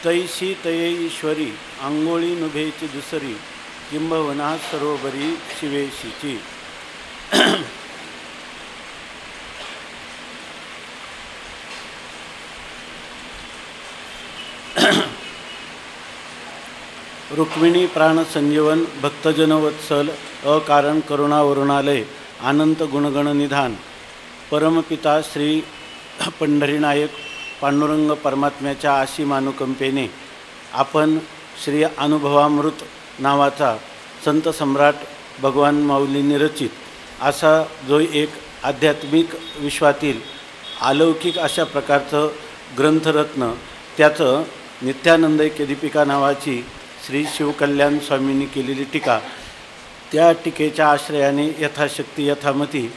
तैशी तये ईश्वरी आंगोळी नुभेची दुसरी किंबहुना सरोवरी शिवेशीची. रुक्मिणी प्राण संजीवन भक्तजन वत्सल अकारण करुणावरुणालय अनंत गुणगण निधान परमपिता श्री पंढरीनायक पांडुरंग परमात्म्याच्या असीम अनुकंपेने आपण श्री अनुभवामृत नावाचा संत सम्राट भगवान माऊलींनी रचित असा जो एक आध्यात्मिक विश्वातील अलौकिक अशा प्रकारचं ग्रंथरत्न त्याचं नित्यानंद दीपिका नावाची श्री शिवकल्याण स्वामींनी केलेली टीका, त्या टीकेच्या आश्रयाने यथाशक्ती यथामती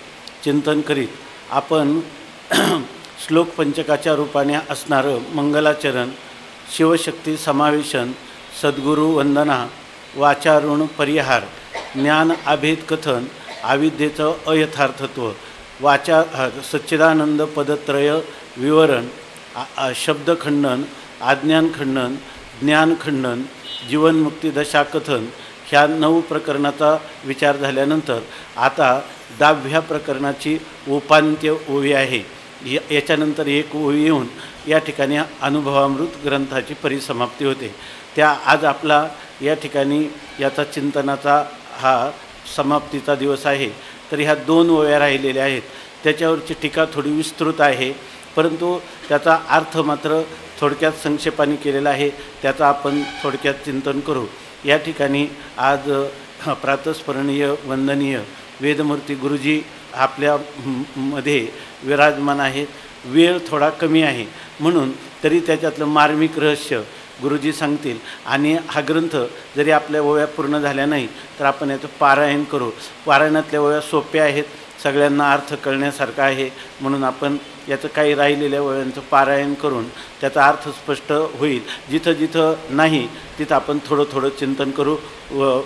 चिंतन करीत आपण श्लोक पंचकाच्या रूपाने असणारं मंगलाचरण, शिवशक्ती समावेशन, सद्गुरू वंदना, वाचारुण परिहार, ज्ञान अभेद कथन, अविद्येचं अयथार्थत्व, वाचा सच्चिदानंद पदत्रय विवरण, शब्दखंडन, आज्ञानखंडन, ज्ञानखंडन, जीवनमुक्ती दशा कथन ह्या 9 प्रकरणाचा विचार झाल्यानंतर आता 10व्या प्रकरणाची उपांत्य ओवी आहे. याच्यानंतर एक ओवी येऊन या ठिकाणी अनुभवामृत ग्रंथाची परिसमाप्ती होते. त्या आज आपला या ठिकाणी याचा चिंतनाचा हा समाप्तीचा दिवस आहे. तर ह्या 2 ओव्या राहिलेल्या आहेत. त्याच्यावरची टीका थोडी विस्तृत आहे, परंतु त्याचा अर्थ मात्र थोडक्यात संक्षेपाने केलेला आहे. त्याचा आपण थोडक्यात चिंतन करू. या ठिकाणी आज प्रातस्मरणीय वंदनीय वेदमूर्ती गुरुजी आपल्या मध्ये विराजमान आहेत. वेळ थोडा कमी आहे म्हणून तरी त्याच्यातलं मार्मिक रहस्य गुरुजी सांगतील. आणि हा ग्रंथ जरी आपल्या ओव्या पूर्ण झाल्या नाही तर आपण याचं पारायण करू. पारायणातल्या ओव्या सोप्या आहेत, सगळ्यांना अर्थ कळण्यासारखा आहे, म्हणून आपण याचं काही राहिलेल्या ओव्यांचं पारायण करून त्याचा अर्थ स्पष्ट होईल. जिथं जिथं नाही तिथं आपण थोडं थोडं चिंतन करू.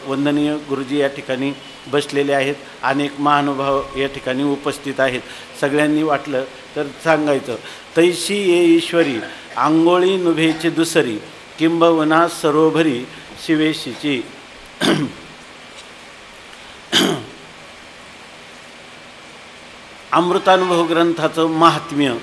वंदनीय गुरुजी या ठिकाणी बसलेले आहेत. अनेक महानुभाव या ठिकाणी उपस्थित आहेत. सगळ्यांनी वाटलं तर सांगायचं, तैशी ये ईश्वरी आंगोळी नुभेची दुसरी किंबहुना सरोवरी शिवेशीची. अमृतानुभव ग्रंथाचं महात्म्य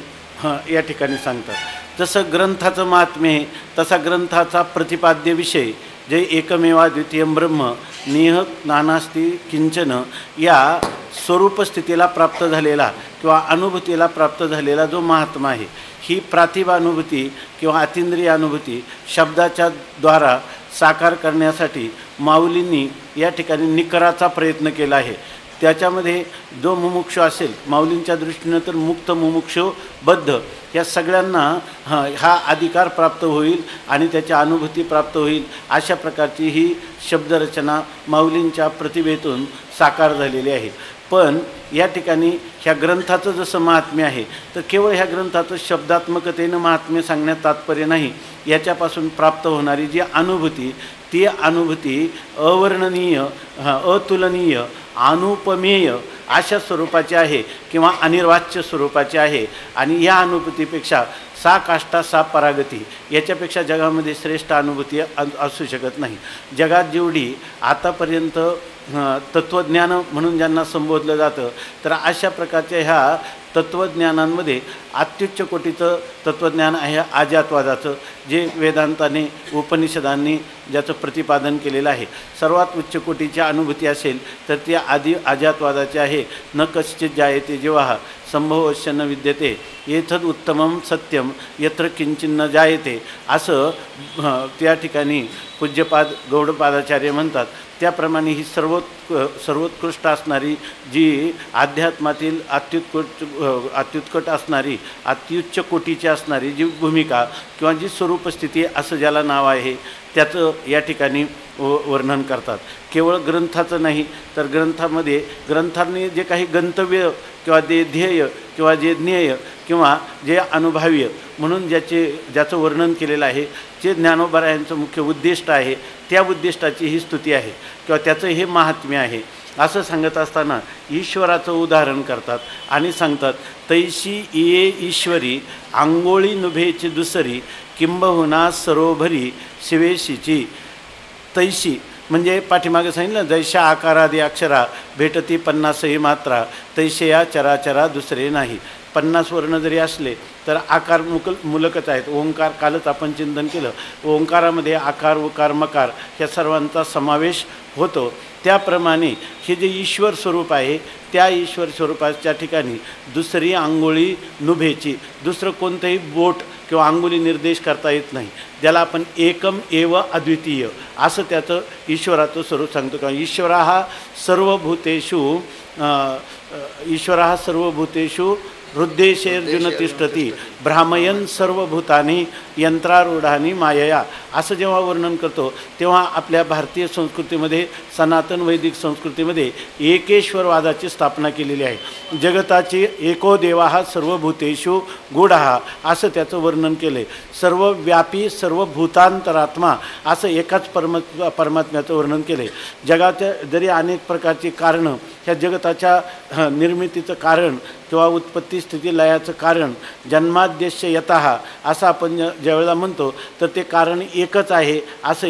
या ठिकाणी सांगतात. जसं ग्रंथाचं महात्म्य आहे तसा ग्रंथाचा प्रतिपाद्य विषय जे एकमेवाद्वितीयं ब्रह्म नेह नानास्ति किंचन या स्वरूपस्थितीला प्राप्त झालेला किंवा अनुभूतीला प्राप्त झालेला जो महात्मा आहे, ही प्रातिभानुभूती किंवा अतिंद्रिय अनुभूती शब्दाच्या द्वारा साकार करण्यासाठी माऊलींनी या ठिकाणी निकराचा प्रयत्न केला आहे. त्याच्यामध्ये जो मुमुक्षु असेल, माऊलींच्या दृष्टीनं तर मुक्त मुमुक्षु बद्ध या सगळ्यांना हा अधिकार प्राप्त होईल आणि त्याची अनुभूती प्राप्त होईल अशा प्रकारची ही शब्दरचना माऊलींच्या प्रतिभेतून साकार झालेली आहे. पण या ठिकाणी ह्या ग्रंथाचं जसं महात्म्य आहे तर केवळ ह्या ग्रंथाचं शब्दात्मकतेनं महात्म्य सांगण्यात तात्पर्य नाही. याच्यापासून प्राप्त होणारी जी अनुभूती, ती अनुभूती अवर्णनीय, अतुलनीय, अनुपमेय अशा स्वरूपाची आहे किंवा अनिर्वाच्य स्वरूपाची आहे. आणि या अनुभूतीपेक्षा सा काष्टा सा परागती याच्यापेक्षा जगामध्ये श्रेष्ठ अनुभूती असू शकत नाही. जगात जेवढी आतापर्यंत तत्त्वज्ञान म्हणून ज्यांना संबोधलं जातं तर अशा प्रकारच्या ह्या तत्त्वज्ञानांमध्ये अत्युच्च कोटीचं तत्त्वज्ञान आहे अजातवादाचं, जे वेदांताने उपनिषदांनी ज्याचं प्रतिपादन केलेलं आहे. सर्वात उच्च कोटीची अनुभूती असेल तर ती आधी अजातवादाची आहे. न कश्चित जायते जीवाः संभवश्य न विद्यते एतद उत्तमं सत्यम यत्र किंचिन्न जायते असं त्या ठिकाणी पूज्यपाद गौडपादाचार्य म्हणतात. त्याप्रमाणे ही सर्वोत्कृष्ट असणारी जी अध्यात्मातील अत्युत्कट असणारी अत्युच्च कोटीची असणारी जी भूमिका किंवा जी स्वरूपस्थिती असं ज्याला नाव आहे त्याचं या ठिकाणी वर्णन करतात. केवळ ग्रंथाचं नाही तर ग्रंथांनी जे काही गंतव्य किंवा जे ध्येय किंवा जे ज्ञेय किंवा जे अनुभव्य म्हणून ज्याचं वर्णन केलेलं आहे, जे ज्ञानोबरायांचं मुख्य उद्दिष्ट आहे, त्या उद्दिष्टाची ही स्तुती आहे किंवा त्याचं हे महात्म्य आहे. असं सांगत असताना ईश्वराचं उदाहरण करतात आणि सांगतात, तैशी ये ईश्वरी आंगोळी नुभेची दुसरी किंबहुना सरोभरी शिवेशीची तैशी, म्हणजे पाठीमागे सांगितलं जैशा आकारादी अक्षरा भेटती 50ही मात्रा तैशया चराचरा दुसरे नाही. 50 वर्ण जरी असले तर आकार मूलकच आहेत. ओंकार कालच आपण चिंतन केलं. ओंकारामध्ये आकार उकार मकार ह्या सर्वांचा समावेश होतो. त्याप्रमाणे हे जे ईश्वर स्वरूप आहे त्या ईश्वर स्वरूपाच्या ठिकाणी दुसरी अंगुळी नुभेची, दुसरं कोणतंही बोट किंवा अंगुली निर्देश करता येत नाही. ज्याला आपण एकम एव अद्वितीय असं त्याचं ईश्वराचं स्वरूप सांगतो. किंवा ईश्वर हा सर्वभूतेषु हृद्देशेर्जुन तिष्ठती भ्रामयन सर्वभूतानी यंत्रारूढानी मायया असं जेव्हा वर्णन करतो तेव्हा आपल्या भारतीय संस्कृतीमध्ये सनातन वैदिक संस्कृतीमध्ये एकेश्वरवादाची स्थापना केलेली आहे. जगताची एको देवा हा सर्वभूतेषु गूढः असं त्याचं वर्णन केलं आहे. सर्वव्यापी सर्वभूतांतरात्मा असं एकाच परमात्म्याचं वर्णन केलं आहे. जगाच्या जरी अनेक प्रकारची कारणं ह्या जगताच्या निर्मितीचं कारण किंवा उत्पत्ती स्थिती लयाचं कारण जन्माद्यस्य यतः असं आपण ज्यावेळेला म्हणतो तर ते कारण एकच आहे असं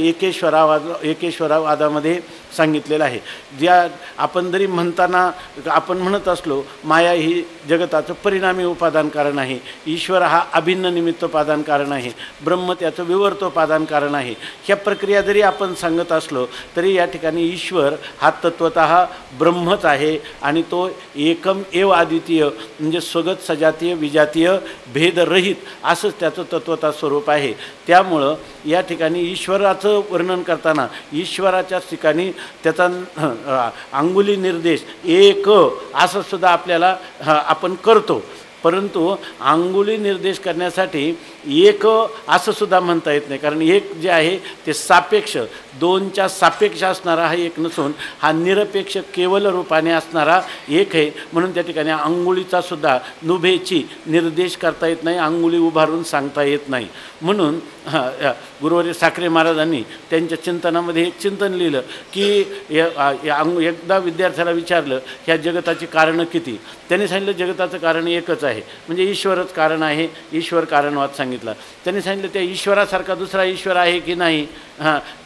एकेश्वरावादामध्ये सांगितलेलं आहे. ज्या आपण जरी म्हणताना आपण म्हणत असलो माया ही जगताचं परिणामी उपादान कारण आहे, ईश्वर हा अभिन्न निमित्तोपादान कारण आहे, ब्रह्म त्याचं विवर्तोपादान कारण आहे, ह्या प्रक्रिया जरी आपण सांगत असलो तरी या ठिकाणी ईश्वर हा तत्वतः ब्रह्मच आहे आणि तो एकम एव अद्वितीय म्हणजे स्वगत सजातीय विजातीय भेदरहित असंच त्याचं तत्वता स्वरूप आहे. त्यामुळं या ठिकाणी ईश्वराचं वर्णन करताना ईश्वराच्याच ठिकाणी त्याचा अंगुली निर्देश एक असं सुद्धा आपल्याला आपण करतो. परंतु अंगुली निर्देश करण्यासाठी एक असं सुद्धा म्हणता येत नाही, कारण एक जे आहे ते सापेक्ष दोनच्या सापेक्ष असणारा हा एक नसून हा निरपेक्ष केवल रूपाने असणारा एक आहे. म्हणून त्या ठिकाणी अंगुलीचा सुद्धा नुभेची निर्देश करता येत नाही, अंगुली उभारून सांगता येत नाही. म्हणून गुरुवर्य साखरे महाराजांनी त्यांच्या चिंतनामध्ये एक चिंतन लिहिलं की एकदा विद्यार्थ्याला विचारलं ह्या जगताची कारणं किती. त्यांनी सांगितलं जगताचं कारण एकच आहे म्हणजे ईश्वरच कारण आहे. ईश्वर कारणवाद सांगितला. त्यांनी सांगितलं त्या ईश्वरासारखा दुसरा ईश्वर आहे की नाही,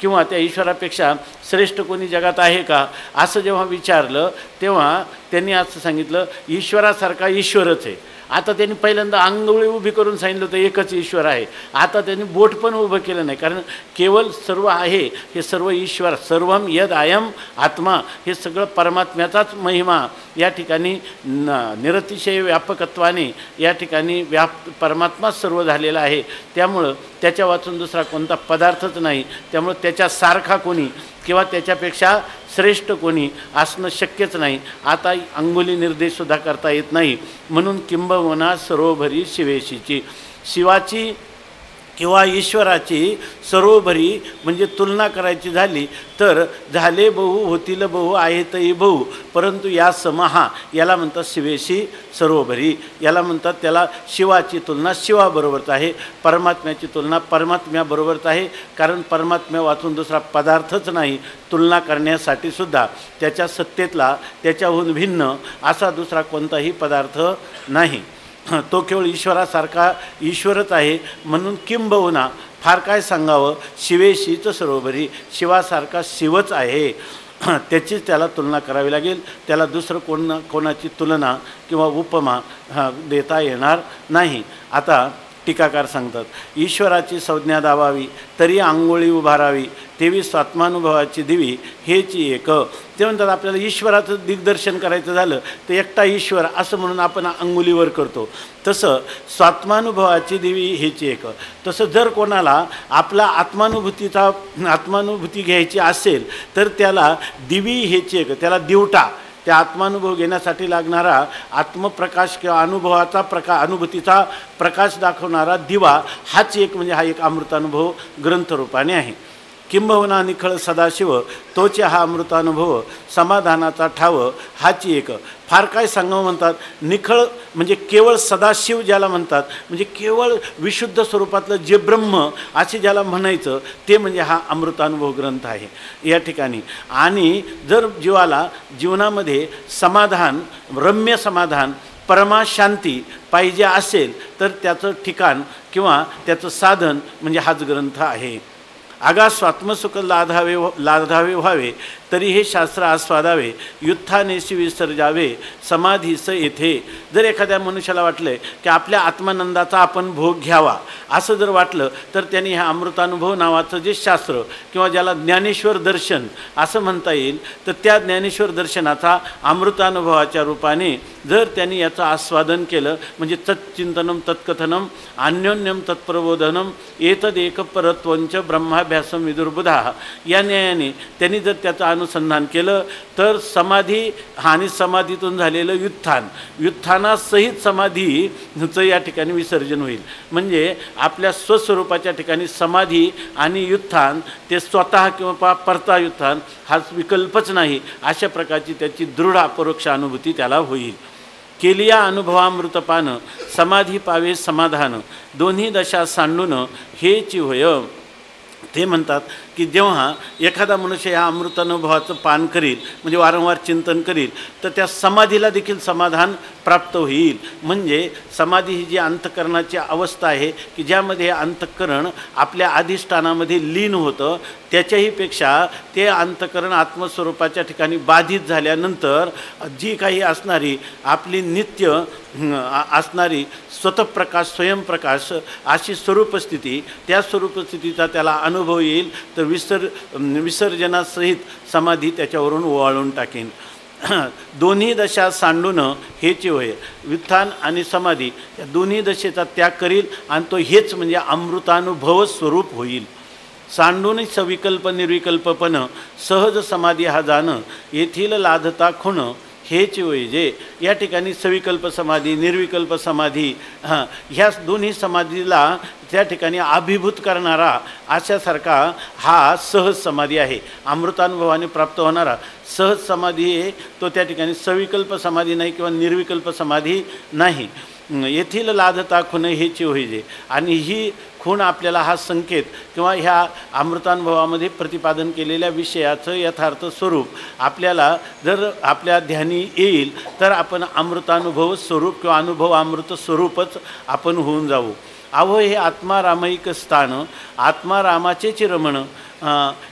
किंवा त्या ईश्वरापेक्षा श्रेष्ठ कोणी जगात आहे का असं जेव्हा विचारलं तेव्हा त्यांनी असं सांगितलं ईश्वरासारखा ईश्वरच आहे. आता त्यांनी पहिल्यांदा अंगुळी उभी करून सांगितलं तर एकच ईश्वर आहे. आता त्यांनी बोट पण उभं केलं नाही, कारण केवळ सर्व आहे हे सर्व ईश्वर सर्वम यद आयम आत्मा हे सगळं परमात्म्याचाच महिमा या ठिकाणी निरतिशय व्यापकत्वाने या ठिकाणी परमात्मा सर्व झालेला आहे. त्यामुळं त्याच्या वाचून दुसरा कोणता पदार्थच नाही. त्यामुळं त्याच्यासारखा कोणी किंवा त्याच्यापेक्षा श्रेष्ठ कोणी असणं शक्यच नाही. आता अंगुली निर्देशसुद्धा करता येत नाही. म्हणून किंबहुना सरोभरी शिवेशीची शिवाची किंवा ईश्वराची सरोभरी म्हणजे तुलना करायची झाली तर झाले बहु होतील बहु आहेतही बहु, परंतु या समहा याला म्हणतात शिवेशी सरोभरी. याला म्हणतात त्याला शिवाची तुलना शिवाबरोबरच आहे, परमात्म्याची तुलना परमात्म्याबरोबरच आहे. कारण परमात्म्या वाचून दुसरा पदार्थच नाही तुलना करण्यासाठी सुद्धा. त्याच्या सत्तेतला त्याच्याहून भिन्न असा दुसरा कोणताही पदार्थ नाही. तो केवळ ईश्वरासारखा ईश्वरच आहे. म्हणून किंबहुना फार काय सांगावं शिवेशीच सरोभरी शिवासारखा शिवच आहे. त्याचीच त्याला तुलना करावी लागेल. त्याला दुसरं कोणाची तुलना किंवा उपमा देता येणार नाही. आता टीकाकार सांगतात ईश्वराची संज्ञा दावावी तरी अंगोळी उभारावी तेवी स्वात्मानुभवाची दिवी हेची एक. ते म्हणतात आपल्याला ईश्वराचं दिग्दर्शन करायचं झालं तर एकटा ईश्वर असं म्हणून आपण अंगुलीवर करतो. तसं स्वात्मानुभवाची दिवी हेची एक. तसं जर कोणाला आपला आत्मानुभूती घ्यायची असेल तर त्याला दिवी हेची एक, त्याला दिवटा त्या आत्मानुभव घेण्यासाठी लागणारा आत्मप्रकाश किंवा अनुभूतीचा प्रकाश दाखवणारा दिवा हाच एक म्हणजे हा एक अमृतानुभव ग्रंथरूपाने आहे. किंबहुना निखळ सदाशिव तोचे हा अमृतानुभव समाधानाचा ठाव हाची एक. फार काय सांगावं म्हणतात निखळ म्हणजे केवळ सदाशिव ज्याला म्हणतात म्हणजे केवळ विशुद्ध स्वरूपातलं जे ब्रह्म असे ज्याला म्हणायचं ते म्हणजे हा अमृतानुभव ग्रंथ आहे या ठिकाणी. आणि जर जीवाला जीवनामध्ये समाधान रम्य समाधान परमाशांती पाहिजे असेल तर त्याचं ठिकाण किंवा त्याचं साधन म्हणजे हाच ग्रंथ आहे. आगा स्वात्मसुख लाधावे व्हावे तरी हे शास्त्र आस्वादावे, युत्थानेसी विसर्जावे समाधीस येथे. जर एखाद्या मनुष्याला वाटलं की आपल्या आत्मानंदाचा आपण भोग घ्यावा असं जर वाटलं तर त्यांनी ह्या अमृतानुभव नावाचं जे शास्त्र किंवा ज्याला ज्ञानेश्वर दर्शन असं म्हणता येईल, तर त्या ज्ञानेश्वर दर्शनाचा अमृतानुभवाच्या रूपाने जर त्यांनी याचं आस्वादन केलं म्हणजे तच्चिंतनम तत्कथनम अन्योन्यम तत्प्रबोधनम एतदेक परत्वंच ब्रह्माभ्यासम विदुर्बुधा या न्यायाने त्यांनी जर त्याचं अनुसंधान केलं तर समाधी आणि समाधीतून झालेलं व्युत्थानासहित समाधीचं या ठिकाणी विसर्जन होईल. म्हणजे आपल्या स्वस्वरूपाच्या ठिकाणी समाधी आणि व्युत्थान ते स्वतः किंवा परता व्युत्थान हा विकल्पच नाही, अशा प्रकारची त्याची दृढ अपरोक्ष अनुभूती त्याला होईल. केलिया अनुभवामृतपान समाधी पावे समाधान दोन्ही दशा सांडून हेची होय. ते म्हणतात की जेव्हा एखादा मनुष्य ह्या अमृतानुभवाचं पान करील म्हणजे वारंवार चिंतन करील तर त्या समाधीला देखील समाधान प्राप्त होईल. म्हणजे समाधी ही जी अंतःकरणाची अवस्था आहे की ज्यामध्ये अंतःकरण आपल्या अधिष्ठानामध्ये लीन होतं, त्याच्याही पेक्षा ते अंतःकरण आत्मस्वरूपाच्या ठिकाणी बाधित झाल्यानंतर जी काही असणारी आपली नित्य असणारी स्वतःप्रकाश स्वयंप्रकाश अशी स्वरूपस्थिती, त्या स्वरूपस्थितीचा त्याला अनुभव येईल. तर विसर्जनासहित समाधी त्याच्यावरून ओवाळून टाकेन. दोन्ही दशा सांडून हेची होय. व्युत्थान आणि समाधी या दोन्ही दशेचा त्याग करील आणि तो हेच म्हणजे अमृतानुभव स्वरूप होईल. सांडून सविकल्प निर्विकल्पपण सहज समाधी हा जाणं येथील लाधता खुण हेच होय. जे या ठिकाणी सविकल्प समाधी निर्विकल्प समाधी ह्या दोन्ही समाधीला त्या ठिकाणी अभिभूत करणारा अशासारखा हा सहज समाधी आहे. अमृतानुभवाने प्राप्त होणारा सहज समाधी आहे तो त्या ठिकाणी सविकल्प समाधी नाही किंवा निर्विकल्प समाधी नाही. येथील लाधता खुण हेची होईजे. आणि ही खूण आपल्याला हा संकेत किंवा ह्या अमृतानुभवामध्ये प्रतिपादन केलेल्या विषयाचं यथार्थ स्वरूप आपल्याला जर आपल्या ध्यानी येईल तर आपण अमृतानुभव स्वरूप किंवा अनुभव अमृत स्वरूपच आपण होऊन जाऊ. अहो हे आत्मारामैक स्थान आत्मारामाचेच रमण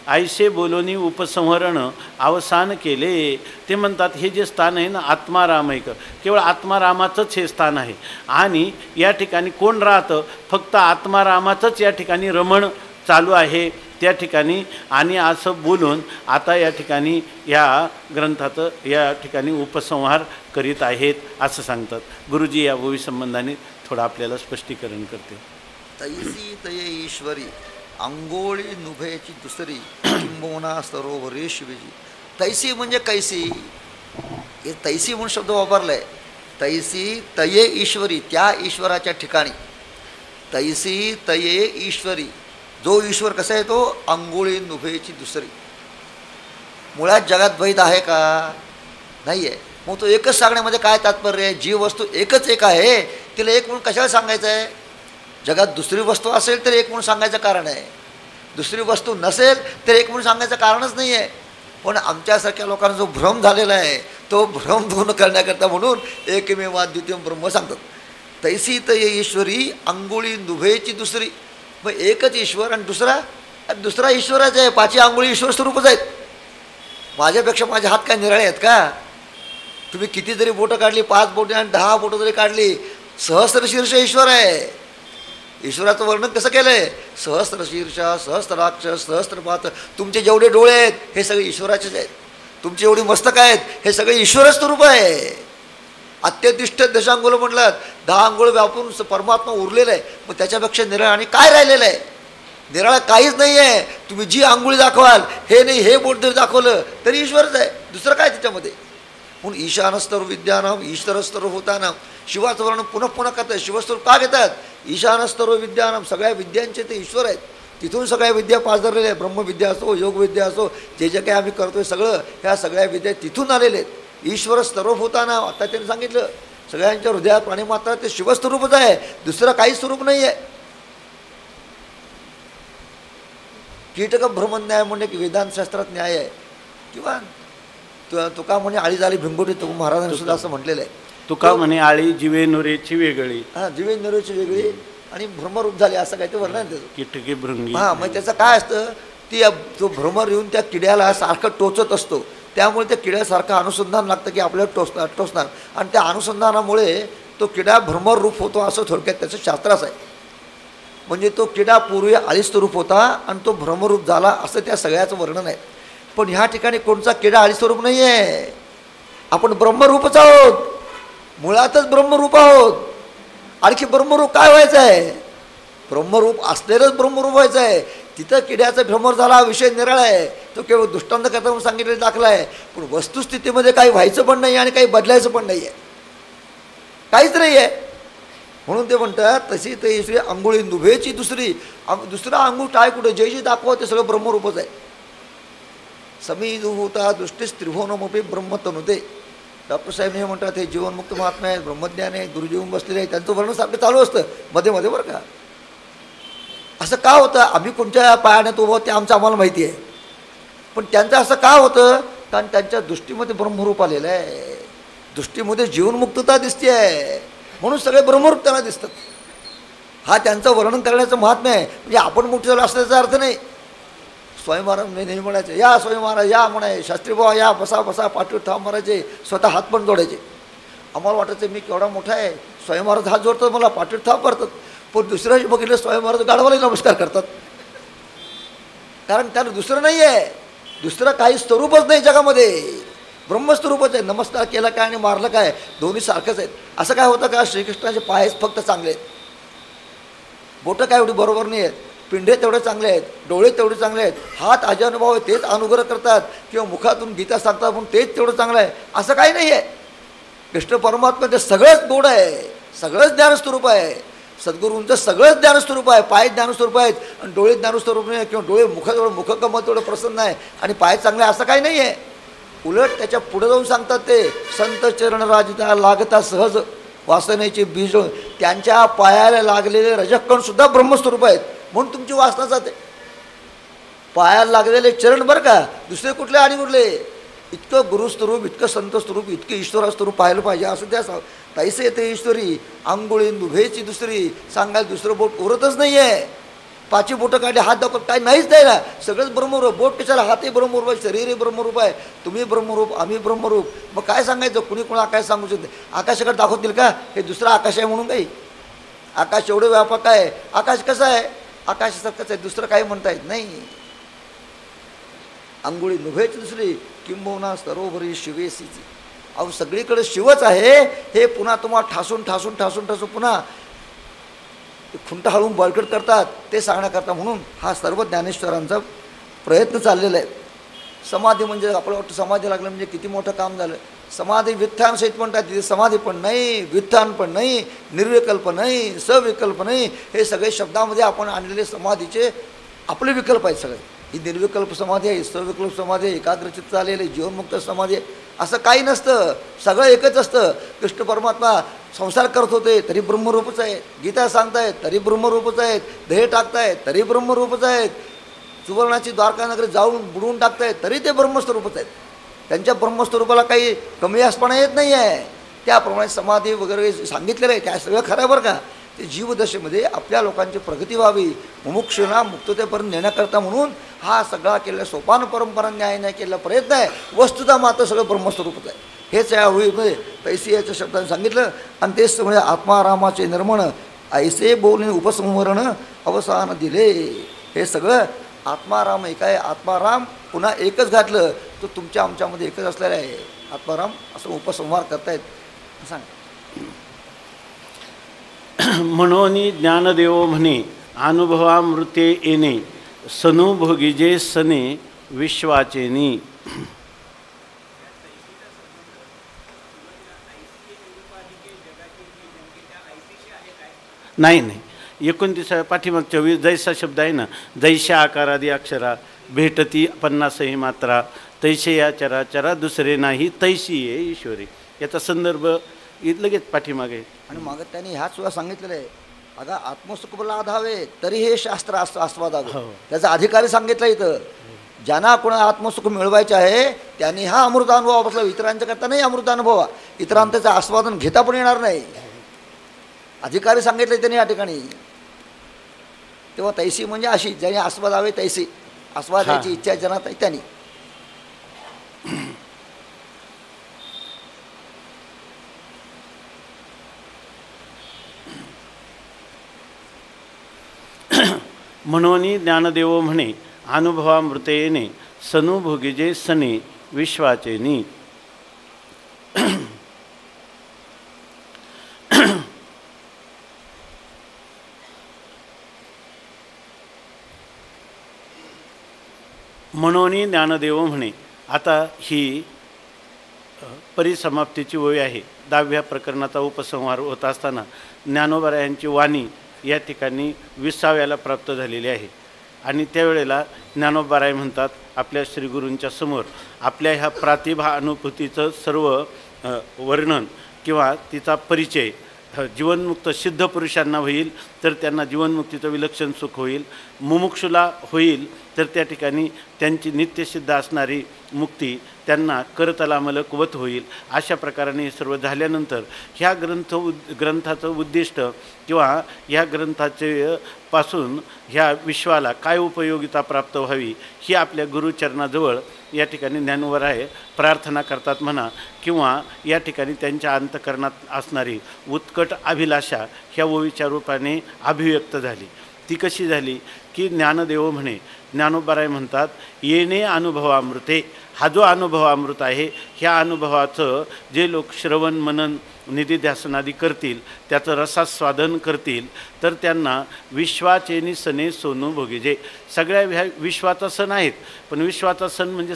ऐसे बोलोनी उपसंहरण अवसान केले. ते म्हणतात हे जे स्थान आहे ना आत्मारामैक, केवळ आत्मारामाचंच हे स्थान आहे. आणि या ठिकाणी कोण राहतं? फक्त आत्मारामाचंच या ठिकाणी रमण चालू आहे त्या ठिकाणी. आणि असं बोलून आता या ठिकाणी या ग्रंथाचं या ठिकाणी उपसंहार करीत आहेत असं सांगतात. गुरुजी या भूवी संबंधाने थोडं आपल्याला स्पष्टीकरण करते. तैसी तये ईश्वरी अंगोळी नुभेची दुसरी किंबोना सरोवरे शिवजी. तैसी म्हणजे कैसी, हे तैसी म्हणून शब्द वापरलाय. तैसी तये ईश्वरी, त्या ईश्वराच्या ठिकाणी. तैसी तये ईश्वरी, जो ईश्वर कसा आहे तो अंगोळी नुभेची दुसरी. मुळात जगात भेद आहे का? नाही आहे. मग तो एकच सांगण्यामध्ये काय तात्पर्य आहे? जी वस्तू एकच एक आहे तिला एक म्हणून कशाला सांगायचं आहे? जगात दुसरी वस्तू असेल तर एक म्हणून सांगायचं कारण आहे, दुसरी वस्तू नसेल तर एक म्हणून सांगायचं कारणच नाही आहे. पण आमच्यासारख्या लोकांना जो भ्रम झालेला आहे तो भ्रम दूर करण्याकरता म्हणून एकमेवा द्वितीय ब्रह्म सांगतात. तैसी तये ईश्वरी अंगुळी नुभेची दुसरी. मग एकच ईश्वर आणि दुसरा ईश्वरच आहे. पाची अंगुळी ईश्वर स्वरूपच आहेत. माझ्यापेक्षा माझे हात काय निराळे आहेत का? तुम्ही किती जरी बोटं काढली, 5 बोटं आणि 10 बोटं जरी काढली, सहस्र शीर्ष ईश्वर आहे. ईश्वराचं वर्णन कसं केलं आहे? सहस्र शीर्षा सहस्त्राक्ष सहस्त्रपात. तुमचे जेवढे डोळे आहेत हे सगळे ईश्वराचेच आहेत. तुमची एवढी मस्तक आहेत हे सगळे ईश्वरच स्वरूप आहे. अत्यतिष्ठ दशांगुल म्हटलं 10 अंगुळ व्यापून परमात्मा उरलेलं आहे. मग त्याच्यापेक्षा निराळा आणि काय राहिलेलं आहे? निराळा काहीच नाही आहे. तुम्ही जी अंगुळी दाखवाल, हे नाही हे बोट जरी दाखवलं तरी ईश्वरच आहे. दुसरं काय त्याच्यामध्ये? म्हणून ईशानस्तर विद्यानाम ईश्वरस्तर होताना शिवाचं वर्णन पुन्हा पुन्हा करतात. शिवस्वरूप का घेतात? ईशानस्तर विद्यानाम, सगळ्या विद्यांचे ते ईश्वर आहेत. तिथून सगळ्या विद्या पास झालेल्या आहेत. ब्रह्मविद्या असो, योगविद्या असो, जे जे काही आम्ही करतोय सगळं ह्या सगळ्या विद्या तिथून आलेले आहेत. ईश्वर स्तरूप होताना आता त्यांनी सांगितलं सगळ्यांच्या हृदयात प्राणीमात्रा ते शिवस्वरूपच आहे, दुसरं काही स्वरूप नाही आहे. कीटक भ्रमन्याय म्हणजे की वेदांतशास्त्रात न्याय आहे. किंवा तुका म्हणे आळी झाली भिंगोटी, तुका महाराजांनी सुद्धा असं म्हटलेलं आहे. तुका म्हणे आळी जिवे नुरेची वेगळी. हां, जिवे नुरेची वेगळी आणि भ्रमरूप झाले असं काही ते वर्णन आहे त्याचं. कीटके भृंगी. हां, मग त्याचं काय असतं, तो भ्रमर येऊन त्या किड्याला सारखं टोचत असतो, त्यामुळे त्या किड्यासारखं अनुसंधान लागतं की आपल्याला टोचणार आणि त्या अनुसंधानामुळे तो किडा भ्रमर रूप होतो असं थोडक्यात त्याचं शास्त्राच आहे. म्हणजे तो किडा पूर्वी आळीस्त रूप होता आणि तो भ्रमरूप झाला असं त्या सगळ्याचं वर्णन आहे. पण ह्या ठिकाणी कोणचा किडा आळीस्त रूप नाही आहे, आपण ब्रह्मरूपच आहोत, मुळातच ब्रह्मरूप आहोत. आणखी ब्रह्मरूप काय व्हायचं आहे, ब्रह्मरूप असलेलंच ब्रह्मरूप व्हायचं आहे. तिथं किड्याचा भ्रमर झाला विषय निराळा आहे, तो केवळ दृष्टांत करता म्हणून सांगितलेला दाखला आहे. पण वस्तुस्थितीमध्ये काही व्हायचं पण नाही आणि काही बदलायचं पण नाही आहे, काहीच नाही आहे. म्हणून ते म्हणतात तशी तशी अंघोळी नुभेची दुसरा अंगूठ आहे कुठे, जे जे दाखवा ते सगळं ब्रह्मरूपच आहे. समीधूता दृष्टीस त्रिभुवनमपी ब्रह्मतनुते. डॉक्टर साहेब हे म्हणतात हे जीवनमुक्त महात्मा आहेत, ब्रह्मज्ञान आहेत, गुरुजीवन बसलेले आहेत, त्यांचं वर्णन सारखं चालू असतं मध्ये मध्ये बरं का. असं का होतं, आम्ही कोणत्या पायाण्यात उभं ते आमचं आम्हाला माहिती आहे, पण त्यांचं असं का होतं, कारण त्यांच्या दृष्टीमध्ये ब्रह्मरूप आलेलं आहे, दृष्टीमध्ये जीवनमुक्तता दिसते आहे, म्हणून सगळे ब्रह्मरूप त्यांना दिसतात. हा त्यांचं वर्णन करण्याचं महात्म्य आहे. म्हणजे आपण मोठे झालं असल्याचा अर्थ नाही. स्वामी महाराज नेहमी म्हणायचे या स्वामी महाराज या म्हणाय, शास्त्री बाबा या बसा बसा, पाठीवर थांब मारायचे, स्वतः हात पण जोडायचे. आम्हाला वाटायचं मी केवढा मोठा आहे, स्वामी महाराज हात जोडतात मला, पाठीवर थांब करतात. पण दुसऱ्या बघितलं स्वामी महाराज गाढवालाही नमस्कार करतात, कारण त्याला दुसरं नाही आहे, दुसरं काही स्वरूपच नाही जगामध्ये, ब्रह्मस्वरूपच आहे. नमस्कार केला काय आणि मारलं काय दोन्ही सारखंच आहेत. असं काय होतं का श्रीकृष्णाचे पायच फक्त चांगले आहेत, बोटं काय एवढी बरोबर नाही आहेत, पिंढे तेवढे चांगले आहेत, डोळे तेवढे चांगले आहेत, हात अजानुभव आहे तेच अनुग्रह करतात किंवा मुखातून गीता सांगतात म्हणून तेच तेवढं चांगलं आहे असं काही नाही आहे. कृष्ण परमात्मा ते सगळंच गोड आहे, सगळंच ज्ञानस्वरूप आहे. सद्गुरूंचं सगळंच ज्ञानस्वरूप आहे, पाय ज्ञानस्वरूप आहेत आणि डोळे ज्ञानस्वरूप नाही, किंवा डोळे मुखकमत तेवढं प्रसन्न आहे आणि पाय चांगले असं काही नाही आहे. उलट त्याच्या पुढे जाऊन सांगतात ते संत चरण राजता लागता सहज वासनेचे बीज, त्यांच्या पायाला लागलेले रजकणसुद्धा ब्रह्मस्वरूप आहेत म्हणून तुमची वासना जाते. पायाला लागलेले चरण बरं का, दुसरे कुठले आणि कुठले, इतकं गुरुस्वरूप, इतकं संतस्वरूप, इतकं ईश्वरस्वरूप पाहिलं पाहिजे. असं त्या तैसे ते ईश्वरी अंघोळी नुभेची दुसरी, सांगायला दुसरं बोट उरतच नाही आहे. पाची बोटं काढले हात दाखवत काय नाहीच नाही ना, सगळंच ब्रह्मरूप. बोट कशाला, हातही ब्रह्मरूप आहे, शरीरही ब्रह्मरूप आहे, तुम्ही ब्रह्मरूप आम्ही ब्रह्मरूप. मग काय सांगायचं, कुणी कोणा काय सांगू शकते. आकाशाकडे दाखवतील का हे दुसरं आकाश आहे म्हणून, काही आकाश एवढं व्यापक आहे, आकाश कसं आहे आकाशासारखंच आहे, दुसरं काही म्हणता येत नाही. अंघोळी नुभेची दुसरी किंबहुना सरोवरी शिवेसीची. अहो सगळीकडे शिवच आहे, हे पुन्हा तुम्हाला ठासून ठासून ठासून ठासून पुन्हा खुंट हळून बळकट करतात ते सांगण्याकरता. म्हणून हा सर्व ज्ञानेश्वरांचा प्रयत्न चाललेला आहे. समाधी म्हणजे आपलं वाटतं समाधी लागलं म्हणजे किती मोठं काम झालं. समाधी व्युत्थान सहित म्हणतात, तिथे समाधी पण नाही, व्युत्थान पण नाही, निर्विकल्प नाही, सविकल्प नाही, हे सगळे शब्दामध्ये आपण आणलेले समाधीचे आपले विकल्प आहेत सगळे. ही निर्विकल्प समाधी आहे, सविकल्प समाधी आहे, एकाग्रचित्त आलेले जीवनमुक्त समाधी आहे, असं काही नसतं, सगळं एकच असतं. कृष्ण परमात्मा संसार करत होते तरी ब्रह्मरूपच आहेत, गीता सांगतायत तरी ब्रह्मरूपच आहेत, ध्येय टाकतायत तरी ब्रह्मरूपच आहेत, सुवर्णाची द्वारका नगरी जाऊन बुडवून टाकतायत तरी ते ब्रह्मस्वरूपच आहेत. त्यांच्या ब्रह्मस्वरूपाला काही कमी असपणा येत नाही आहे. त्याप्रमाणे समाधी वगैरे सांगितलेलं आहे, त्या सगळं खरं आहे बरं का. ते जीवदशेमध्ये आपल्या लोकांची प्रगती व्हावी, मुमुक्षुना मुक्ततेपर्यंत नेण्याकरता म्हणून हा सगळा केलेला सोपान परंपरा न्यायाने केलेला प्रयत्न आहे. वस्तुता मात्र सगळं ब्रह्मस्वरूपच आहे. हेच या होळीमध्ये तैसी याच्या शब्दाने सांगितलं. आणि तेच म्हणजे आत्मारामाचे निर्मण ऐसे बोलणे उपसंहरण अवसान दिले. हे सगळं आत्माराम एक आहे, आत्माराम पुन्हा एकच घातलं तर तुमच्या आमच्यामध्ये एकच असलेलं आहे. आत्माराम असं उपसंहार करतायत सांग. म्हणून ज्ञानदेव म्हणे अनुभवामृते येणे, सनुभोगिजे सने विश्वाचेनी. नाही 29 पाठीमागच्या 20 जैसा शब्द आहे ना, जैशा आकारादी अक्षरा भेटती 50 मात्रा, तैसे या चरा चरा दुसरे नाही तैशी ये ईश्वरी. याचा संदर्भ लगेच पाठीमागे. आणि मागं त्यांनी ह्याच सुद्धा सांगितलेलं आहे, अगा आत्मसुखला आधावे तरी हे शास्त्र आस्वादावे. त्याचा अधिकारी सांगितलं इथं. ज्यांना कोणा आत्मसुख मिळवायचे आहे त्यांनी हा अमृतानुभव बसला. इतरांच्या करता नाही अमृतानुभव, इतरांचं आस्वादन घेता पण येणार नाही. अधिकारी सांगितले त्यांनी या ठिकाणी. तेव्हा तैसी म्हणजे अशी ज्याने आस्वाद हवे तैसी, आस्वादाची इच्छा ज्यांना त्यांनी. म्हणून ज्ञानदेव म्हणे अनुभवामृतेने सनुभोगिजे सने विश्वाचेनी. म्हणून ज्ञानदेव म्हणे. आता ही परिसमाप्तीची ओळी आहे. 10व्या प्रकरणाचा उपसंहार होत असताना ज्ञानोबरायांची वाणी या ठिकाणी 20व्याला प्राप्त झालेली आहे. आणि त्यावेळेला ज्ञानोबाराय म्हणतात आपल्या श्रीगुरूंच्या समोर आपल्या ह्या प्रतिभा अनुभूतीचं सर्व वर्णन किंवा तिचा परिचय जीवनमुक्त सिद्ध पुरुषांना होईल तर त्यांना जीवनमुक्तीचं विलक्षण सुख होईल. मुमुक्षुला होईल तर त्या ठिकाणी त्यांची नित्यसिद्ध असणारी मुक्ती त्यांना करतलामलकवत होईल. अशा प्रकाराने हे सर्व झाल्यानंतर ह्या ग्रंथाचं उद्दिष्ट किंवा ह्या ग्रंथाचे पासून ह्या विश्वाला काय उपयोगिता प्राप्त व्हावी ही आपल्या गुरुचरणाजवळ या ठिकाणी ज्ञानोबराय प्रार्थना करतात म्हणा, किंवा या ठिकाणी त्यांच्या अंतकरणात असणारी उत्कट अभिलाषा ह्या ओवीच्या रूपाने अभिव्यक्त झाली. ती कशी झाली की ज्ञानदेव म्हणे, ज्ञानोबराय म्हणतात येणे अनुभवामृते. हा जो अनुभवामृत आहे ह्या अनुभवाचं जे लोक श्रवण मनन निधिध्यासनादी करतील, त्याचं रसास्वादन करतील तर त्यांना विश्वाचेनी सणे सोनू भोगिजे. सगळ्या विश्वाचा सण आहेत, पण विश्वाचा सण म्हणजे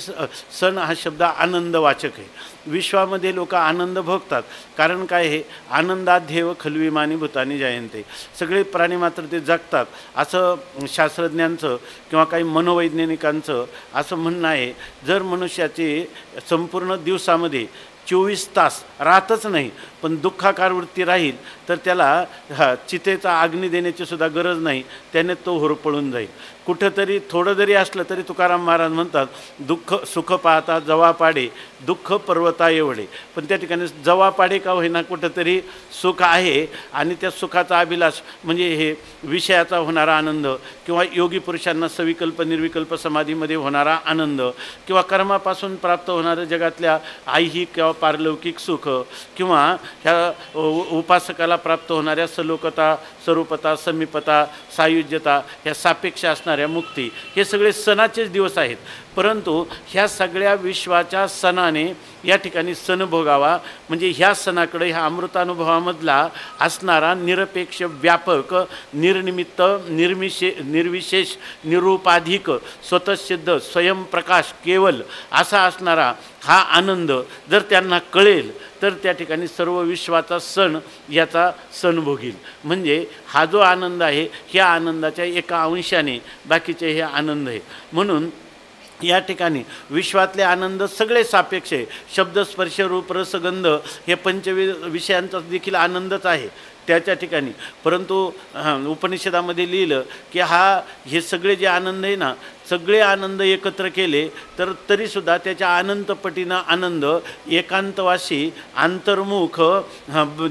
सण हा शब्द आनंदवाचक आहे. विश्वामध्ये लोक आनंद भोगतात. कारण काय आहे, आनंदाध्येव खलविमानी भूतानी जयंते. सगळे प्राणी मात्र ते जगतात असं शास्त्रज्ञांचं किंवा काही मनोवैज्ञानिकांचं असं म्हणणं आहे. जर मनुष्याचे संपूर्ण दिवसामध्ये 24 तास राहतच नाही पण दुःखाकार वृत्ती राहील तर त्याला चितेचा अग्नी देण्याची सुद्धा गरज नाही, त्याने तो होरपळून जाईल. कुठंतरी थोडं जरी असलं तरी तुकाराम महाराज म्हणतात दुःख सुख पाहता जवा पाडे दुःख पर्वता एवढे. पण त्या ठिकाणी जवा पाडे का होईना कुठंतरी सुख आहे. आणि त्या सुखाचा अभिलाष म्हणजे हे विषयाचा होणारा आनंद किंवा योगी पुरुषांना सविकल्प निर्विकल्प समाधीमध्ये होणारा आनंद किंवा कर्मापासून प्राप्त होणारं जगातल्या ऐहिक किंवा पारलौकिक सुख किंवा ह्या उपासकाला प्राप्त होणाऱ्या सलोकता स्वरूपता समीपता सायुज्यता ह्या सापेक्ष असणाऱ्या मुक्ती, हे सगळे सणाचेच दिवस आहेत. परंतु ह्या सगळ्या विश्वाच्या सणाने या ठिकाणी सण भोगावा म्हणजे ह्या सणाकडे ह्या अमृतानुभवामधला असणारा निरपेक्ष व्यापक निर्निमित्त निर्विशेष निरुपाधिक स्वतःसिद्ध स्वयंप्रकाश केवल असा असणारा हा आनंद जर त्यांना कळेल तर त्या ठिकाणी सर्व विश्वाचा सण याचा सण भोगील. म्हणजे हा जो आनंद आहे ह्या आनंदाच्या एका अंशाने बाकीचे हे आनंद आहे. म्हणून या ठिकाणी विश्वातले आनंद सगळे सापेक्ष आहे. शब्द स्पर्श रूप रसगंध हे विषयांचा देखील आनंदच आहे त्याच्या ठिकाणी. परंतु उपनिषदामध्ये लिहिलं की हे सगळे जे आनंद आहे ना, सगळे आनंद एकत्र केले तर तरीसुद्धा त्याच्या अनंतपटीनं आनंद एकांतवासी अंतर्मुख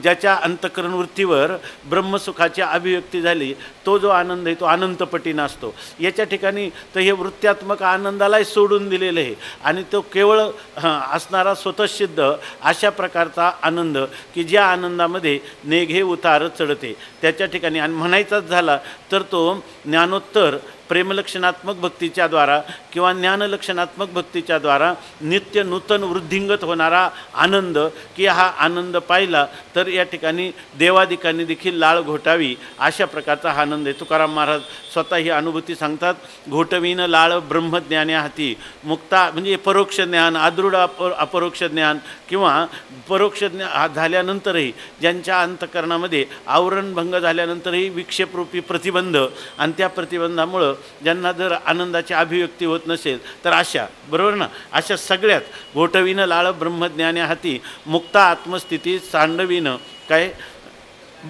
ज्याच्या अंतकरण वृत्तीवर ब्रह्मसुखाची अभिव्यक्ती झाली तो जो आनंद आहे तो अनंतपटीनं असतो. याच्या ठिकाणी तर हे वृत्त्यात्मक आनंदालाही सोडून दिलेलं आहे आणि तो केवळ असणारा स्वतःसिद्ध अशा प्रकारचा आनंद की ज्या आनंदामध्ये नेघे उतार चढते त्याच्या ठिकाणी. आणि म्हणायचाच झाला तर तो ज्ञानोत्तर प्रेमलक्षणात्मक भक्तीच्या द्वारा किंवा ज्ञानलक्षणात्मक भक्तीच्या द्वारा नित्य नूतन वृद्धिंगत होणारा आनंद की हा आनंद पाहिला तर या ठिकाणी देवादिकांनी देखील लाळ घोटावी अशा प्रकारचा हा आनंद आहे. तुकाराम महाराज स्वतः ही अनुभूती सांगतात. घोटवीन लाळ ब्रह्मज्ञान्या हाती मुक्ता म्हणजे परोक्ष ज्ञान आदृढ अपरोक्ष ज्ञान किंवा परोक्ष ज्ञान झाल्यानंतरही ज्यांच्या अंतकरणामध्ये आवरणभंग झाल्यानंतरही विक्षेपरूपी प्रतिबंध आणि त्या प्रतिबंधामुळं ज्यांना जर आनंदाची अभिव्यक्ती होत नसेल तर अशा बरोबर ना अशा सगळ्यात घोटवीनं लाळ ब्रह्मज्ञान्या हाती मुक्ता आत्मस्थिती सांडवीनं काय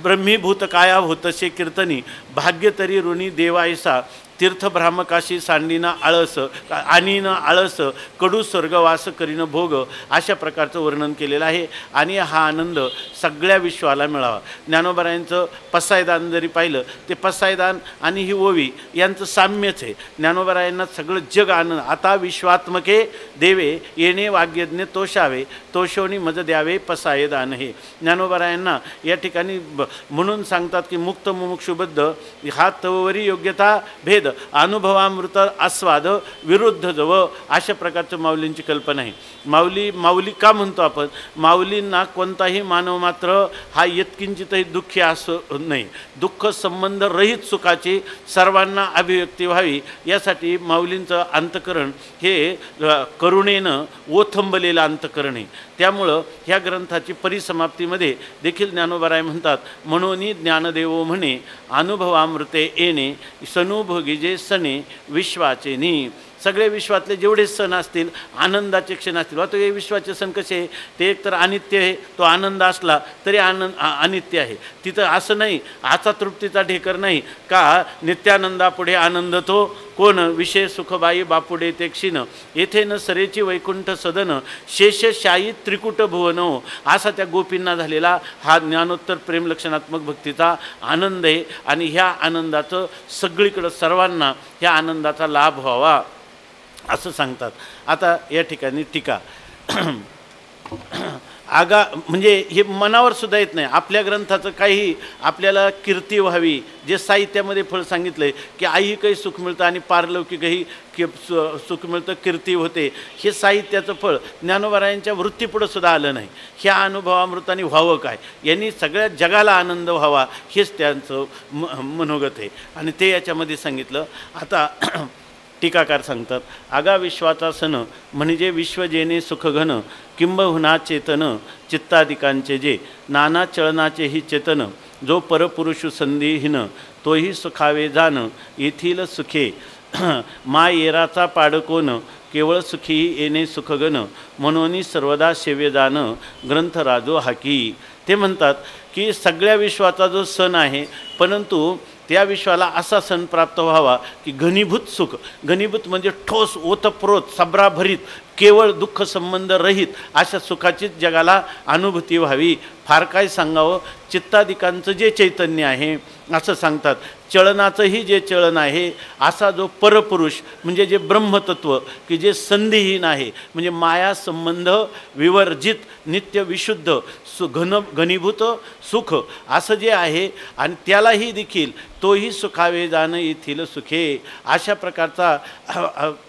ब्रह्मीभूत काया होतसे कीर्तनी भाग्य तरी ऋणी देवायसा तीर्थभ्रामकाशी सांडीना आळस आणीनं आळस कडू स्वर्गवास करीन भोग, अशा प्रकारचं वर्णन केलेलं आहे. आणि हा आनंद सगळ्या विश्वाला मिळावा. ज्ञानोबरायांचं पसायदान जरी पाहिलं, ते पसायदान आणि ही ओवी यांचं साम्यच आहे. ज्ञानोबरायांना सगळं जग आनंद. आता विश्वात्मके देवे येणे वाग्यज्ञ तोषावे, तोषोनी मज द्यावे पसायदान. हे ज्ञानोबरायांना या ठिकाणी म्हणून सांगतात की मुक्त मुमुक्षुबद्ध हा तववरी योग्यता भेद अनुभवामृत आस्वाद विरुद्ध जव, अशा प्रकारचं माऊलींची कल्पना आहे. माऊली का म्हणतो आपण? माऊलींना कोणताही मानव मात्र हा यत्किंचितही दुःखी असू नये. दुःख संबंध रहित सुखाची सर्वांना अभिव्यक्ती व्हावी, यासाठी माऊलींचं अंतकरण हे करुणेनं ओथंबलेलं अंतकरण आहे. त्यामुळं ह्या ग्रंथाची परिसमाप्तीमध्ये देखील ज्ञानोबराय म्हणतात, म्हणून ज्ञानदेवो म्हणे अनुभवामृते येणे सनुभोगीजे सणे विश्वाचे नी. सगळे विश्वातले जेवढे सण असतील आनंदाचे क्षण असतील. वाटतं हे विश्वाचे सण कसे? ते एकतर अनित्य आहे, तो आनंद असला तरी अनित्य आहे. तिथं असं नाही, आचा तृप्तीचा ढेकर नाही का नित्यानंदापुढे आनंद तो कोण, विषय सुखबाई बापुडे ते क्षीण, येथे न सरेची वैकुंठ सदन शेषशायी त्रिकुट भुवन, असा त्या गोपींना झालेला हा ज्ञानोत्तर प्रेमलक्षणात्मक भक्तीचा आनंद आहे. आणि ह्या आनंदाचं सगळीकडं सर्वांना ह्या आनंदाचा लाभ व्हावा असं सांगतात. आता या ठिकाणी टीका म्हणजे हे मनावर सुद्धा येत नाही. आपल्या ग्रंथाचं काही आपल्याला कीर्ती व्हावी, जे साहित्यामध्ये फळ सांगितलं आहे की आई काही सुख मिळतं आणि पारलौकिकही सुख मिळतं, कीर्ती होते, हे साहित्याचं फळ ज्ञानोबरायांच्या वृत्तीपुढं सुद्धा आलं नाही. ह्या अनुभवामृताने व्हावं काय, यांनी सगळ्या जगाला आनंद व्हावा, हेच त्यांचं मनोगत आहे आणि ते याच्यामध्ये सांगितलं. आता टीकाकार सांगतात, आगा विश्वाचा सण म्हणजे विश्व जेणे सुखघन, किंबहुना चेतन चित्तादिकांचे जे, नाना चळनाचे ही चेतन, जो परपुरुषु संधीहीन तोही सुखावे जान, येथील सुखे मा येराचा पाडकोन, केवळ सुखी येणे सुखगण, म्हणून सर्वदा सेवेदान ग्रंथराजो हाकी. ते म्हणतात की सगळ्या विश्वाचा जो सण आहे, परंतु त्या विश्वाला असा सण प्राप्त व्हावा की घनीभूत सुख, घनीभूत म्हणजे ठोस ओतप्रोत सब्राभरीत केवळ दुःख संबंध रहित अशा सुखाचीच जगाला अनुभूती व्हावी. फार काय सांगावं, चित्तादिकांचं जे चैतन्य आहे असं सांगतात, चलनाचंही जे चलन आहे असा जो परपुरुष म्हणजे जे ब्रह्मतत्व की जे संधीहीन आहे, म्हणजे माया संबंध विवर्जित नित्य विशुद्ध घनीभूत सुख असं जे आहे आणि त्यालाही देखील तोही सुखावे जाणं येथील सुखे, अशा प्रकारचा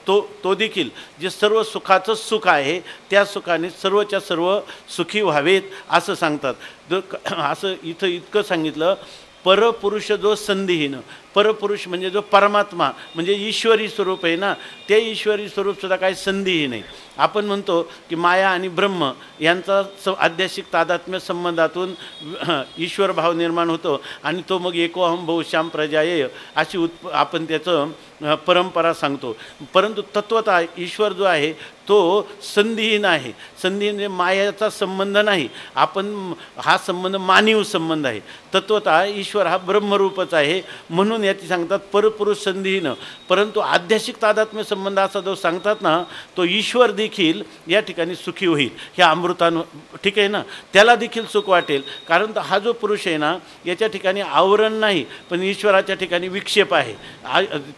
तो देखील जे सर्व सुखाचं सुख आहे त्या सुखाने सर्वच्या सर्व सुखी व्हावेत असं सांगतात. असं इथं इतकं सांगितलं, परपुरुष जो संधीहीन, परपुरुष म्हणजे जो परमात्मा म्हणजे ईश्वरी स्वरूप आहे ना, ते ईश्वरी स्वरूपसुद्धा काही संधीहीन आहे. आपण म्हणतो की माया आणि ब्रह्म यांचा आध्यात्मिक तादात्म्य संबंधातून ईश्वर भाव निर्माण होतो आणि तो मग एकोहम बहुश्याम प्रजायेय अशी आपण त्याचं परंपरा सांगतो. परंतु तत्वतः ईश्वर जो आहे तो संधीहीन आहे. संधीहीन म्हणजे मायाचा संबंध नाही, आपण हा संबंध मानवी संबंध आहे. तत्वतः ईश्वर हा ब्रह्मरूपच आहे, म्हणून याची सांगतात परपुरुष संधीहीन. परंतु आध्यात्मिक तादात्म्य संबंध असा जो सांगतात ना, तो ईश्वर देखील या ठिकाणी सुखी होईल ह्या अमृतानं, ठीक आहे ना, त्याला देखील सुख वाटेल. कारण हा जो पुरुष आहे ना, याच्या ठिकाणी आवरण नाही पण ईश्वराच्या ठिकाणी विक्षेप आहे,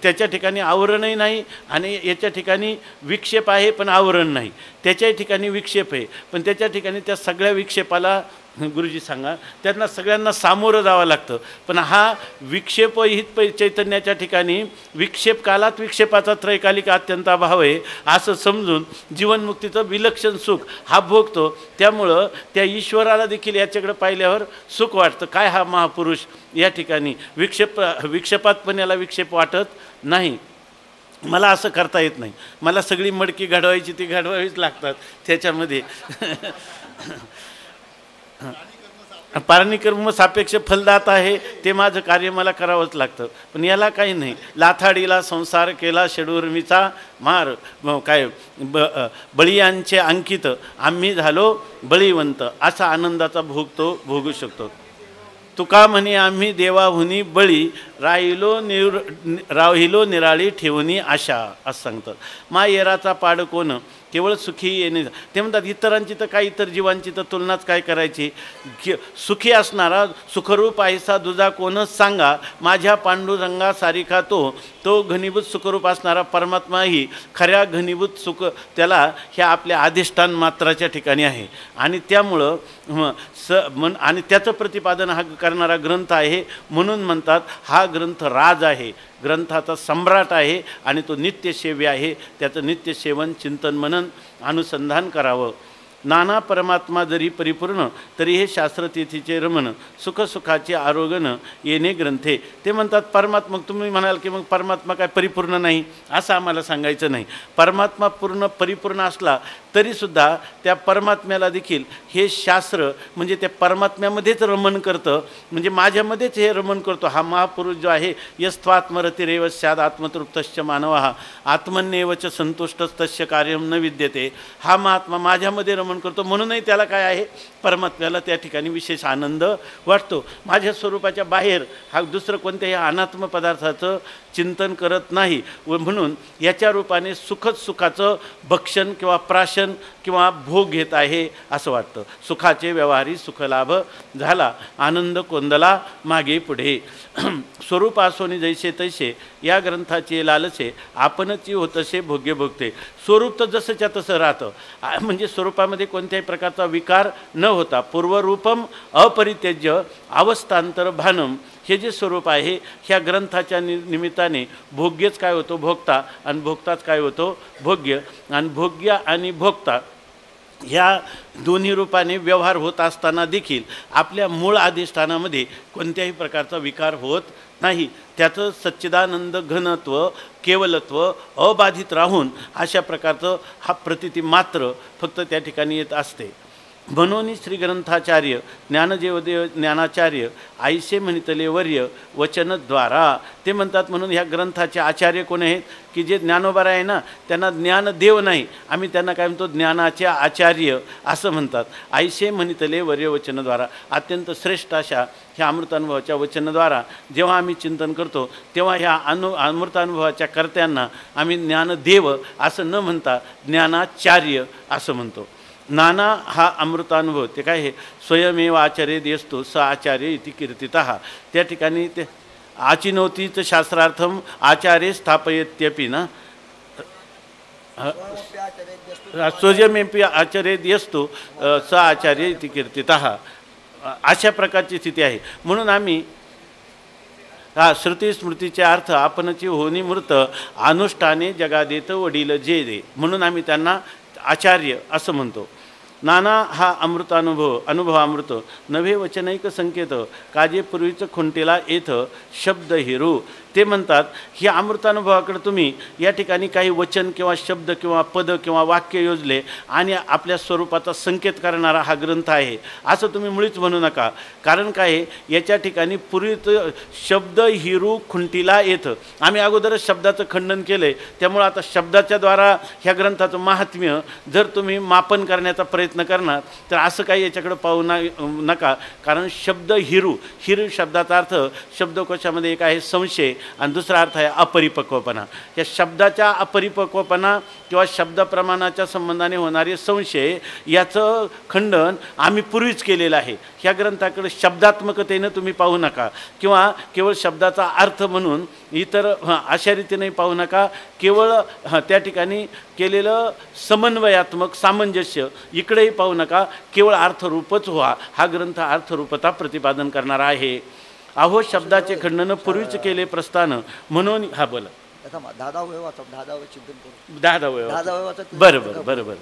त्याच्या ठिकाणी आवरणही नाही आणि याच्या ठिकाणी विक्षेप आहे पण आवरण नाही, त्याच्या ठिकाणी विक्षेप आहे पण त्याच्या ठिकाणी त्या सगळ्या विक्षेपाला गुरुजी सांगा त्यांना सगळ्यांना सामोरं जावं लागतं. पण हा विक्षेपहित चैतन्याच्या ठिकाणी विक्षेप कालात विक्षेपाचा त्रैकालिक अत्यंताभाव आहे असं समजून जीवनमुक्तीचं विलक्षण सुख हा भोगतो. त्यामुळं त्या ईश्वराला देखील याच्याकडे पाहिल्यावर सुख वाटतं. काय हा महापुरुष या ठिकाणी विक्षेपातपणाला विक्षेप वाटत नाही. मला असं करता येत नाही, मला सगळी मडकी घडवायची ती घडवावीच लागतात. त्याच्यामध्ये पारणीकर्म सापेक्ष फलदात आहे, ते माझं कार्य मला करावंच लागतं. पण याला काही नाही, लाथाडीला संसार केला षडूर्मीचा मार, काय बळीयांचे अंकित आम्ही झालो बळीवंत, असा आनंदाचा भोग तो भोगू शकतो. तुका म्हणे आम्ही देवाहुनी बळी राहिलो निराळी ठेवणी आशा असं सांगतात. मा येराचा पाड कोण केवळ सुखी येणे. ते म्हणतात इतरांची तर काय, इतर जीवांची तर तुलनाच काय करायची. सुखी असणारा सुखरूप आयसा दुजा कोणच सांगा, माझ्या पांडुरंगा सारिखा तो घनीभूत सुखरूप असणारा परमात्माही खऱ्या घनीभूत सुख त्याला ह्या आपल्या अधिष्ठान मात्राच्या ठिकाणी आहे. आणि त्यामुळं आणि त्याचं प्रतिपादन हा करणारा ग्रंथ आहे. म्हणून म्हणतात हा ग्रंथ राज आहे, ग्रंथाचा सम्राट आहे आणि तो नित्यसेव्य आहे. त्याचं नित्यसेवन चिंतन मनन अनुसंधान करावं. नाना परमात्मा जरी परिपूर्ण तरी हे शास्त्रतिथीचे रमण सुखसुखाचे आरोगण येणे ग्रंथे. ते म्हणतात परमात्मा, तुम्ही म्हणाल की मग परमात्मा काय परिपूर्ण नाही असं आम्हाला सांगायचं नाही. परमात्मा परिपूर्ण असला तरीसुद्धा त्या परमात्म्याला देखील हे शास्त्र म्हणजे त्या परमात्म्यामध्येच रमण करतं. म्हणजे माझ्यामध्येच हे रमण करतो. हा महापुरुष जो आहे यस्त्वात्मरतिरेव स्याद आत्मतृप्तश्च मानव आत्मन्येवच संतुष्टस्तस्य कार्यम न विद्यते. हा महात्मा माझ्यामध्ये रमण करतो म्हणूनही त्याला काय आहे, परमात्म्याला त्या ठिकाणी विशेष आनंद वाटतो. माझ्या स्वरूपाच्या बाहेर हा दुसरं कोणत्याही अनात्म पदार्थाचं चिंतन करत नाही. व म्हणून याच्या रूपाने सुखाचं भक्षण किंवा प्राशन किंवा भोग घेत आहे असं वाटतं. सुखाचे व्यवहारी सुखलाभ झाला, आनंद कोंदला मागे पुढे. स्वरूप आसोनी जैसे तैसे या ग्रंथाचे लालसे आपणची होतसे भोग्य भोगते. स्वरूप तर जसंच्या तसं राहतं. म्हणजे स्वरूपामध्ये कोणत्याही प्रकारचा विकार न होता पूर्वरूपम अपरित्यज्य अवस्थांतर भानम हे जे स्वरूप आहे ह्या ग्रंथाच्या निमित्ताने भोग्यच काय होतो भोगता, आणि भोगताच काय होतो भोग्य. आणि भोग्य आणि भोगता ह्या दोन्ही रूपाने व्यवहार होत असताना देखील आपल्या मूळ अधिष्ठानामध्ये कोणत्याही प्रकारचा विकार होत नाही. त्याचं सच्चिदानंद घनत्व केवलत्व अबाधित राहून अशा प्रकारचं हा प्रतिती मात्र फक्त त्या ठिकाणी येत असते. म्हणून श्रीग्रंथाचार्य ज्ञानदेवदेव ज्ञानाचार्य आईसे म्हणितले वर्य वचनद्वारा. ते म्हणतात म्हणून ह्या ग्रंथाचे आचार्य कोण आहेत की जे ज्ञानोबा आहे ना, त्यांना ज्ञानदेव नाही, आम्ही त्यांना काय म्हणतो ज्ञानाचे आचार्य असं म्हणतात. आईसे म्हणितले वर्य वचनद्वारा. अत्यंत श्रेष्ठ अशा ह्या अमृतानुभवाच्या वचनद्वारा जेव्हा आम्ही चिंतन करतो तेव्हा ह्या अमृतानुभवाच्या कर्त्यांना आम्ही ज्ञानदेव असं न म्हणता ज्ञानाचार्य असं म्हणतो. नाना हा अमृतानुभव ते काय हे स्वयमेव आचरेत असतो स आचार्य इति कीर्तितः. त्या ठिकाणी ते आचिनोतीच शास्त्रार्थम आचार्य स्थापयत्यपि ना स्वयमेपी आचरेत असतो स आचार्य इति कीर्तितः. अशा प्रकारची स्थिती आहे. म्हणून आम्ही श्रुती स्मृतीचे अर्थ आपणची होनी मूर्त अनुष्ठाने जगादेत वडील जे दे म्हणून आम्ही त्यांना आचार्य असं म्हणतो. नाना हा अनुभवामृत नवे वचनैक संकेत काजे पूर्वीचं खुंटेला येथ शब्द हिरू. ते म्हणतात ही अमृतानुभवाकडे तुम्ही या ठिकाणी काही वचन किंवा शब्द किंवा पद किंवा वाक्य योजले आणि आपल्या स्वरूपाचा संकेत करणारा हा ग्रंथ आहे असं तुम्ही मुळीच म्हणू नका. कारण काय याच्या ठिकाणी पूर्वीचं शब्द हिरू खुंटीला येतं. आम्ही अगोदरच शब्दाचं खंडन केलं आहे, त्यामुळं आता शब्दाच्या द्वारा ह्या ग्रंथाचं महात्म्य जर तुम्ही मापन करण्याचा प्रयत्न करणार तर असं काही याच्याकडे पाहू नका. कारण शब्द हिरू शब्दाचा अर्थ शब्दकोशामध्ये एक आहे संशय आणि दुसरा अर्थ आहे अपरिपक्वपणा. या शब्दाच्या अपरिपक्वपणा किंवा शब्दप्रमाणाच्या संबंधाने होणारे संशय याचं खंडन आम्ही पूर्वीच केलेलं आहे. ह्या ग्रंथाकडे शब्दात्मकतेनं तुम्ही पाहू नका किंवा केवळ शब्दाचा अर्थ म्हणून इतर अशा रीतीने पाहू नका. केवळ त्या ठिकाणी केलेलं समन्वयात्मक सामंजस्य इकडेही पाहू नका. केवळ अर्थरूपच व्हा. हा ग्रंथ अर्थरूपता प्रतिपादन करणारा आहे. अहो शब्दाचे खंडन पूर्वीच केले प्रस्थान म्हणून हा बोला बरोबर.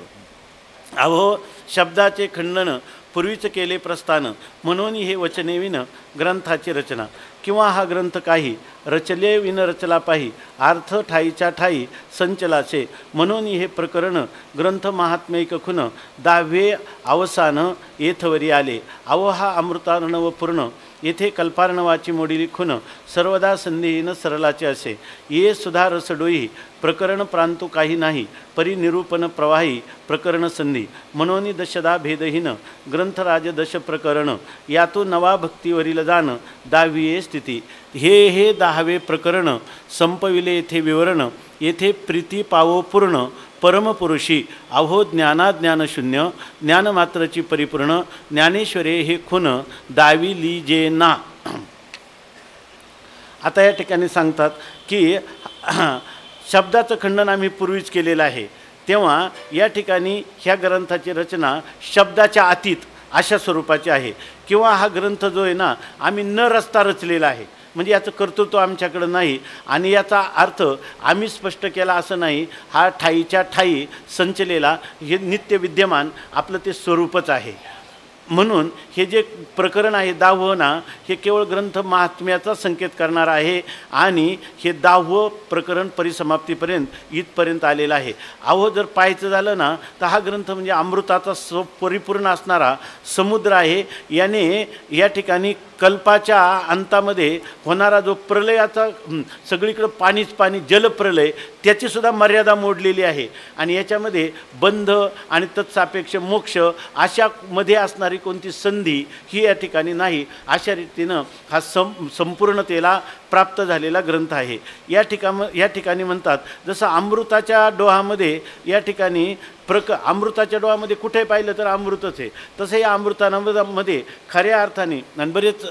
अहो शब्दाचे खंडन पूर्वीच केले प्रस्थान म्हणून हे वचने विन ग्रंथाची रचना. किंवा हा ग्रंथ काही रचले विन रचला पाही अर्थ ठाईच्या ठाई संचलाचे म्हणून हे प्रकरण ग्रंथ महात्म्यैक खुन 10वे अवसान येथवरी आले. अहो हा अमृतार्णव पूर्ण येथे कल्पार्णवाची मोडिली खुन सर्वदा संधीहीन सरलाचे असे ये सुधा रसडोई प्रकरण प्रांतू काही नाही परिनिरूपण प्रवाही प्रकरण संधी मनोनी दशदा भेदहीन ग्रंथराज दश प्रकरण यातून नवा भक्तीवरील जाण दहावीये स्थिती हे 10वे प्रकरण संपविले येथे विवरण येथे प्रीती पावो पूर्ण परमपुरुषी अहो ज्ञानाज्ञानशून्य ज्ञानमात्रची परिपूर्ण ज्ञानेश्वरे हे खुन दावी लीजे ना. आता या ठिकाणी सांगतात की शब्दाचं खंडन आम्ही पूर्वीच केलेलं आहे. तेव्हा या ठिकाणी ह्या ग्रंथाची रचना शब्दाच्या अतीत अशा स्वरूपाची आहे किंवा हा ग्रंथ जो आहे ना आम्ही न रचता रचलेला आहे. म्हणजे याचं कर्तृत्व आमच्याकडं नाही आणि याचा अर्थ आम्ही स्पष्ट केला असं नाही. हा ठाईच्या ठाई संचलेला हे नित्य विद्यमान आपलं ते स्वरूपच आहे. म्हणून हे जे प्रकरण आहे 10वं ना हे केवळ ग्रंथ महात्म्याचा संकेत करणार आहे आणि हे 10वं प्रकरण परिसमाप्तीपर्यंत इथपर्यंत आलेलं आहे. अहो जर पाहायचं झालं ना तर हा ग्रंथ म्हणजे अमृताचा परिपूर्ण असणारा समुद्र आहे. याने या ठिकाणी कल्पाच्या अंतामध्ये होणारा जो प्रलयाचा सगळीकडं पाणीच पाणी जलप्रलय त्याचीसुद्धा मर्यादा मोडलेली आहे आणि याच्यामध्ये बंध आणि तत्सापेक्ष मोक्ष अशामध्ये असणारी कोणती संधी ही या ठिकाणी नाही. अशा रीतीनं हा संपूर्णतेला प्राप्त झालेला ग्रंथ आहे. या ठिकाणी म्हणतात जसं अमृताच्या डोहामध्ये या ठिकाणी अमृताच्या डोहामध्ये कुठे पाहिलं तर अमृतच आहे. तसं या अमृतामध्ये खऱ्या अर्थाने आणि बरेच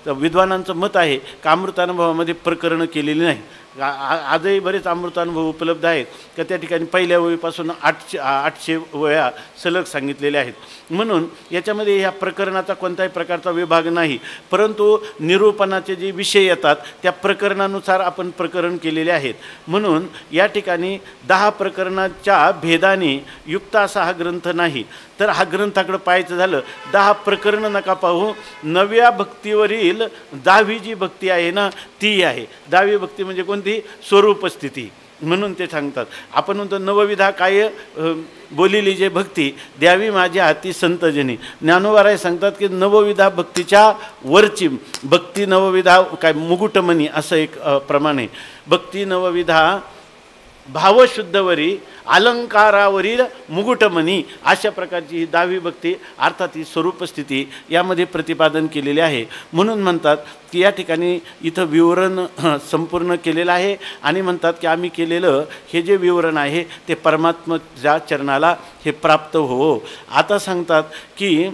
विद्वानांचं मत आहे की अमृतानुभवामध्ये प्रकरणं केलेली नाही. आजही बरेच अमृतानुभव उपलब्ध आहेत की त्या ठिकाणी पहिल्या ओळीपासून 800 वेळा सलग सांगितलेले आहेत. म्हणून याच्यामध्ये ह्या प्रकरणाचा कोणत्याही प्रकारचा विभाग नाही, परंतु निरूपणाचे जे विषय येतात त्या प्रकरणानुसार आपण प्रकरण केलेले आहेत. म्हणून या ठिकाणी 10 प्रकरणाच्या भेदाने युक्त असा हा ग्रंथ नाही. तर हा ग्रंथाकडं पाहायचं झालं 10 प्रकरणं नका पाहू. नव्या भक्तीवरील 10वी जी भक्ती आहे ना ती आहे. 10वी भक्ती म्हणजे कोणती स्वरूपस्थिती म्हणून ते सांगतात. आपण म्हणतो नवविधा काय बोलिली जे भक्ती द्यावी माझ्या हाती संतजनी. ज्ञानोबाराय सांगतात की नवविधा भक्तीच्या वरची भक्ती नवविधा काय मुकुटमणी असं एक प्रमाण आहे. भक्ती नवविधा भावशुद्धवरी अलंकारावरील मुकुटमणी अशा प्रकारची ही 10वी भक्ती अर्थात ही स्वरूपस्थिती यामध्ये प्रतिपादन केलेले आहे. म्हणून म्हणतात की या ठिकाणी इथं विवरण संपूर्ण केलेलं आहे आणि म्हणतात की आम्ही केलेलं हे जे विवरण आहे ते परमात्म्याच्या चरणाला हे प्राप्त हो. आता सांगतात की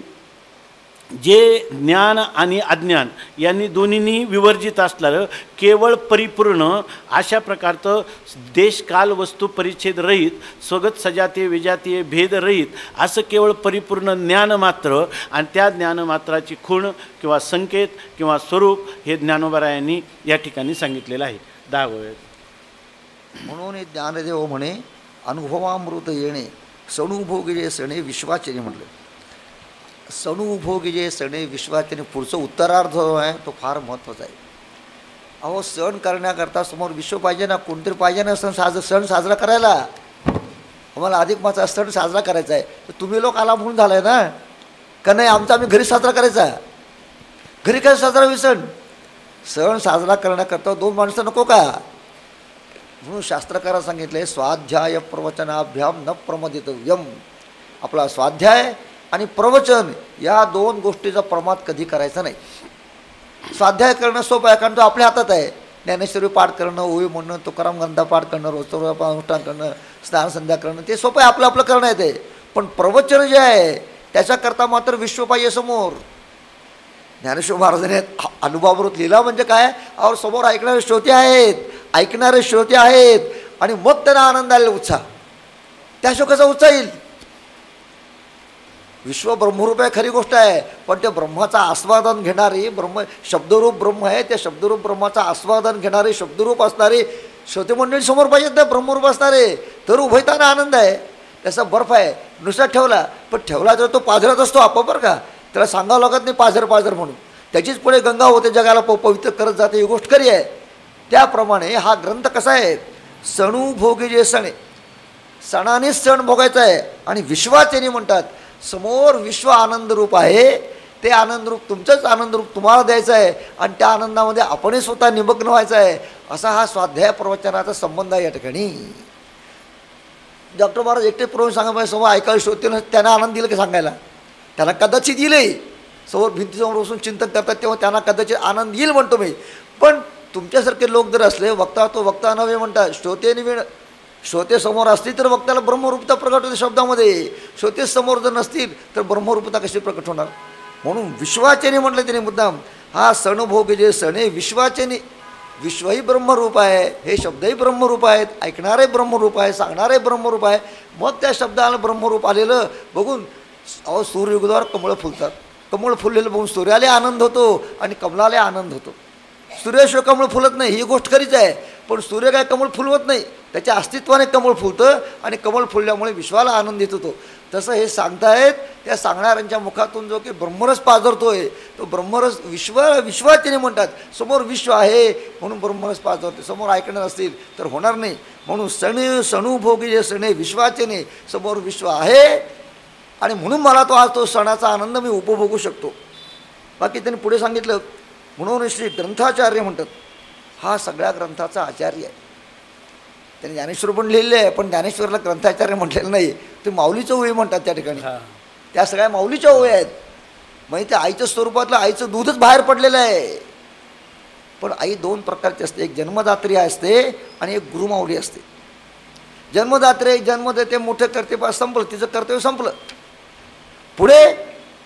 जे ज्ञान आणि अज्ञान यांनी दोन्हींनी विवर्जित असणारं केवळ परिपूर्ण अशा प्रकारचं देशकाल वस्तू परिच्छेद रहित स्वगत सजातीय विजातीय भेदरहित असं केवळ परिपूर्ण ज्ञान मात्र आणि त्या ज्ञानमात्राची खूण किंवा संकेत किंवा स्वरूप हे ज्ञानोबारायांनी या ठिकाणी सांगितलेलं आहे. 10 वेळ म्हणून ज्ञानदेव म्हणे अनुभवामृत येणे सणुभोगी जे सणे विश्वाचने म्हटलं. सणुभोगी जे सणे विश्वाचने पुढचं उत्तरार्ध जो आहे तो फार महत्त्वाचा आहे. अहो सण करण्याकरता समोर विश्व पाहिजे ना, कोणतरी पाहिजे ना सण साजरा करायला. आम्हाला अधिक मासाचा सण साजरा करायचा आहे तर तुम्ही लोक आला म्हणून झाला आहे ना का नाही. आम्ही घरी साजरा करायचा. घरी काय साजरा सण साजरा करण्याकरता 2 माणसं नको का. म्हणून शास्त्रकारांनी सांगितले स्वाध्याय प्रवचनाभ्याम न प्रमदितव्यम. आपला स्वाध्याय आणि प्रवचन या 2 गोष्टीचा प्रमाद कधी करायचा नाही. स्वाध्याय करणं सोपं आहे कारण तो आपल्या हातात आहे. ज्ञानेश्वरी पाठ करणं, ओवी म्हणणं, तुकाराम ग्रंथ पाठ करणं, रोजचं अनुष्ठान करणं, स्नान संध्या करणं ते सोपं आहे, आपलं करणं येते. पण प्रवचन जे आहे त्याच्याकरता मात्र विश्व पाहिजे समोर. ज्ञानेश्वर महाराजांनी अनुभवामृत लिहिला म्हणजे काय, और समोर ऐकणारे श्रोते आहेत आणि मग त्यांना आनंद आलेला उत्साह. त्या शोकाचा उत्साह येईल. विश्व ब्रह्मरूप आहे खरी गोष्ट आहे, पण त्या ब्रह्माचा आस्वादन घेणारी शब्दरूप ब्रह्म आहे. त्या शब्दरूप ब्रह्माचा आस्वादन घेणारे शब्दरूप असणारे श्रोते मंडळी समोर पाहिजेत ना, ब्रह्मरूप असणारे. तर उभयताना आनंद आहे. त्याचा बर्फ आहे नुसता ठेवला, पण ठेवला तर तो पाझरत असतो आपोआप बरं का. त्याला सांगावं लागत नाही पाझर म्हणून. त्याचीच पुढे गंगा होते, जगाला पवित्र करत जाते. ही गोष्ट खरी आहे. त्याप्रमाणे हा ग्रंथ कसा आहे, सणुभोगी जे सणे सणानेच सण भोगायचा आहे. आणि विश्वाचेनी म्हणतात समोर विश्व आनंद रूप आहे. ते आनंदरूप तुमचंच आनंदरूप तुम्हाला द्यायचं आहे आणि त्या आनंदामध्ये आपणही स्वतः निमग्न व्हायचं आहे, असा हा स्वाध्याय प्रवचनाचा संबंध आहे या ठिकाणी. डॉक्टर महाराज एकटे प्रवचन सांगा पाहिजे, समोर ऐकायला श्रोते त्यांना आनंद दिला की सांगायला, त्यांना कदाचित दिले समोर भिंतीसमोर बसून चिंतन करतात तेव्हा त्यांना कदाचित आनंद येईल म्हणतो मी. पण तुमच्यासारखे लोक जर असले, वक्ता तो वक्ता नव्हे म्हणतात, श्रोते निवीण, श्रोते समोर असतील तर वक्त्याला ब्रह्मरूपता प्रकट होते शब्दामध्ये, श्रोते समोर जर नसतील तर ब्रह्मरूपता कशी प्रकट होणार. म्हणून विश्वाचेने म्हटलं त्याने मुद्दाम, हा सणभोग जे सणे विश्वाचेने, विश्वही ब्रह्मरूप आहे, हे शब्दही ब्रह्मरूप आहेत, ऐकणारे ब्रह्मरूप आहे, सांगणारे ब्रह्मरूप आहे. मग त्या शब्दाला ब्रह्मरूप आलेलं बघून अहो सूर्ययुगदावर कमळं फुलतात, कमळ फुललेलं बघून सूर्याला आनंद होतो आणि कमळाला आनंद होतो. सूर्याशिवाय कमळ फुलत नाही ही गोष्ट खरीच आहे, पण सूर्य काय कमळ फुलवत नाही, त्याच्या अस्तित्वाने कमळ फुलतं आणि कमळ फुलल्यामुळे विश्वाला आनंद येत होतो. तसं हे सांगतायत त्या सांगणाऱ्यांच्या मुखातून जो की ब्रह्मरस पाझरतोय तो ब्रह्मरस विश्वाचेने म्हणतात, समोर विश्व आहे म्हणून ब्रह्मरस पाझरते, समोर ऐकणार असतील तर होणार नाही. म्हणून सणुभोगी जे सणे विश्वाचेने, समोर विश्व आहे आणि म्हणून मला तो आज तो सणाचा आनंद मी उपभोगू शकतो. बाकी त्यांनी पुढे सांगितलं, म्हणून श्री ग्रंथाचार्य म्हणतात, हा सगळ्या ग्रंथाचा आचार्य आहे. त्यांनी ज्ञानेश्वर पण लिहिलेलं आहे, पण ज्ञानेश्वरला ग्रंथाचार्य म्हटलेलं नाही, ते माऊलीचं ओवी म्हणतात त्या ठिकाणी. त्या सगळ्या माऊलीच्या ओव्या आहेत. म्हणजे त्या आईच्या स्वरूपातलं आईचं दूधच बाहेर पडलेलं आहे. पण आई दोन प्रकारची असते, एक जन्मदात्री असते आणि एक गुरुमाऊली असते. जन्मदात्री जन्म देते, मोठं करते, बा संपलं, तिचं कर्तव्य संपलं. पुढे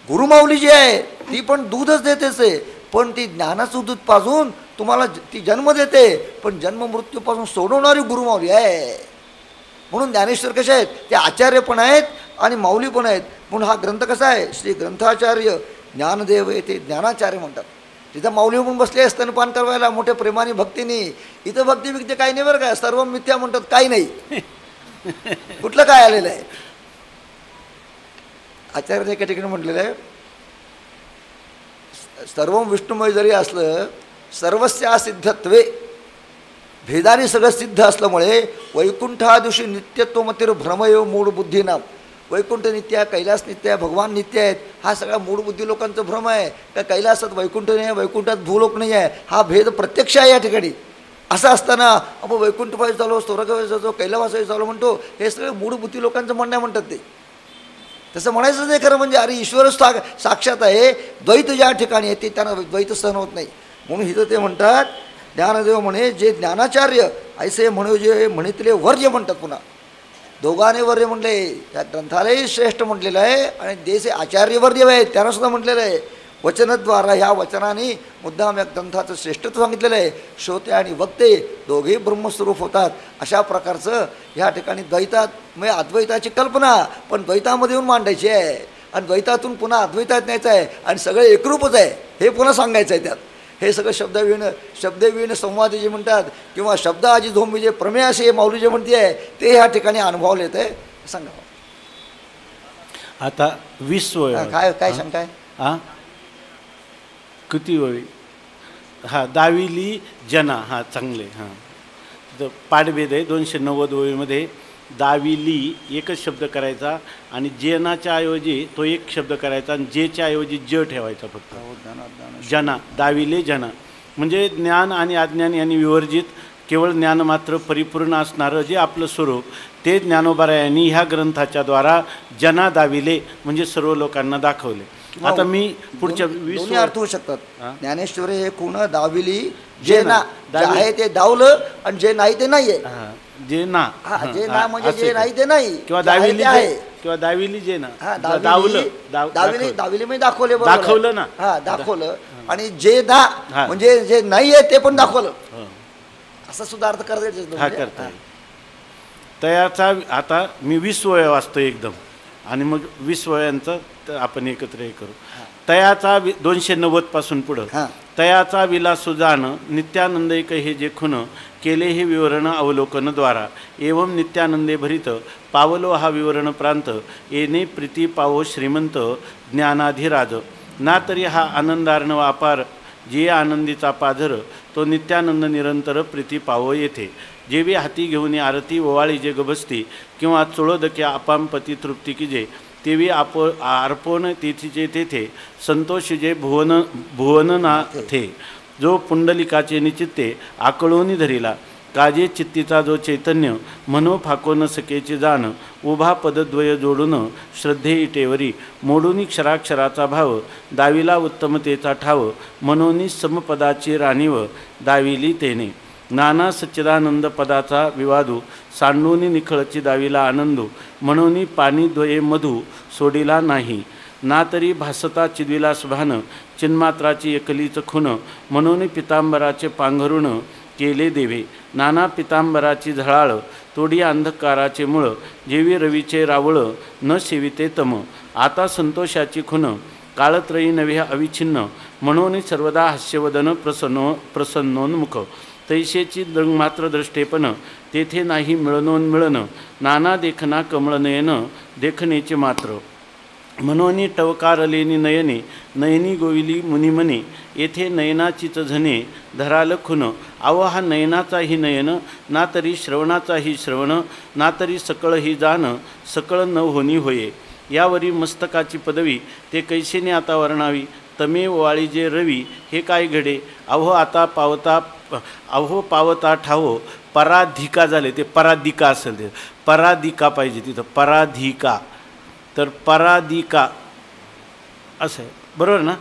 गुरुमाऊली जी आहे ती पण दूधच देतेच आहे, पण ती ज्ञानाचं दूध पाजून तुम्हाला ती जन्म देते, पण जन्म मृत्यूपासून सोडवणारी गुरुमाऊली आहे. म्हणून ज्ञानेश्वर कसे आहेत, ते आचार्य पण आहेत आणि माऊली पण आहेत. म्हणून हा ग्रंथ कसा आहे, श्री ग्रंथाचार्य ज्ञानदेव ते ज्ञानाचार्य म्हणतात. तिथं माऊली पण बसले असताना पान करवायला मोठ्या प्रेमाने भक्तीने. इथं भक्ती बिक्ती काही नाही बरं काय, सर्व मिथ्या म्हणतात, काही नाही. कुठलं काय आलेलं आहे. आचार्याने एका ठिकाणी म्हटलेलं आहे, सर्व विष्णुमय जरी असलं सर्वस्या सिद्धत्वे, भेदाने सगळं सिद्ध असल्यामुळे वैकुंठा दिवशी नित्यत्वमतीर भ्रमयो मूळ बुद्धीनाम. वैकुंठ नित्य आहे, कैलास नित्य आहे, भगवान नित्य आहेत, हा सगळा मूळ बुद्धी लोकांचा भ्रम आहे. का कैलासात वैकुंठ नाही आहे, वैकुंठात भूलोक नाही आहे, हा भेद प्रत्यक्ष आहे या ठिकाणी. असं असताना आपण वैकुंठ पाहिजे चालू, स्वर्गवास जातो, कैलास चालू म्हणतो, हे सगळे मूळ बुद्धी लोकांचं म्हणणं म्हणतात. ते तसं म्हणायचं नाही खरं. म्हणजे अरे ईश्वरच साक्षात आहे, द्वैत ज्या ठिकाणी आहे ते त्यांना द्वैत सहन होत नाही. म्हणून इथं ते म्हणतात, ज्ञानदेव म्हणे जे ज्ञानाचार्य ऐसे म्हणे जे म्हणितले वर्य म्हणतात. पुन्हा दोघांनी वर्य म्हटले, त्या ग्रंथालयही श्रेष्ठ म्हटलेलं आहे आणि देश आचार्यवर्य आहेत त्यांना सुद्धा म्हटलेलं आहे. वचनद्वारा ह्या वचनाने मुद्दाम या ग्रंथाचं श्रेष्ठत्व सांगितलेलं आहे. श्रोते आणि वक्ते दोघेही ब्रह्मस्वरूप होतात. अशा प्रकारचं ह्या ठिकाणी द्वैतात म्हणजे अद्वैताची कल्पना पण द्वैतामध्ये येऊन मांडायची आहे आणि द्वैतातून पुन्हा अद्वैतात न्यायचं आहे आणि सगळे एकरूपच आहे हे पुन्हा सांगायचं आहे. त्यात हे सगळं शब्दविण संवादी जे म्हणतात किंवा शब्द आजी धोंबी जे प्रमेय असे माऊली जे म्हणते आहे ते ह्या ठिकाणी अनुभवले येत आहे. सांगा आता 20 वय काय काय शंका आहे. हां किती वळी. हां दाविली जना. हां चांगले. हां तर पाठभेद आहे 290 वळीमध्ये दाविली एकच शब्द करायचा आणि जेनाच्या ऐवजी तो एक शब्द करायचा आणि जेच्या ऐवजी ज ठेवायचा फक्त. जना दाविले जना म्हणजे ज्ञान आणि अज्ञान यांनी विवर्जित केवळ ज्ञान मात्र परिपूर्ण असणारं जे आपलं स्वरूप ते ज्ञानोबारायांनी ह्या ग्रंथाच्या द्वारा जना दाविले म्हणजे सर्व लोकांना दाखवले. आता मी पुढच्या 20 अर्थ होऊ शकतात. ज्ञानेश्वर हे कोण दाविली जे ना आहे ते दावलं आणि जे नाही ते नाही आहे. जे ना जे ना म्हणजे जे नाही ते नाही किंवा दाविली आहे किंवा दाविली जे ना दावलं दाविली मी दाखवलं ना. हा दाखवलं आणि जे ना म्हणजे जे नाही आहे ते पण दाखवलं असा सुद्धा अर्थ करता येईल. हा करता येईल. तयाचा आता मी 20 वय वाचतो एकदम आणि मग 20 वयांचं आपण एकत्र हे करू. तयाचा 290 पासून पुढं. तयाचा विलासु जाण नित्यानंदैक हे जे खुन केले हे विवरण अवलोकनद्वारा एवं नित्यानंदे भरित पावलो हा विवरण प्रांत येणे प्रीती पावो श्रीमंत ज्ञानाधिराज ना तरी हा आनंदार्णव अपार जे आनंदीचा पाझर तो नित्यानंद निरंतर प्रीती पावो येथे जेवी हाती घेऊन आरती ओवाळी जे गबसती किंवा चोळदक्या अपामपती तृप्ती की जे तेवी अर्पण तेथीचे तेथे संतोष जे भुवननाथे जो पुंडलिकाचे निचित्ते आकळून धरिला काजे चित्तीचा जो चैतन्य मनो फाको न सकेचे जाण उभा पदद्वय जोडून श्रद्धे इटेवरी मोडूनी क्षराक्षराचा भाव दाविला उत्तमतेचा ठाव मनोनी समपदाची राणीव दाविली तेने नाना सच्चिदानंद पदाचा विवादू सांडूनी निखळची दाविला आनंदू म्हणून पाणीद्वये मधू सोडिला नाही ना तरी भासता चिद्विला सुभान चिन्मात्राची एकलीच खुन म्हणून पितांबराचे पांघरुण केले देवे नाना पितांबराची झळाळ तोडी अंधकाराचे मुळ जेवी रवीचे रावळ न सेविते तम आता संतोषाची खुन काळत्रयी नव्हे अविच्छिन्न म्हणून सर्वदा हास्यवदन प्रसन्नोन्मुख तैसेची मात्र दृष्टेपण तेथे नाही मिळन नाना देखना कमळनयन देखणेचे मात्र मनोनी टवकारलेनी नयने नयनी गोविली मुनिमने येथे नयनाचीच झने धराल खुन अव हा नयनाचाही नयन ना तरी श्रवणाचाही श्रवण ना तरी सकळ ही जाण सकळ न होनी होये यावरी मस्तकाची पदवी ते कैसेने आता वर्णावी तमे वाळी जे रवी हे काय घडे अहो पावता ठावो पराधिका झाले ते पराधिका असेल ते पराधिका पाहिजे तिथं पराधिका तर पराधिका असं आहे बरोबर ना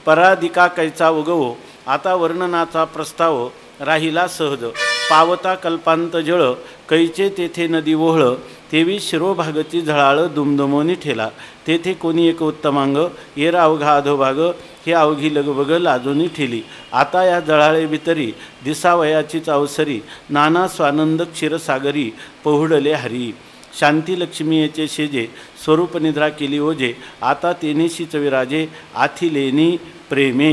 पराधिका कैचा उगवो आता वर्णनाचा प्रस्ताव राहिला सहज पावता कल्पांत जळ कैचे तेथे नदी ओहळ तेवी शिरोभागची झळाळ दुमदुमोनी ठेला तेथे कोणी एक उत्तमांग येरा अवघा अधोभाग हे अवघी लगबग लाजोनी ठेली आता या जळाळे भितरी दिसावयाचीच अवसरी नाना स्वानंद क्षीरसागरी पहुडले हरी शांती लक्ष्मीचे शेजे स्वरूप निद्रा केली ओजे आता तेनेशीच विराजे आथी लेनी प्रेमे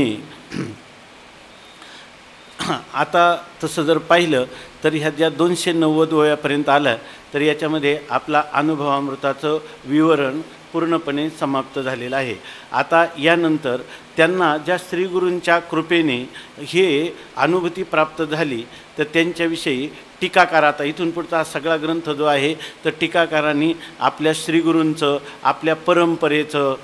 आता तसं जर पाहिलं तर ह्या ज्या 290 वयापर्यंत आलं तर याच्यामध्ये आपला अनुभवामृताचं विवरण पूर्णपणे समाप्त झालेलं आहे. आता यानंतर त्यांना ज्या श्रीगुरूंच्या कृपेने हे अनुभूती प्राप्त झाली तर त्यांच्याविषयी टीकाकार आता इथून पुढचा हा सगळा ग्रंथ जो आहे तर टीकाकारांनी आपल्या श्रीगुरूंचं आपल्या परंपरेचं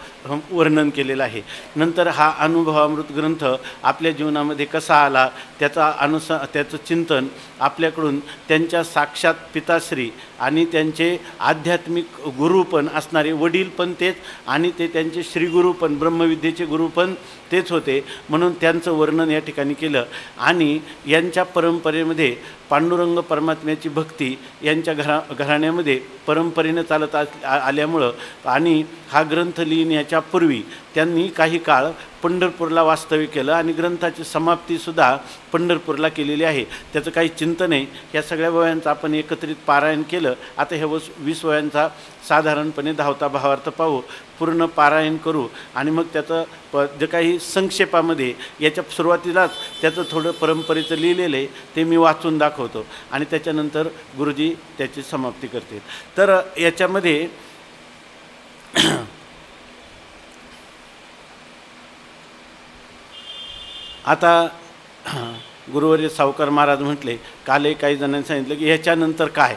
वर्णन केलेलं आहे. नंतर हा अनुभवामृत ग्रंथ आपल्या जीवनामध्ये कसा आला त्याचं चिंतन आपल्याकडून त्यांच्या साक्षात पिताश्री आणि त्यांचे आध्यात्मिक गुरु पण असणारे वडील पण तेच आणि ते त्यांचे श्रीगुरू पण ब्रह्मविद्येचे गुरु पण तेच होते म्हणून त्यांचं वर्णन या ठिकाणी केलं. आणि यांच्या परंपरेमध्ये पांडुरंग परमात्म्याची भक्ती यांच्या घराण्यामध्ये परंपरेनं चालत आल्यामुळं आणि हा ग्रंथ लिहिण्याच्या पूर्वी त्यांनी काही काळ पंढरपूरला वास्तव्य केलं आणि ग्रंथाची समाप्तीसुद्धा पंढरपूरला केलेली आहे. त्याचं काही चिंतन आहे. या सगळ्या वयांचं आपण एकत्रित पारायण केलं. आता ह्या 20 वयांचा साधारणपणे धावता भावार्थ पाहू पूर्ण पारायण करू आणि मग त्याचं जे काही संक्षेपामध्ये याच्या सुरुवातीलाच त्याचं थोडं परंपरेचं लिहिलेलं आहे ते मी वाचून दाखवतो आणि त्याच्यानंतर गुरुजी त्याची समाप्ती करतील. तर याच्यामध्ये आता गुरुवर्य सावकार महाराज म्हटले कालही काही जणांनी सांगितलं की ह्याच्यानंतर काय.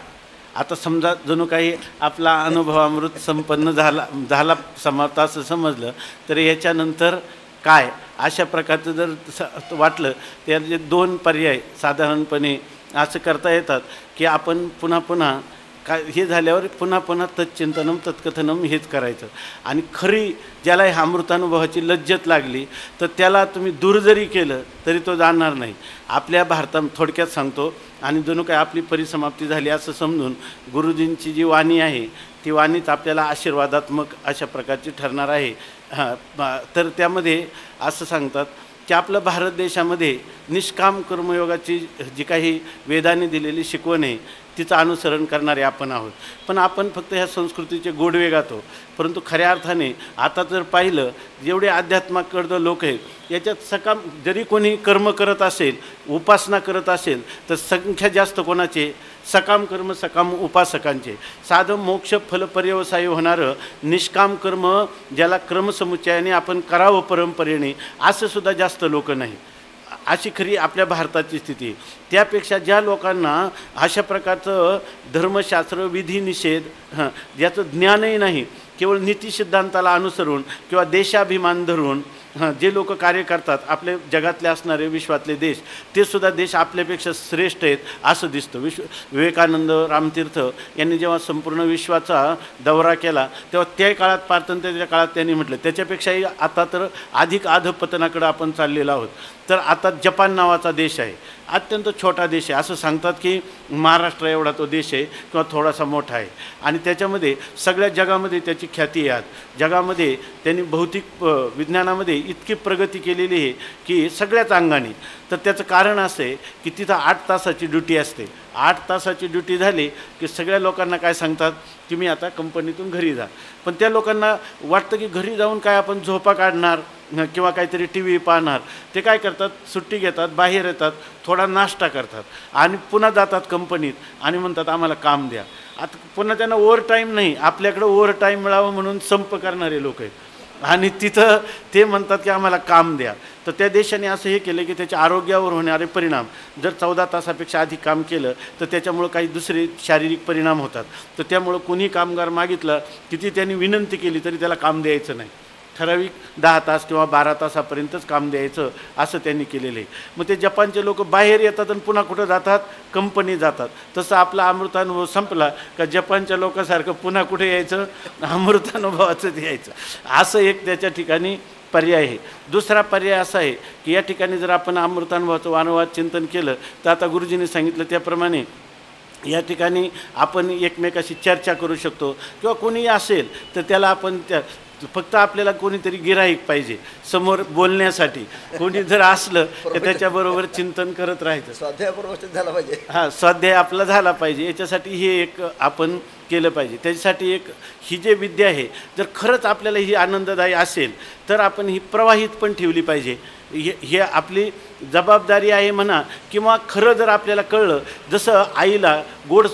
आता समजा जणू काही आपला अनुभवामृत संपन्न झाला समाप्त असं समजलं तर याच्यानंतर काय अशा प्रकारचं जर वाटलं त्याचे 2 पर्याय साधारणपणे असं करता येतात की आपण पुन्हा काय हे झाल्यावर पुन्हा तच्चिंतनम तत्कथनम हेच करायचं. आणि खरी ज्याला ह्या अमृतानुभवाची लज्जत लागली तर त्याला तुम्ही दूर जरी केलं तरी तो जाणार नाही. आपल्या भारतात थोडक्यात सांगतो आणि जणू काय आपली परिसमाप्ती झाली असं समजून गुरुजींची जी वाणी आहे ती वाणीच आपल्याला आशीर्वादात्मक अशा प्रकारची ठरणार आहे. तर त्यामध्ये असं सांगतात की आपलं भारत देशामध्ये निष्काम कर्मयोगाची जी काही वेदाने दिलेली शिकवण आहे तिचं अनुसरण करणारे आपण आहोत. पण आपण फक्त ह्या संस्कृतीचे गोडवे गातो. परंतु खऱ्या अर्थाने आता जर पाहिलं जेवढे अध्यात्माकडं लोक आहेत याच्यात सकाम जरी कोणी कर्म करत असेल उपासना करत असेल तर संख्या जास्त कोणाचे सकाम कर्म सकाम उपासकांचे. साधं मोक्ष फलपर्यवसायी होणारं निष्काम कर्म ज्याला क्रमसमुच्चयाने आपण करावं परंपरेने असं सुद्धा जास्त लोक नाही. अशी खरी आपल्या भारताची स्थिती. त्यापेक्षा ज्या लोकांना अशा प्रकारचं धर्मशास्त्र विधिनिषेध ज्याचं ज्ञानही नाही केवळ नीती सिद्धांताला अनुसरून किंवा देशाभिमान धरून जे लोक कार्य करतात, आपले जगातले असणारे विश्वातले देश, ते सुद्धा देश आपल्यापेक्षा श्रेष्ठ आहेत असं दिसतं. विवेकानंद रामतीर्थ यांनी जेव्हा संपूर्ण विश्वाचा दौरा केला तेव्हा त्या काळात, पारतंत्र्याच्या काळात त्यांनी म्हटलं त्याच्यापेक्षाही आता तर अधिक अधपतनाकडे आपण चाललेलो आहोत. तर आता जपान नावाचा देश आहे, अत्यंत छोटा देश आहे. असं सांगतात की महाराष्ट्र एवढा तो देश आहे किंवा थोडासा मोठा आहे, आणि त्याच्यामध्ये सगळ्या जगामध्ये त्याची ख्याती आहे. जगामध्ये त्यांनी भौतिक विज्ञानामध्ये इतकी प्रगती केलेली आहे की सगळ्याच अंगाने. तर त्याचं कारण असं आहे की तिथं 8 तासाची ड्युटी असते. 8 तासाची ड्युटी झाली की सगळ्या लोकांना काय सांगतात की मी आता कंपनीतून घरी जा. पण त्या लोकांना वाटतं की घरी जाऊन काय आपण झोपा काढणार किंवा काहीतरी टी व्ही पाहणार. ते काय करतात, सुट्टी घेतात, बाहेर येतात, थोडा नाश्ता करतात आणि पुन्हा जातात कंपनीत आणि म्हणतात आम्हाला काम द्या. आता पुन्हा त्यांना ओव्हर टाईम नाही, आपल्याकडं ओव्हर टाईम मिळावं म्हणून संप करणारे लोक आहेत, आणि तिथं ते म्हणतात की आम्हाला काम द्या. तर त्या देशाने असं हे केलं की त्याच्या आरोग्यावर होणारे परिणाम, जर 14 तासापेक्षा अधिक काम केलं तर त्याच्यामुळं काही दुसरे शारीरिक परिणाम होतात. तर त्यामुळं कोणी कामगार मागितलं किती त्यांनी विनंती केली तरी त्याला काम द्यायचं नाही. ठराविक 10 तास किंवा 12 तासापर्यंतच काम द्यायचं असं त्यांनी केलेलं आहे. मग ते जपानचे लोक बाहेर येतात आणि पुन्हा कुठं जातात, कंपनी जातात. तसं आपला अमृतानुभव संपला का जपानच्या लोकांसारखं पुन्हा कुठे यायचं, अमृतानुभवाचंच यायचं. असं एक त्याच्या ठिकाणी पर्याय आहे. दुसरा पर्याय असा आहे की या ठिकाणी जर आपण अमृतानुभवाचं वारंवार चिंतन केलं तर आता गुरुजींनी सांगितलं त्याप्रमाणे या ठिकाणी आपण एकमेकाशी चर्चा करू शकतो, किंवा कोणी असेल तर त्याला आपण फक्त आपल्याला कोणीतरी गिऱ्हाईक पाहिजे समोर बोलण्यासाठी. कोणी जर असलं तर त्याच्याबरोबर चिंतन करत राहायचं. स्वाध्यायाबरोबर झाला पाहिजे. हां, स्वाध्याय आपला झाला पाहिजे. याच्यासाठी हे एक आपण केलं पाहिजे. त्याच्यासाठी एक ही जे विद्या आहे जर खरंच आपल्याला ही आनंददायी असेल तर आपण ही प्रवाहित पण ठेवली पाहिजे. हे आपली जबाबदारी आहे म्हणा, किंवा खरं जर आपल्याला कळलं, जसं आईला गोड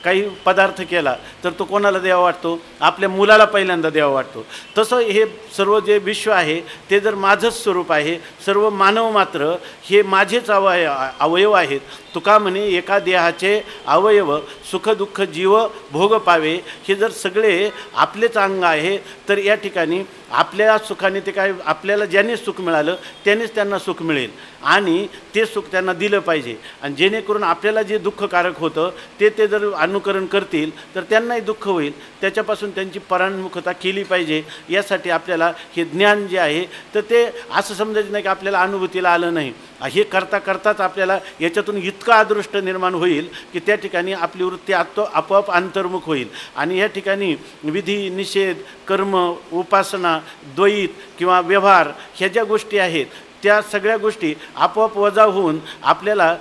काही पदार्थ केला तर तो कोणाला द्यावा वाटतो, आपल्या मुलाला पहिल्यांदा द्यावा वाटतो. तसं हे सर्व जे विश्व आहे ते जर माझंच स्वरूप आहे, सर्व मानव मात्र हे माझेच अवयव आहेत. तुका म्हणे एका देहाचे अवयव सुखदुःख जीव भोग पावे. हे जर सगळे आपलेच अंग आहे तर या ठिकाणी आपल्या सुखाने ते काय, आपल्याला ज्याने सुख मिळालं त्यानेच त्यांना सुख मिळेल आणि ते सुख त्यांना दिलं पाहिजे. आणि जेणेकरून आपल्याला जे दुःखकारक होतं ते जर अनुकरण करतील तर त्यांनाही दुःख होईल. त्याच्यापासून त्यांची परांमुखता केली पाहिजे. यासाठी आपल्याला हे ज्ञान जे आहे तर ते असं समजायचं नाही की आपल्याला अनुभूतीला आलं नाही. हे करता करताच आपल्याला याच्यातून इतकं अदृष्ट निर्माण होईल की त्या ठिकाणी आपली वृत्ती आपोआप अंतर्मुख होईल. आणि या ठिकाणी विधी निषेध कर्म उपासना द्वैत किंवा व्यवहार ह्या ज्या गोष्टी आहेत त्या सगळ्या गोष्टी आपोआप वजा होऊन आपल्याला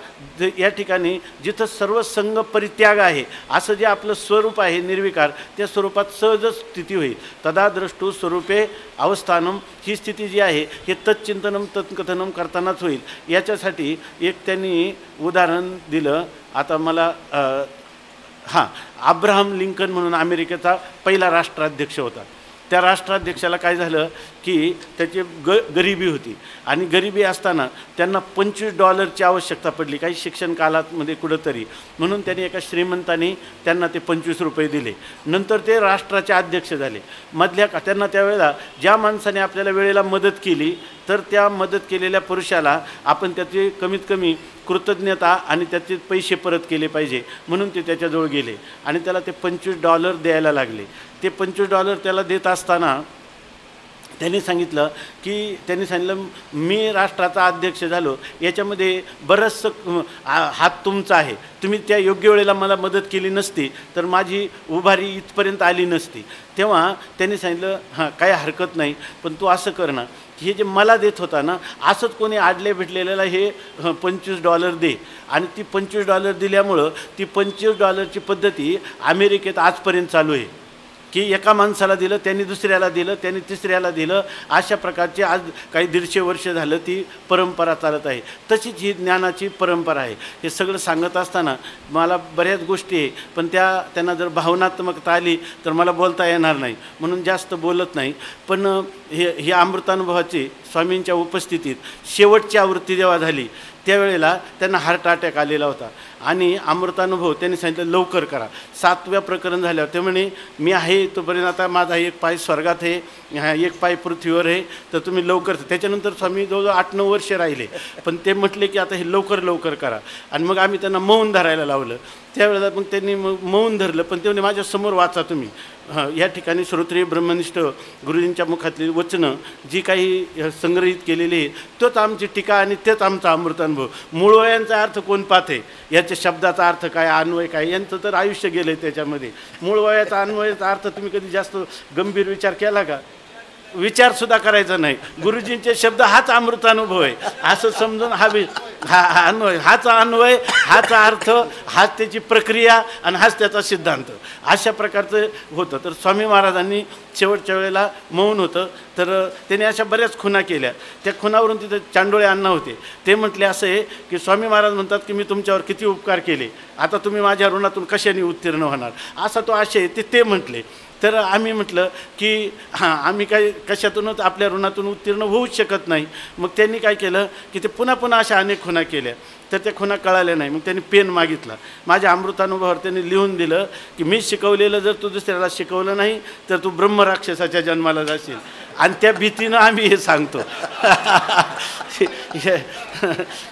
या ठिकाणी जिथं सर्व संग परित्याग आहे असं जे आपलं स्वरूप आहे निर्विकार, त्या स्वरूपात सहजच स्थिती होईल. तदा द्रष्टू स्वरूपे अवस्थानम. ही स्थिती जी आहे हे तच्चिंतनम तत्कथनम करतानाच होईल. याच्यासाठी एक त्यांनी उदाहरण दिलं. आता मला अब्राहम लिंकन म्हणून अमेरिकेचा पहिला राष्ट्राध्यक्ष होता. त्या राष्ट्राध्यक्षाला काय झालं की त्याची गरिबी होती, आणि गरिबी असताना त्यांना $25 आवश्यकता पडली काही शिक्षण कालामध्ये कुठंतरी. म्हणून त्यांनी एका श्रीमंताने त्यांना ते $25 दिले. नंतर ते राष्ट्राचे अध्यक्ष झाले. त्यांना त्यावेळेला ज्या माणसाने आपल्याला वेळेला मदत केली तर त्या मदत केलेल्या पुरुषाला आपण त्याची कमीत कमी कृतज्ञता आणि त्याचे पैसे परत केले पाहिजे. म्हणून ते त्याच्याजवळ गेले आणि त्याला ते $25 द्यायला लागले. ते $25 त्याला देत असताना त्यांनी सांगितलं मी राष्ट्राचा अध्यक्ष झालो, याच्यामध्ये बरंचसं हात तुमचा आहे. तुम्ही त्या योग्य वेळेला मला मदत केली नसती तर माझी उभारी इथपर्यंत आली नसती. तेव्हा त्यांनी सांगितलं काही हरकत नाही, पण तू असं कर ना, हे जे मला देत होता ना असंच कोणी आडले भेटलेल्याला हे $25 दे. आणि ती $25 दिल्यामुळं ती $25 पद्धती अमेरिकेत आजपर्यंत चालू आहे की एका माणसाला दिलं, त्यांनी दुसऱ्याला दिलं, त्यांनी तिसऱ्याला दिलं. अशा प्रकारची आज काही 150 वर्ष झालं ती परंपरा चालत आहे. तशीच ही ज्ञानाची परंपरा आहे. हे सगळं सांगत असताना मला बऱ्याच गोष्टी आहे, पण त्यांना जर भावनात्मकता आली तर मला बोलता येणार नाही, म्हणून जास्त बोलत नाही. पण हे अमृतानुभवाची स्वामींच्या उपस्थितीत शेवटची आवृत्ती जेव्हा झाली त्यावेळेला त्यांना हार्ट अटॅक आलेला होता आणि अमृतानुभव त्यांनी सांगितलं लवकर करा. 7व्या प्रकरण झाल्यावर ते म्हणे मी आहे तोपर्यंत आता माझा एक पाय स्वर्गात आहे, एक पाय पृथ्वीवर आहे, तर तुम्ही लवकर. त्याच्यानंतर स्वामी जवळजवळ 8-9 वर्ष राहिले, पण ते म्हटले की आता हे लवकर करा. आणि मग आम्ही त्यांना मौन धरायला लावलं. त्यावेळेला मग त्यांनी मौन धरलं, पण ते म्हणे माझ्यासमोर वाचा तुम्ही. या ठिकाणी श्रोत्रिय ब्रह्मनिष्ठ गुरुजींच्या मुखातली वचनं जी काही संग्रहित केलेली आहे तोच आमची टीका आणि तेच आमचा अमृतानुभव. मूळवयांचा अर्थ कोण पाहते, याच्या शब्दाचा अर्थ काय, अन्वय काय, यांचं तर आयुष्य गेलं आहे त्याच्यामध्ये. मूळवयाचा अन्वयाचा अर्थ तुम्ही कधी जास्त गंभीर विचार केला का? विचारसुद्धा करायचा नाही. गुरुजींचे शब्द हाच अमृतानुभव आहे असं समजून हा अन्वय, हाचा अन्वय, हाचा अर्थ, हाच त्याची प्रक्रिया आणि हाच त्याचा सिद्धांत, अशा प्रकारचं होतं. तर स्वामी महाराजांनी शेवटच्या वेळेला मौन होतं. तर त्याने अशा बऱ्याच खुणा केल्या. त्या खुणावरून तिथं चांडोळे अण्णा होते. ते म्हटले असं आहे की स्वामी महाराज म्हणतात की मी तुमच्यावर किती उपकार केले, आता तुम्ही माझ्या ऋणातून कशाने उत्तीर्ण होणार, असा तो आशय ते म्हटले. तर आम्ही म्हटलं की आम्ही काही कशातूनच आपल्या ऋणातून उत्तीर्ण होऊच शकत नाही. मग त्यांनी काय केलं की ते पुन्हा अशा अनेक खुणा केल्या. तर त्या खुणा कळाल्या नाही. मग त्यांनी पेन मागितला. माझ्या अमृतानुभवावर त्यांनी लिहून दिलं की मी शिकवलेलं जर तू दुसऱ्याला शिकवलं नाही तर तू ब्रह्मराक्षसाच्या जन्माला जाशील. आणि त्या भीतीनं आम्ही हे सांगतो.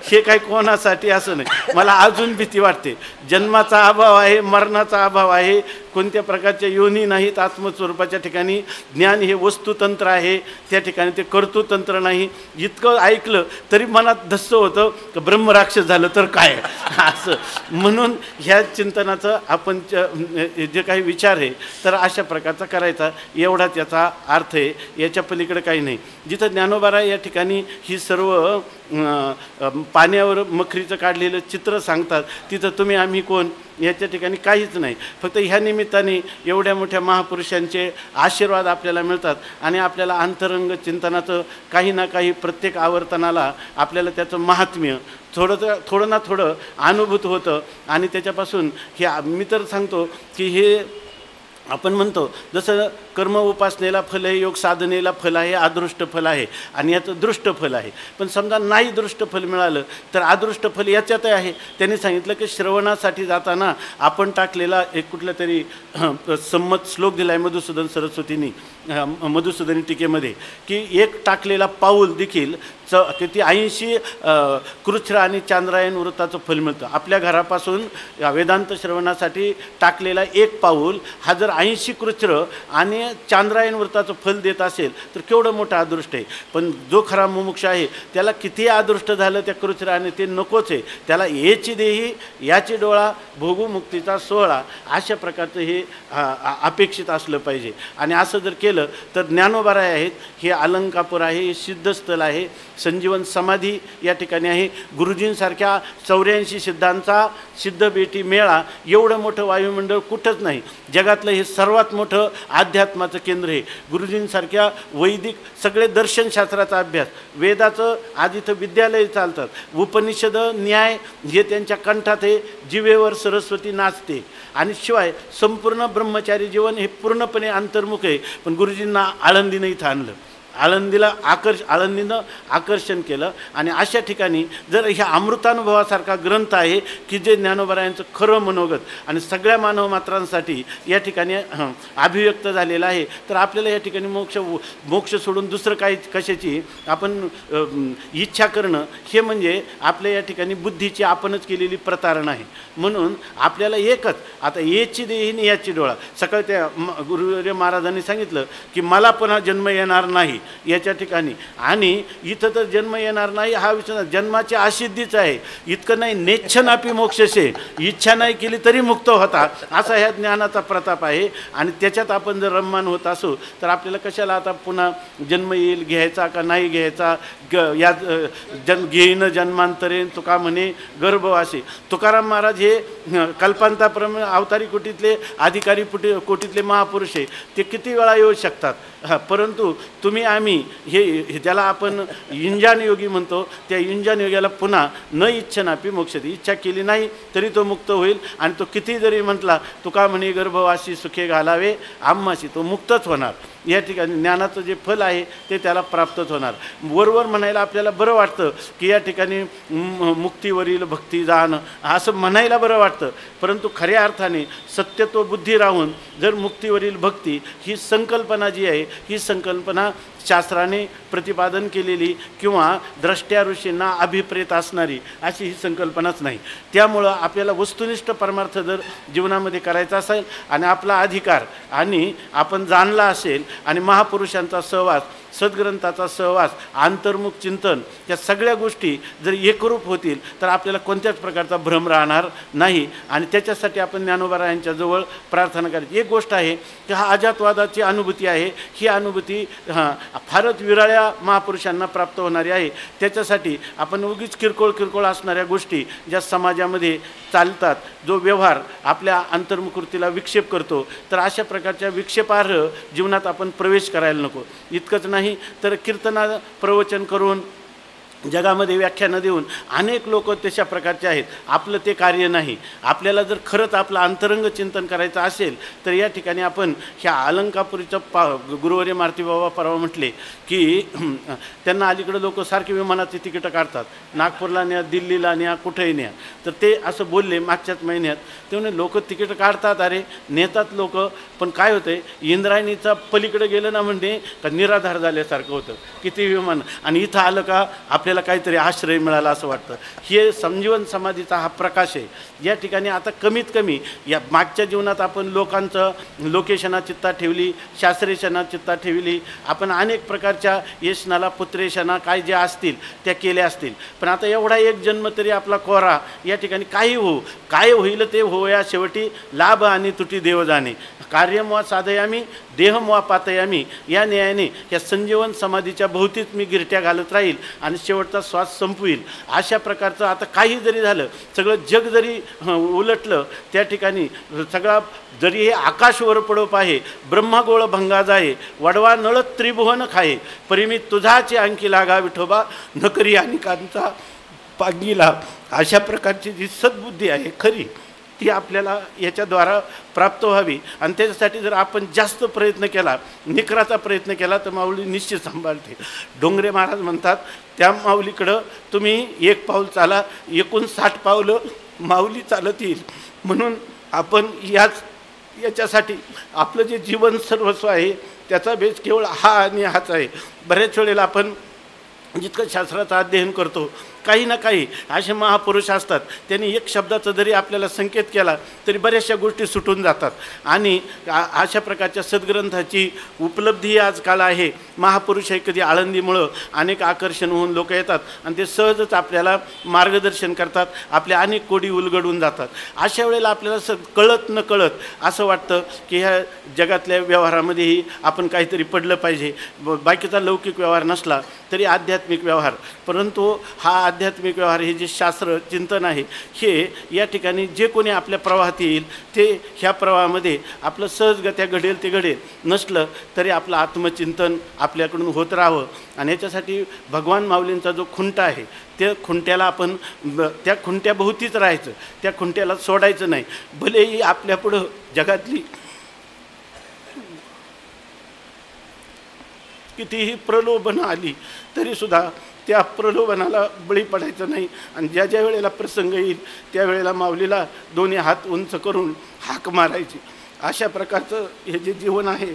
हे काही कोणासाठी असं नाही. मला अजून भीती वाटते. जन्माचा अभाव आहे, मरणाचा अभाव आहे, कोणत्या प्रकारच्या योनी नाहीत. आत्मस्वरूपाच्या ठिकाणी ज्ञान हे वस्तुतंत्र आहे, त्या ठिकाणी ते कर्तृतंत्र नाही. इतकं ऐकलं तरी मनात धस्स होतं की ब्रह्मराक्षस झालं तर काय असं. म्हणून ह्या चिंतनाचं आपण जे काही विचार आहे तर अशा प्रकारचा करायचा, एवढाच याचा अर्थ आहे. याच्या पलीकडे काही नाही. जिथं ज्ञानोबा या ठिकाणी ही सर्व पाण्यावर मखरीचं काढलेलं चित्र सांगतात, तिथं तुम्ही आम्ही कोण याच्या ठिकाणी काहीच नाही. फक्त ह्या निमित्ताने एवढ्या मोठ्या महापुरुषांचे आशीर्वाद आपल्याला मिळतात आणि आपल्याला अंतरंग चिंतनाचं काही ना काही प्रत्येक आवर्तनाला आपल्याला त्याचं महात्म्य थोडं ना थोडं अनुभूत होतं. आणि त्याच्यापासून हे मी तर सांगतो की हे आपण म्हणतो जसं कर्म उपासनेला फल आहे, योग साधनेला फल आहे, अदृष्ट फल आहे आणि याचं दृष्ट फल आहे. पण समजा नाही दृष्ट फल मिळालं तर अदृष्ट फल याच्यात आहे. त्यांनी सांगितलं की श्रवणासाठी जाताना आपण टाकलेला एक कुठला तरी संमत श्लोक दिला आहे मधुसूदन सरस्वतींनी मधुसूदनी टीकेमध्ये की एक टाकलेला पाऊल देखील किती 80 कृच्छ्र आणि चांद्रायण वृत्ताचं फल मिळतं. आपल्या घरापासून वेदांत श्रवणासाठी टाकलेला एक पाऊल हा जर 80 कृच्छ्र आणि चांद्रायण वृत्ताचं फल देत असेल तर केवढं मोठं अदृष्ट आहे. पण जो खरा मुमुक्ष आहे त्याला किती अदृष्ट झालं त्या कृच्छ्र आणि ते नकोच आहे, त्याला याची देही याची डोळा भोगू मुक्तीचा सोहळा, अशा प्रकारचं हे अपेक्षित असलं पाहिजे. आणि असं जर केलं तर ज्ञानोबाराय आहेत, हे अलंकापूर आहे, हे सिद्धस्थल आहे, संजीवन समाधी या ठिकाणी आहे. गुरुजींसारख्या 84 सिद्धांचा सिद्ध बेटी मेळा, एवढं मोठं वायुमंडळ कुठंच नाही. जगातलं हे सर्वात मोठं अध्यात्माचं केंद्र आहे. गुरुजींसारख्या वैदिक सगळे दर्शनशास्त्राचा अभ्यास, वेदाचं आज इथं विद्यालय चालतात, उपनिषद न्याय हे त्यांच्या कंठात आहे, जिवेवर सरस्वती नाचते. आणि शिवाय संपूर्ण ब्रह्मचारी जीवन हे पूर्णपणे अंतर्मुख आहे. पण गुरुजींना आळंदीनं इथं आणलं, आळंदीनं आकर्षण केलं. आणि अशा ठिकाणी जर ह्या अमृतानुभवासारखा ग्रंथ आहे की जे ज्ञानोबरायांचं खरं मनोगत आणि सगळ्या मानवमात्रांसाठी या ठिकाणी अभिव्यक्त झालेलं आहे, तर आपल्याला या ठिकाणी मोक्ष सोडून दुसरं काही कशाची आपण इच्छा करणं हे म्हणजे आपल्या या ठिकाणी बुद्धीची आपणच केलेली प्रतारणा आहे. म्हणून आपल्याला एकच, आता याची देहीने याची डोळा. सकाळी त्या गुरुवर्य महाराजांनी सांगितलं की मला पुन्हा जन्म येणार नाही याच्या ठिकाणी, आणि इथं तर जन्म येणार नाही हा विचार जन्माची असिद्धीच आहे. इतकं नाही, नेच्छनापी मोक्षशे, इच्छा नाही केली तरी मुक्त होता, असा ह्या ज्ञानाचा प्रताप आहे. आणि त्याच्यात आपण जर रममान होत असू तर आपल्याला कशाला आता पुन्हा जन्म येईल, घ्यायचा का नाही घ्यायचा, या घेईन जन्मांतरे तुका म्हणे गर्भवासी. तुकाराम महाराज हे कल्पांताप्रमाणे अवतारी कोटीतले अधिकारी कोटीतले महापुरुष आहे, ते किती वेळा येऊ शकतात. परंतु तुम्ही आम्ही हे ज्याला आपण युंजान योगी म्हणतो, त्या युंजान योग्याला पुन्हा न इच्छनापी मोक्ष दे. इच्छा केली नाही तरी तो मुक्त होईल. आणि तो किती जरी म्हटला तुका म्हणे गर्भवासी सुखे घालावे आम्हाशी, तो मुक्तच होणार. या ठिकाणी ज्ञानाचं जे फल आहे ते त्याला प्राप्तच होणार. वरवर म्हणायला आपल्याला बरं वाटतं की या ठिकाणी मुक्तीवरील भक्ती जाणं असं म्हणायला बरं वाटतं, परंतु खऱ्या अर्थाने सत्यत्व बुद्धी राहून जर मुक्तीवरील भक्ती ही संकल्पना जी आहे ही संकल्पना शास्त्राने प्रतिपादन केलेली किंवा द्रष्ट्या ऋषींना अभिप्रेत असणारी अशी ही संकल्पनाच नाही. त्यामुळं आपल्याला वस्तुनिष्ठ परमार्थ जर जीवनामध्ये करायचा असेल आणि आपला अधिकार आणि आपण जाणला असेल आणि महापुरुषांचा सहवास, सद्ग्रंथाचा सहवास, अंतर्मुख चिंतन या सगळ्या गोष्टी जर एकरूप होतील तर आपल्याला कोणत्याच प्रकारचा भ्रम राहणार नाही. आणि त्याच्यासाठी आपण ज्ञानोबा जवळ प्रार्थना करायची. एक गोष्ट आहे की हा अजातवादाची अनुभूती आहे, ही अनुभूती फारच विरळ्या महापुरुषांना प्राप्त होणारी आहे. त्याच्यासाठी आपण उगीच किरकोळ असणाऱ्या गोष्टी ज्या समाजामध्ये चालतात, जो व्यवहार आपल्या अंतर्मुखवृत्तीला विक्षेप करतो, तर अशा प्रकारच्या विक्षेपार्ह जीवनात आपण प्रवेश करायला नको. इतकंच नाही तर कीर्तना प्रवचन करून जगामध्ये व्याख्यानं देऊन अनेक लोक तशा प्रकारचे आहेत. आपलं ते कार्य नाही. आपल्याला जर खरंच आपलं अंतरंग चिंतन करायचं असेल तर या ठिकाणी आपण ह्या अलंकापुरीचं गुरुवर्य मारुती बाबा परवा म्हटले की त्यांना अलीकडे लोक सारखे विमानाची तिकीटं काढतात, नागपूरला न्या, दिल्लीला न्या, कुठेही न्या. तर ते असं बोलले मागच्याच महिन्यात. ते म्हणे लोक तिकीटं काढतात, अरे नेतात लोक, पण काय होतं आहे इंद्रायणीचा पलीकडे गेलं ना म्हणजे का निराधार झाल्यासारखं होतं. किती विमान आणि इथं आलं का आपल्याला काहीतरी आश्रय मिळाला असं वाटतं. हे संजीवन समाधीचा हा प्रकाश आहे. या ठिकाणी आता कमीत कमी या मागच्या जीवनात आपण लोकांचं लोकेशना चित्ता ठेवली, शास्त्रेशना चित्ता ठेवली, आपण अनेक प्रकारच्या येशनाला पुत्रेशना काय ज्या असतील त्या केल्या असतील. पण आता एवढा एक जन्म तरी आपला कोरा, या ठिकाणी काही काय होईल ते हो, या शेवटी लाभ आणि तुटी देव जाणे. कार्यमवा साधयामी देहमवा पातयामी या न्यायाने या संजीवन समाधीच्या भोवतीच मी गिरट्या घालत राहील आणि शेवटचा श्वास संपवील. अशा प्रकारचं आता काही जरी झालं, सगळं जग जरी उलटलं, त्या ठिकाणी सगळा जरी हे आकाशवर पडोप आहे, ब्रह्मगोळ भंगा जाये, वडवा नळ त्रिभुवन खाये, परिमी तुझाचे अंकी लागा विठोबा नकरी अनिकांचा पांगीला. अशा प्रकारची जी सद्बुद्धी आहे खरी ती आपल्याला याच्याद्वारा प्राप्त व्हावी. आणि त्याच्यासाठी जर आपण जास्त प्रयत्न केला, निकराचा प्रयत्न केला, तर माऊली निश्चित सांभाळते. डोंगरे महाराज म्हणतात त्या माऊलीकडं तुम्ही एक पाऊल चाला, एकूण 60 पावलं माऊली चालत येईल. म्हणून आपण याच्यासाठी आपलं जे जीवन सर्वस्व आहे त्याचा बेस केवळ हा आणि हाच आहे. बऱ्याच वेळेला आपण जितकं शास्त्राचं अध्ययन करतो, काही ना काही असे महापुरुष असतात, त्यांनी एक शब्दाचा जरी आपल्याला संकेत केला तरी बऱ्याचशा गोष्टी सुटून जातात. आणि अशा प्रकारच्या सद्ग्रंथाची उपलब्धी आजकाल आहे. महापुरुष हे कधी आळंदीमुळं अनेक आकर्षण होऊन लोक येतात आणि ते सहजच आपल्याला मार्गदर्शन करतात, आपल्या अनेक कोडी उलगडून जातात. अशा वेळेला आपल्याला कळत न कळत असं वाटतं की ह्या जगातल्या व्यवहारामध्येही आपण काहीतरी पडलं पाहिजे. बाकीचा लौकिक व्यवहार नसला तरी आध्यात्मिक व्यवहार, परंतु हा आध्यात्मिक व्यवहार हे जे शास्त्र चिंतन आहे हे या ठिकाणी जे कोणी आपल्या प्रवाहात येईल ते ह्या प्रवाहामध्ये आपलं सहजगत्या घडेल ते घडेल, नसलं तरी आपलं आत्मचिंतन आपल्याकडून होत राहावं. आणि याच्यासाठी भगवान माऊलींचा जो खुंटा आहे त्या खुंट्याला आपण त्या खुंट्याभोवतीच राहायचं, त्या खुंट्याला सोडायचं नाही. भलेही आपल्यापुढं जगातली कितीही प्रलोभनं आली तरीसुद्धा त्या प्रलोभनाला बळी पडायचं नाही. आणि ज्या ज्या वेळेला प्रसंग येईल त्यावेळेला माऊलीला दोन्ही हात उंच करून हाक मारायची. अशा प्रकारचं हे जे जीवन आहे,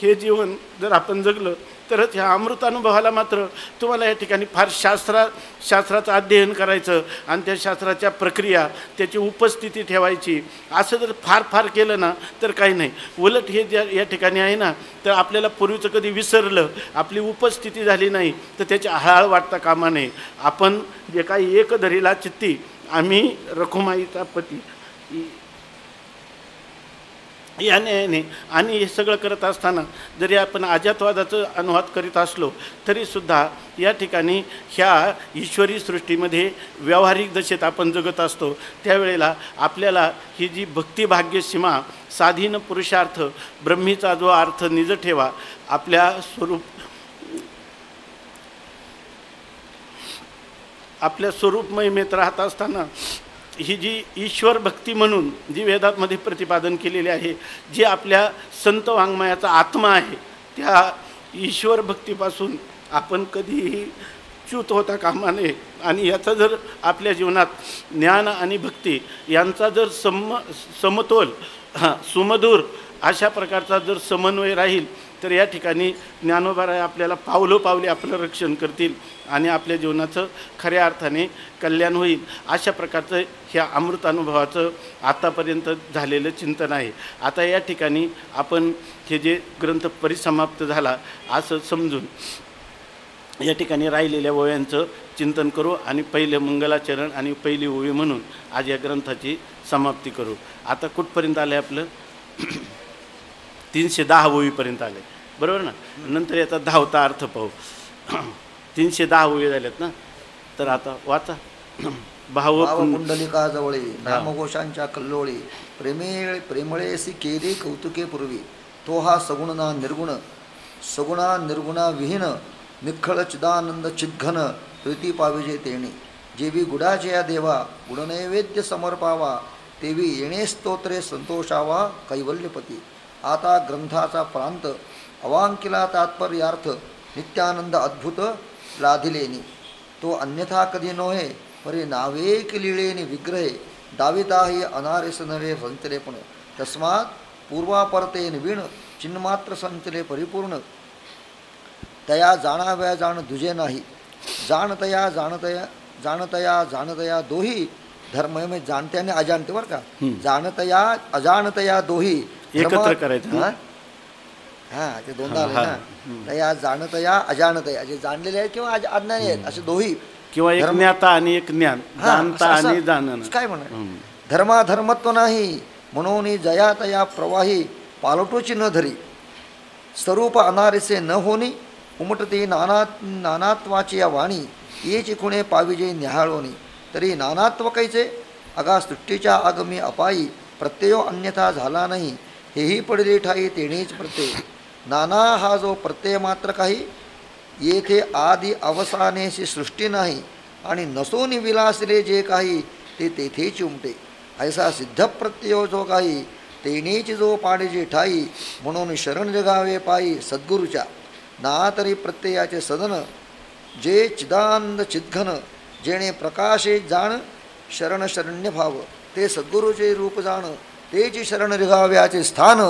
हे जीवन जर आपण जगलं तरच ह्या अमृतानुभवाला मात्र तुम्हाला या ठिकाणी फार शास्त्राचं अध्ययन करायचं आणि त्या शास्त्राच्या प्रक्रिया, त्याची उपस्थिती ठेवायची. असं जर फार केलं ना तर काही नाही. उलट हे ज्या या ठिकाणी आहे ना, तर आपल्याला पूर्वीचं कधी विसरलं, आपली उपस्थिती झाली नाही तर त्याची हळहळ वाटता कामा नये. आपण जे काही एक धरीला चित्ती आम्ही रखुमाईचा पती याने आणि हे सगळं करत असताना जरी आपण अजातवादाचं अनुवाद करीत असलो तरीसुद्धा या ठिकाणी ह्या ईश्वरी सृष्टीमध्ये व्यावहारिक दशेत आपण जगत असतो. त्यावेळेला आपल्याला ही जी भक्तिभाग्य सीमा, साधीन पुरुषार्थ, ब्रह्मीचा जो अर्थ निज ठेवा, आपल्या स्वरूप महिमेत राहत असताना ही जी ईश्वर भक्ती म्हणून जी वेदांमध्ये प्रतिपादन केलेली आहे, जी आपल्या संत वाङ्मयाचा आत्मा आहे, त्या ईश्वर भक्तीपासून आपण कधीही च्युत होता कामा नये. आणि याचा जर आपल्या जीवनात ज्ञान आणि भक्ती यांचा जर समतोल सुमधुर अशा प्रकारचा जर समन्वय राहील तर या ठिकाणी ज्ञानोबाराय आपल्याला पावलोपावली आपलं रक्षण करतील आणि आपल्या जीवनाचं खऱ्या अर्थाने कल्याण होईल. अशा प्रकारचं ह्या अमृतानुभवाचं आतापर्यंत झालेलं चिंतन आहे. आता या ठिकाणी आपण हे जे ग्रंथ परिसमाप्त झाला असं समजून या ठिकाणी राहिलेल्या ओव्यांचं चिंतन करू आणि पहिले मंगलाचरण आणि पहिली ओवी म्हणून आज या ग्रंथाची समाप्ती करू. आता कुठपर्यंत आलं आहे आपलं 310 ओवीपर्यंत आले बरोबर ना. नंतर याचा 10वा अर्थ पाहू. 310 ओवी झाल्यात ना. तर आता वाचा. भावकुंडलिका जवळे नामघोषांच्या कल्लोळी प्रेमळेसी केली कौतुके पूर्वी तो हा सगुण ना निर्गुण सगुणा निर्गुणा विहीन निखळ चिदानंद चिद्घन प्रीती पाविजे तेणी जेवी गुडाचे या देवा गुणनैवेद्य समर्पावा तेवी येणे स्तोत्रे संतोषावा कैवल्यपती. आता ग्रंथाचा प्रांत अवांकिला तात्पर्यार्थ नित्यानंद अद्भुत लाधिलेनी तो अन्यथा कधी नोहे परी नावेक लीळेनी विग्रहे दाविताही अनारेस नरे संचलेपण तस्मात पूर्वापरते निवीण चिन्मात्र संचले परिपूर्ण तया जाणाव्या जाण दुजे नाही जाणतया जाणतया जाणतया जाणतया दोही धर्म म्हणजे जाणते आणि अजाणते बरं का. जाणतया अजाणतया दोही एकत्र करायचं. हां ते दोनदा आले ना. तया जाणतया अजाणतया जे जाणलेले आहेत किंवा अज्ञानी आहेत असे दोही किंवा एक ज्ञाता आणि एक ज्ञान जाणता आणि जाणणं काय म्हणा. धर्माधर्मत्व नाही म्हणून जया तया प्रवाही पालटोची न धरी स्वरूप अनारिसे न होणी उमटते नानात्वाची या वाणी येची खुणे पाविजे न्याहाळोनी तरी नानात्व कैचे अगा सृष्टीच्या आगमी अपायी प्रत्ययो अन्यथा झाला नाही हेही पडले ठाई तेणेच प्रत्यय नाना हा जो प्रत्यय मात्र काही येथे आदी अवसानेशी सृष्टी नाही आणि नसोनी विलासले जे काही ते तेथेच उमटे ऐसा सिद्ध प्रत्ययो जो काही तेणेच जो पाडेजे ठाई म्हणून शरण जगावे पायी सद्गुरूच्या ना तरी प्रत्ययाचे सदन जे चिदानंद चिद्घन जेणे प्रकाशे जाण शरण शरण्य भाव ते सद्गुरूचे रूप जाण तेची शरण रिघाव्याचे स्थान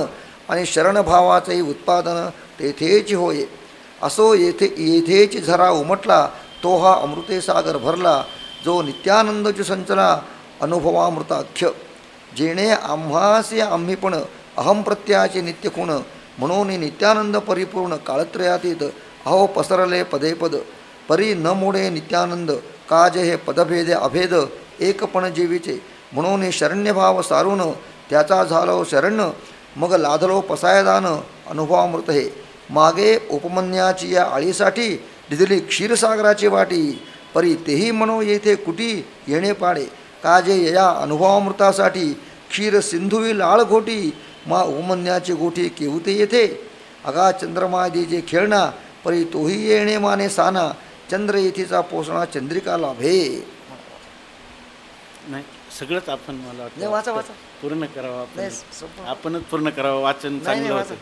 आणि शरणभावाचेही उत्पादन तेथेच होय. असो येथेच झरा उमटला तो हा अमृते सागर भरला जो नित्यानंदची संचला अनुभवामृताख्य जेणे आम्हासी आम्ही पण अहम प्रत्याचे नित्यखुण म्हणून नित्यानंद परिपूर्ण काळत्रयातीत अहो पसरले पदे पद परी न मोडे नित्यानंद काज हे पदभेदे अभेद एकपण जीवीचे म्हणून शरण्यभाव सारून त्याचा झालो शरण्य मग लाधलो पसायदान अनुभवामृत हे मागे उपमन्याची या आळीसाठी दिली क्षीरसागराची वाटी परी तेही म्हणो येथे कुटी येणे पाडे काजे या अनुभवामृतासाठी क्षीर सिंधुवी लाळ घोटी मा उपमन्याची गोठी केवते येथे अगा चंद्रमादी जे खेळणा परी तोही येणे माने साना चंद्र येथेचा पोसणा चंद्रिका लाभे. नाही सगळंच आपण मला वाटतं वाचा वाचा पूर्ण करावं आपणच पूर्ण करावं. वाचन चांगलं होतं.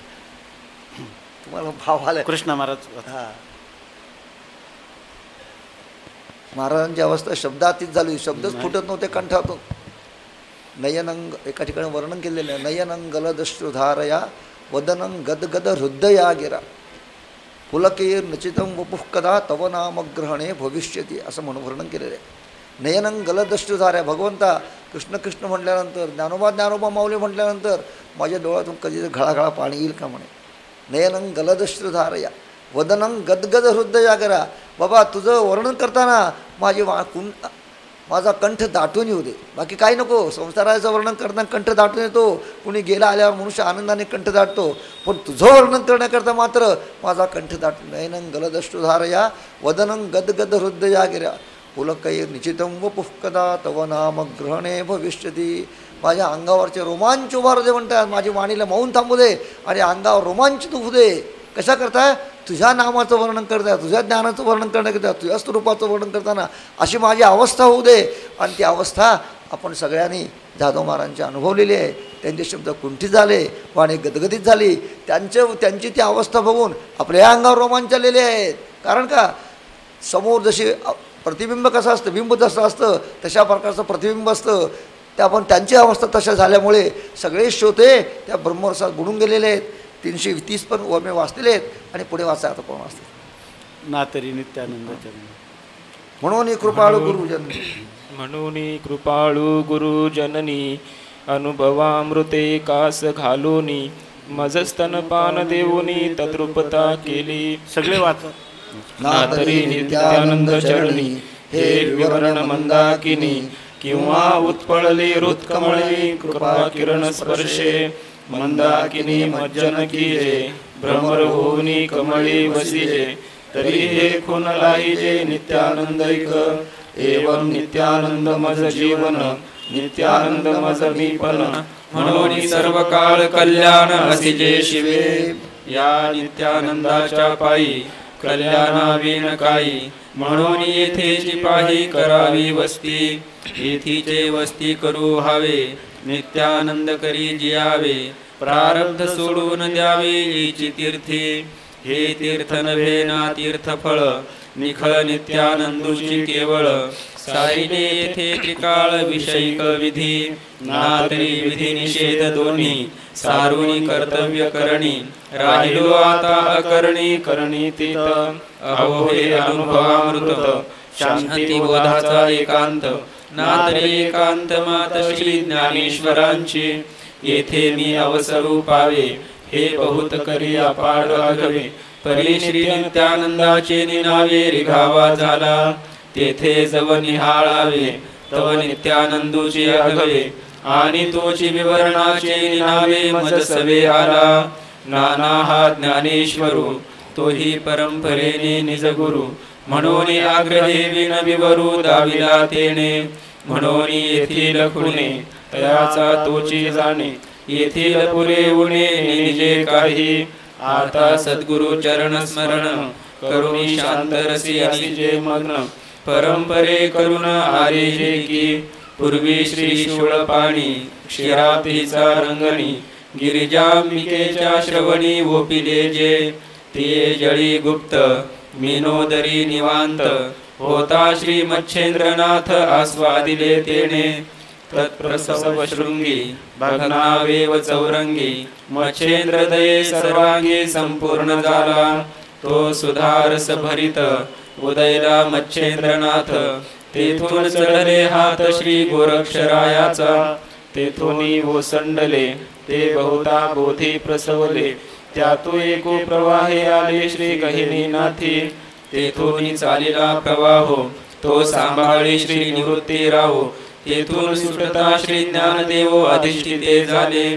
तुम्हाला भाव आला कृष्ण महाराज. हां महाराजांची अवस्था शब्दातीत झाली. शब्दच फुटत नव्हते कंठातून. नयनंग एका ठिकाणी वर्णन केलेलं आहे. नयनं गलदश्रुधारया वदनं गदगद हृदया गिरा पुलकेर नचितं वपुः कदा तव नामग्रहणे भविष्यती असं म्हणून वर्णन केलेलं आहे. नयनं गलदश्रुधारया भगवंता कृष्ण कृष्ण म्हटल्यानंतर ज्ञानोबा माऊली म्हटल्यानंतर माझ्या डोळ्यातून कधी घळाघळा पाणी येईल का म्हणे. नयनं गलदश्रुधारया वदनं गदगद हृदया गिरा. बाबा तुझं वर्णन करताना माझा कंठ दाटून येऊ दे. बाकी काही नको. संसाराचं वर्णन करताना कंठ दाटून येतो. कुणी गेला आल्यावर मनुष्य आनंदाने कंठ दाटतो. पण तुझं वर्णन करण्याकरता मात्र माझा कंठ दाटून. नयनं गलदश्रुधारया वदनं गदगद हृदया गिरा पुलकैर निश्चितं वपुः कदा तव नाम ग्रहणे भविष्यती. माझ्या अंगावरचे रोमांच उभारू दे म्हणतात. माझी वाणीला मौन थांबू दे आणि अंगावर रोमांचित होऊ दे. कशा करताय? तुझ्या नामाचं वर्णन करताय, तुझ्या ज्ञानाचं वर्णन करण्याकरता, तुझ्या स्वरूपाचं वर्णन करताना अशी माझी अवस्था होऊ दे. आणि ती अवस्था आपण सगळ्यांनी जाधव महाराजांची अनुभवलेली आहे. त्यांचे शब्द कुंठित झाले, वाणी गदगदित झाली. त्यांची ती अवस्था बघून आपल्या अंगावर रोमांच आलेले आहेत. कारण का, समोर जशी प्रतिबिंब कसं असतं, बिंब जसं असतं तशा प्रकारचं प्रतिबिंब असतं. त्या पण त्यांची अवस्था तशा झाल्यामुळे सगळे श्रोते त्या ब्रह्मरसात बुडून गेलेले आहेत. 330 पण ओमे वाचलेले आहेत आणि पुढे वाचा आता पण वाचते. नातरी नित्यानंद चरण म्हणून कृपाळू गुरुजन, म्हणून कृपाळू गुरुजननी अनुभवामृते कास घालूनी मज स्तनपान देऊनी तद्रुपता केली. सगळे वाचा. नातरी नित्यानंद चरणी हे विवरण मंदाकिनी किंवा उत्पळली हृत्कमळी कृपा किरण स्पर्शे मंदाकिनी मज्जन किये भ्रमर होऊनी कमळी वसिजे तरी हे खून लाहिजे नित्यानंदैक एवं नित्यानंद मज जीवन नित्यानंद मज मीपन म्हणून सर्व काळ कल्याण असिजे शिवे या नित्यानंदाच्या पायी कल्याणाविण काही म्हणून येथेची पाही करावी वस्ती येथीचे वस्ती करू हवे नित्यानंद करी जियावे प्रारब्ध सोडून द्यावे येची तीर्थी हे तीर्थ नव्हे ना तीर्थफळ निखळ नित्यानंदूची केवळ साईने येथे त्रिकाळ विषयिक विधी नातरी विधी निषेध दोन्ही सारुणी कर्तव्य करणी राहिलो आता अकरणी करणी तीत अहो हे अनुभवामृत शांती बोधाचा एकांत नातरी एकांत मात श्री ज्ञानेश्वरांची येथे मी अवसरू पावे हे बहुत करी अपाड आघवे परी श्री नित्यानंदाचे निनावे रिघावा झाला तेथे जव निहाळावे तव नित्यानंदूचे आघवे आणि तोची विवरणाचे निनावे मज सवे आला नाना हा ज्ञानेश्वरू तोही परंपरेने निजगुरु म्हणून आग्रहे विन विवरू दाविला तेने म्हणून येथील खुणे तयाचा तोची जाणे येथील पुरे उणे निजे काही आता सद्गुरु चरण स्मरण करुणी शांत रसी असिजे मग्न परंपरे करुण आरे जे की पूर्वी श्री शूळ पाणी क्षीरातीचा रंगणी गिरिजांबिकेच्या श्रवणी ओपिले जे ते जळी गुप्त मिनोदरी निवांत होता श्री मच्छेंद्रनाथ आस्वादिले तेने तत्प्रसव शृंगी भग्नावेव चौरंगी मच्छेंद्र दये सर्वांगी संपूर्ण झाला तो सुधारस भरित उदयला मच्छेंद्रनाथ तेथून चढले हात श्री गोरक्षरायाचा तेथून ओसंडले ते बहुता बोधी प्रसवले त्यातू एको प्रवाहे आले श्री गहिनी नाथी तेथून चालिला प्रवाहो तो सांभाळी श्री निवृत्ती राहो तेथून सुटता श्री ज्ञानदेव अधिष्ठिते झाले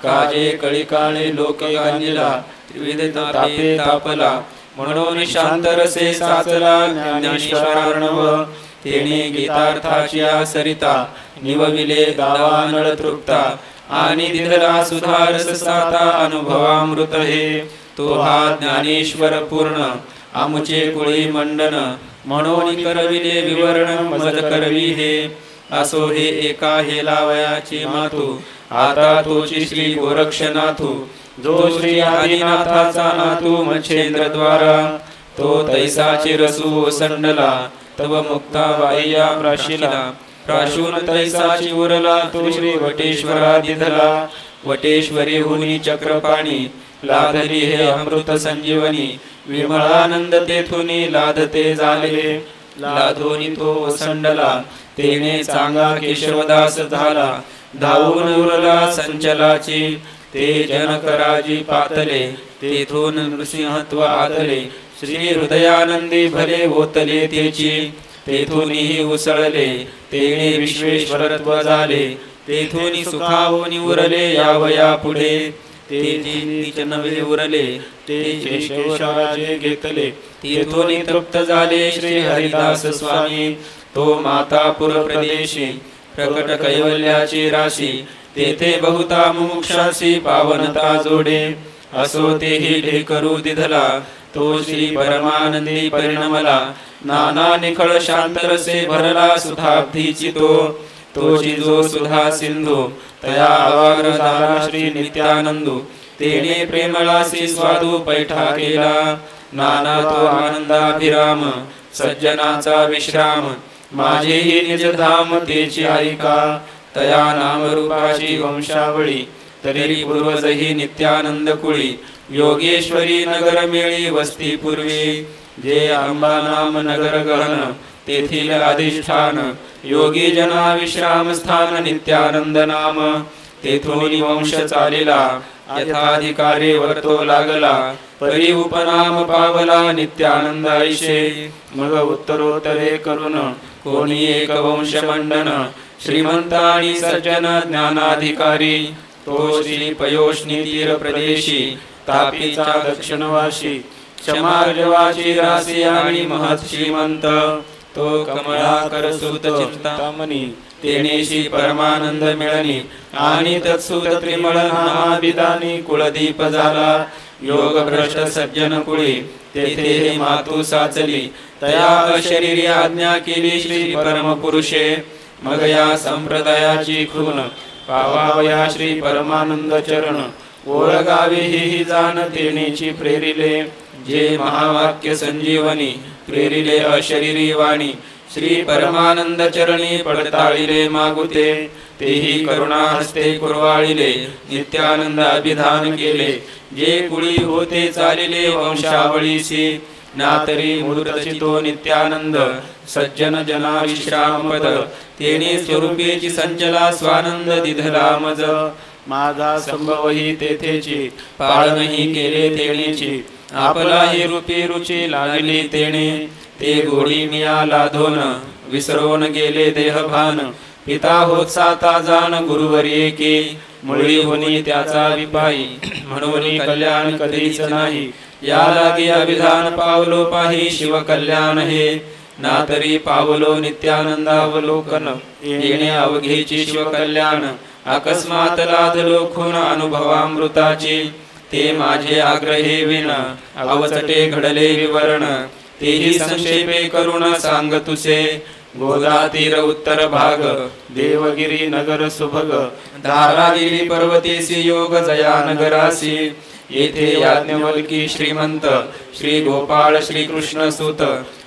काजे कळिकाळे लोके गांजिला त्रिविध तापे तापला म्हणून शांत रसे साचला ज्ञानेश्वरार्णव तेने गीतार्थाची सरिता निवविले दावा नळ तृप्ता आणि दिधला सुधारस साता अनुभवामृत हे तो हा ज्ञानेश्वर पूर्ण आमुचे कुळी मंडन म्हणून करविले विवरण मज करवी हे असो हे एका हेलावयाची मातू आता तोची श्री गोरक्षनाथू जो श्री आदिनाथाचा नातू मच्छेंद्र द्वारा तो तैसाची रसू संडला तव मुक्ता बाह्या प्राशिला प्राशून तैसाची उरला तो श्री वटेश्वरा दिधला वटेश्वरी हुनी चक्रपाणी लाधरी हे अमृत संजीवनी विमळानंद तेथुनी लाधते झाले लाधोनी तो संडला तेने चांगा केशवदास झाला धावून उरला संचलाची ते जनकराजी पातले तेथून नृसिंहत्व आदले श्री हृदयानंदी भले ओतले तेची तेथूनही उसळले तेने विश्वेश्वरत्व झाले तेथून सुखावून उरले यावया पुढे ते नीच नवे उरले ते केशवराजे घेतले तेथून तृप्त झाले श्री हरिदास स्वामी तो मातापूर प्रदेशी प्रकट कैवल्याची राशी तेथे बहुता मुमुक्षासी पावनता जोडे असो तेही ढेकरू दिधला तो श्री परमानंदी परिणमला नाना निखळ शांत रसे भरला सुधाब्धीची तो तोची जो सुधा सिंधू तया आवार झाला श्री नित्यानंदू तेने प्रेमळासी स्वादू पैठा केला नाना तो आनंदाभिराम सज्जनाचा विश्राम माझेही निजधाम तेची ऐका तया नामरूपाची वंशावळी तरी पूर्वजही नित्यानंद कुळी योगेश्वरी नगर मेळी वस्ती पूर्वी जे अंबा नाम नगर गहन तेथील अधिष्ठान योगी जना विश्राम स्थान नित्यानंद नाम तेथून वंश चालिला यथाधिकारी वर्तो लागला परी उपनाम पावला नित्यानंद ऐशे मग उत्तरोत्तरे करून कोणी एक वंश मंडन श्रीमंत आणि सज्जन ज्ञानाधिकारी तो श्री पयोष्णी तीर प्रदेशी तापीचा दक्षिणवाशी क्षमार्जवाची राशी आणि महत् श्रीमंत तो कमळाकर सुत चिंतामणी तेनेशी परमानंद मिळणी आणि तत्सुत त्रिमळ नामाभिधानी कुळदीप झाला योग भ्रष्ट सज्जन कुळी तेथे हे मातू साचली तया शरीरी आज्ञा केली श्री परम पुरुषे मग या संप्रदायाची खून पावावया श्री परमानंद चरण ओळगावे ही जाण तेनेची प्रेरिले जे महावाक्य संजीवनी प्रेरिले अशरीरी वाणी श्री परमानंद चरणी पडताळिले मागुते तेही करुणा हस्ते कुरवाळिले नित्यानंद अभिधान केले जे कुळी होते चालिले वंशावळीसी नातरी मूर्तचितो नित्यानंद सज्जन जना विश्रामपद तेने स्वरूपेची संचला स्वानंद दिधला मज माझा संभवही तेथेची पाळणही केले तेणेची आपलाही रूपी रुची लागली तेणे ते गोडी मिया लाधोन विसरून गेले देहभान पिता होत साता जाण गुरुवर्ये की मुळी होनी त्याचा विपाई म्हणून कल्याण कधीच नाही या लागी अभिधान पावलो पाही शिव कल्याण हे ना तरी पावलो नित्यानंदावलोकन येणे अवघेची शिव कल्याण अकस्मात लादलो खून अनुभवामृताची ते माझे आग्रहे विना अवचटे घडले विवरण तेही संक्षेपे करुण सांग तुसे गोदा तीर उत्तर भाग देवगिरी नगर सुभग धारागिरी पर्वतेसी योग जया नगरासी येथे याज्ञवल्की श्रीमंत श्री गोपाळ श्री कृष्ण सुत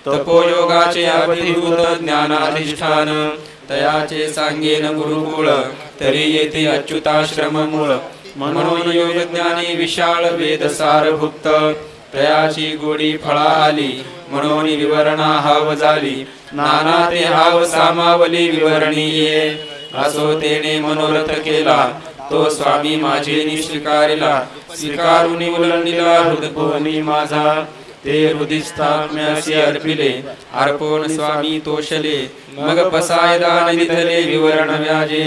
तपोयोगाचे अवधिभूत ज्ञानाधिष्ठान तयाचे सांगेन गुरुकुळ तरी येथे अच्युताश्रम मूळ म्हणून योग ज्ञानी विशाळ वेद सारभुक्त तयाची गोडी फळा आली म्हणून विवरणा हाव झाली नाना ते हाव सामावली विवरणीये असो तेने मनोरथ केला तो स्वामी माझे निस्वीकारिला स्वीकारुनी उलंडिला हृदभुवनी माझा ते हृदिस्थाम्यासी अर्पिले अर्पण स्वामी तोषले मग पसायदान निधले विवरण व्याजे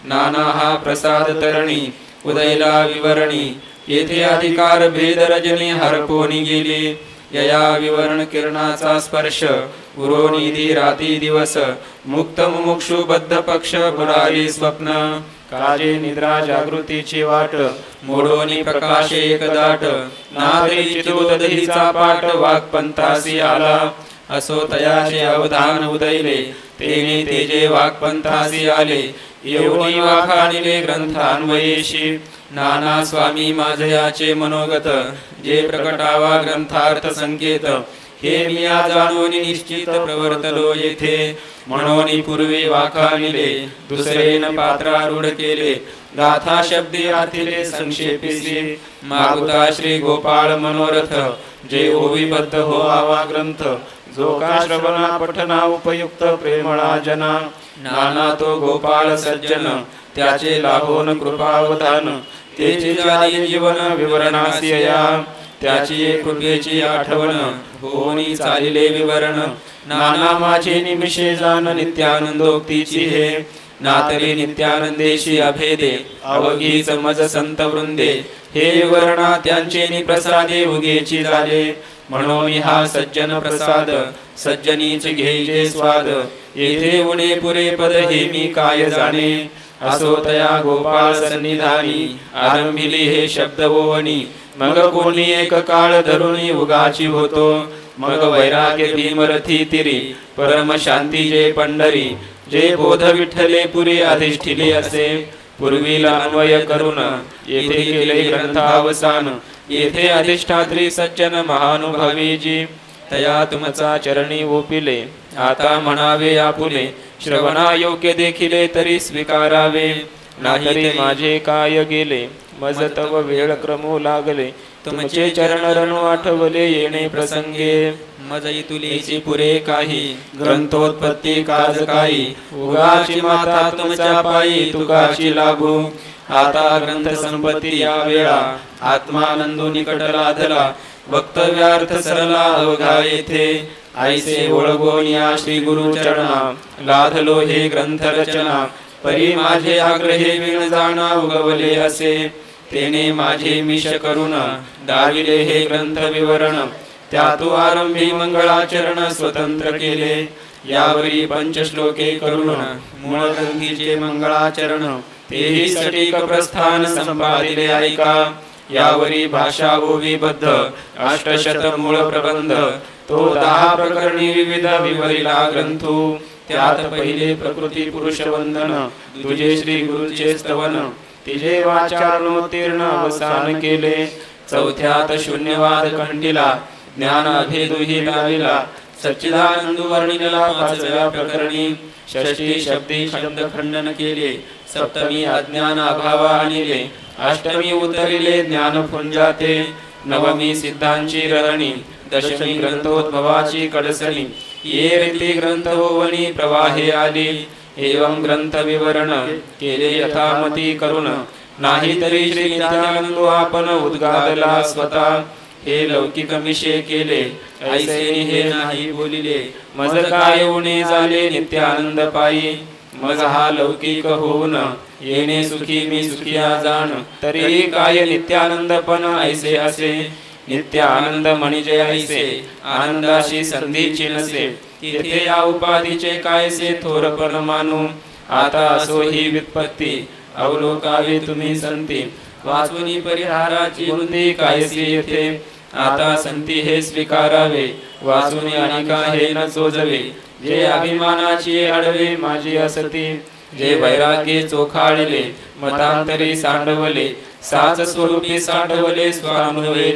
नाना हा प्रसाद तरणी उदयला विवरणी येथे अधिकार भेद रजनी हरपोनी गेली यया विवरण किरणाचा स्पर्श उरोनिधी राती दिवस मुक्त मुमुक्षु बद्ध पक्ष पुरारी स्वप्न काजे निद्रा जागृतीची वाट मोडोनी प्रकाशे एक दाट नारी चितोदधीचा पाठ वाक्पंथासी आला असो तयाचे अवधान उदयले तेने तेजे वाक्पंथासी आले एवढी वाखाणिले ग्रंथान्वयेशी नाना स्वामी माझयाचे मनोगत जे प्रकटावा ग्रंथार्थ संकेत हे मिया जाणून निश्चित प्रवर्तलो येथे म्हणून पूर्वी वाखाणिले दुसरेन पात्रारूढ केले गाथा शब्दी आथिले संक्षेपिसी मागुता श्री गोपाळ मनोरथ जे ओविबद्ध हो आवा ग्रंथ जो का श्रवणा पठना उपयुक्त प्रेमळा जना नाना तो गोपाळ सज्जन त्याचे लाभोन कृपावधान तेचे जानी जीवन विवरणासिया त्याची कृपेची आठवण होनी चालिले विवरण नाना माझे निमिषे जाण नित्यानंदोक्तीची हे नातरी नित्यानंदेशी अभेदे अवघी समज संत वृंदे हे विवरणा त्यांचे निप्रसादे उगेची झाले म्हणून हा सज्जन प्रसाद सज्जनीच घेजे स्वाद येथे उणे पुरे पद हे मी काय जाणे असो तया गोपाळ सन्निधानी आरंभिली हे शब्द ओवणी मग कोणी एक काळ धरुणी उगाची होतो मग वैराग्य भीमरथी तिरी परम शांती जे पंढरी जे बोध विठ्ठले पुरी अधिष्ठिले असे पूर्वीला अन्वय करून येथे केले ग्रंथावसान येथे अधिष्ठात्री सज्जन महानुभावी जी तया तुमचा चरणी ओपिले आता म्हणावे आपुले श्रवणा योग्य देखिले तरी स्वीकारावे नाहीरे माझे काय गेले मज तव वेळ क्रमो लागले तुमचे चरण रणू आठवले येणे प्रसंगे मजई तुलेची पुरे काही ग्रंथोत्पत्ती काज काही उगाची माता तुमच्या पायी तुकाची लागू आता ग्रंथ संपत्ती या वेळा आत्मानंदो निकट लाधला वक्तव्यार्थ सरला अवघा येथे ऐसे ओळगोन या श्री गुरु चरणा लाधलो हे ग्रंथ रचना परी माझे आग्रहे विण जाणा उगवले असे तेने माझे मिश करुण दाविले हे ग्रंथ विवरण त्यातू आरंभी मंगळाचरण स्वतंत्र केले यावरी पंचश्लोके करुण मूळ ग्रंथीचे मंगळाचरण तेही सटीक प्रस्थान संपादिले ऐका यावरी भाषा ओविबद्ध अष्टशत मूळ प्रबंध तो 10 प्रकरणी विविध विवरिला ग्रंथू त्यात पहिले प्रकृती पुरुष वंदन तुझे श्री गुरुचे स्तवन तिजे वाचारोत्तीर्ण अवसान केले चौथ्यात शून्यवाद खंडिला ज्ञान अभेदुही लाविला सच्चिदानंद वर्णिला 5व्या प्रकरणी षष्ठी शब्दी शब्द खंडन केले सप्तमी अज्ञान अभाव आणिले अष्टमी उतरिले ज्ञान पुंजाते नवमी सिद्धांची रहणी दशमी ग्रंथोद्भवाची कडसणी ये रीती ग्रंथ होवणी प्रवाहे आली एवं ग्रंथ विवरण केले यथामती करुण नाही तरी श्री नित्यानंदो आपण उद्गादला स्वतः हे लौकिक मिशे केले ऐसे हे नाही बोलिले मज काय होणे झाले नित्यानंद पायी मग हा लौकिक होऊन येणे सुखी मी सुखिया जाण तरी काय नित्यानंद पण ऐसे असे नित्य आनंद म्हणजे ऐसे आनंदाशी संधीची नसे येथे या उपाधीचे कायसे थोरपण मानू आता असो ही व्युत्पत्ती अवलोकावे तुम्ही संती वाचुनी परिहाराची बुंदी कायसी येथे आता संती हे स्वीकारावे वाचुनी अनिका हे न चोजवे जे अभिमानाची अडवे माझी असती जे वैराग्ये चोखाळले मतांतरी सांडवले साच स्वरूपी सांडवले स्वानुभवे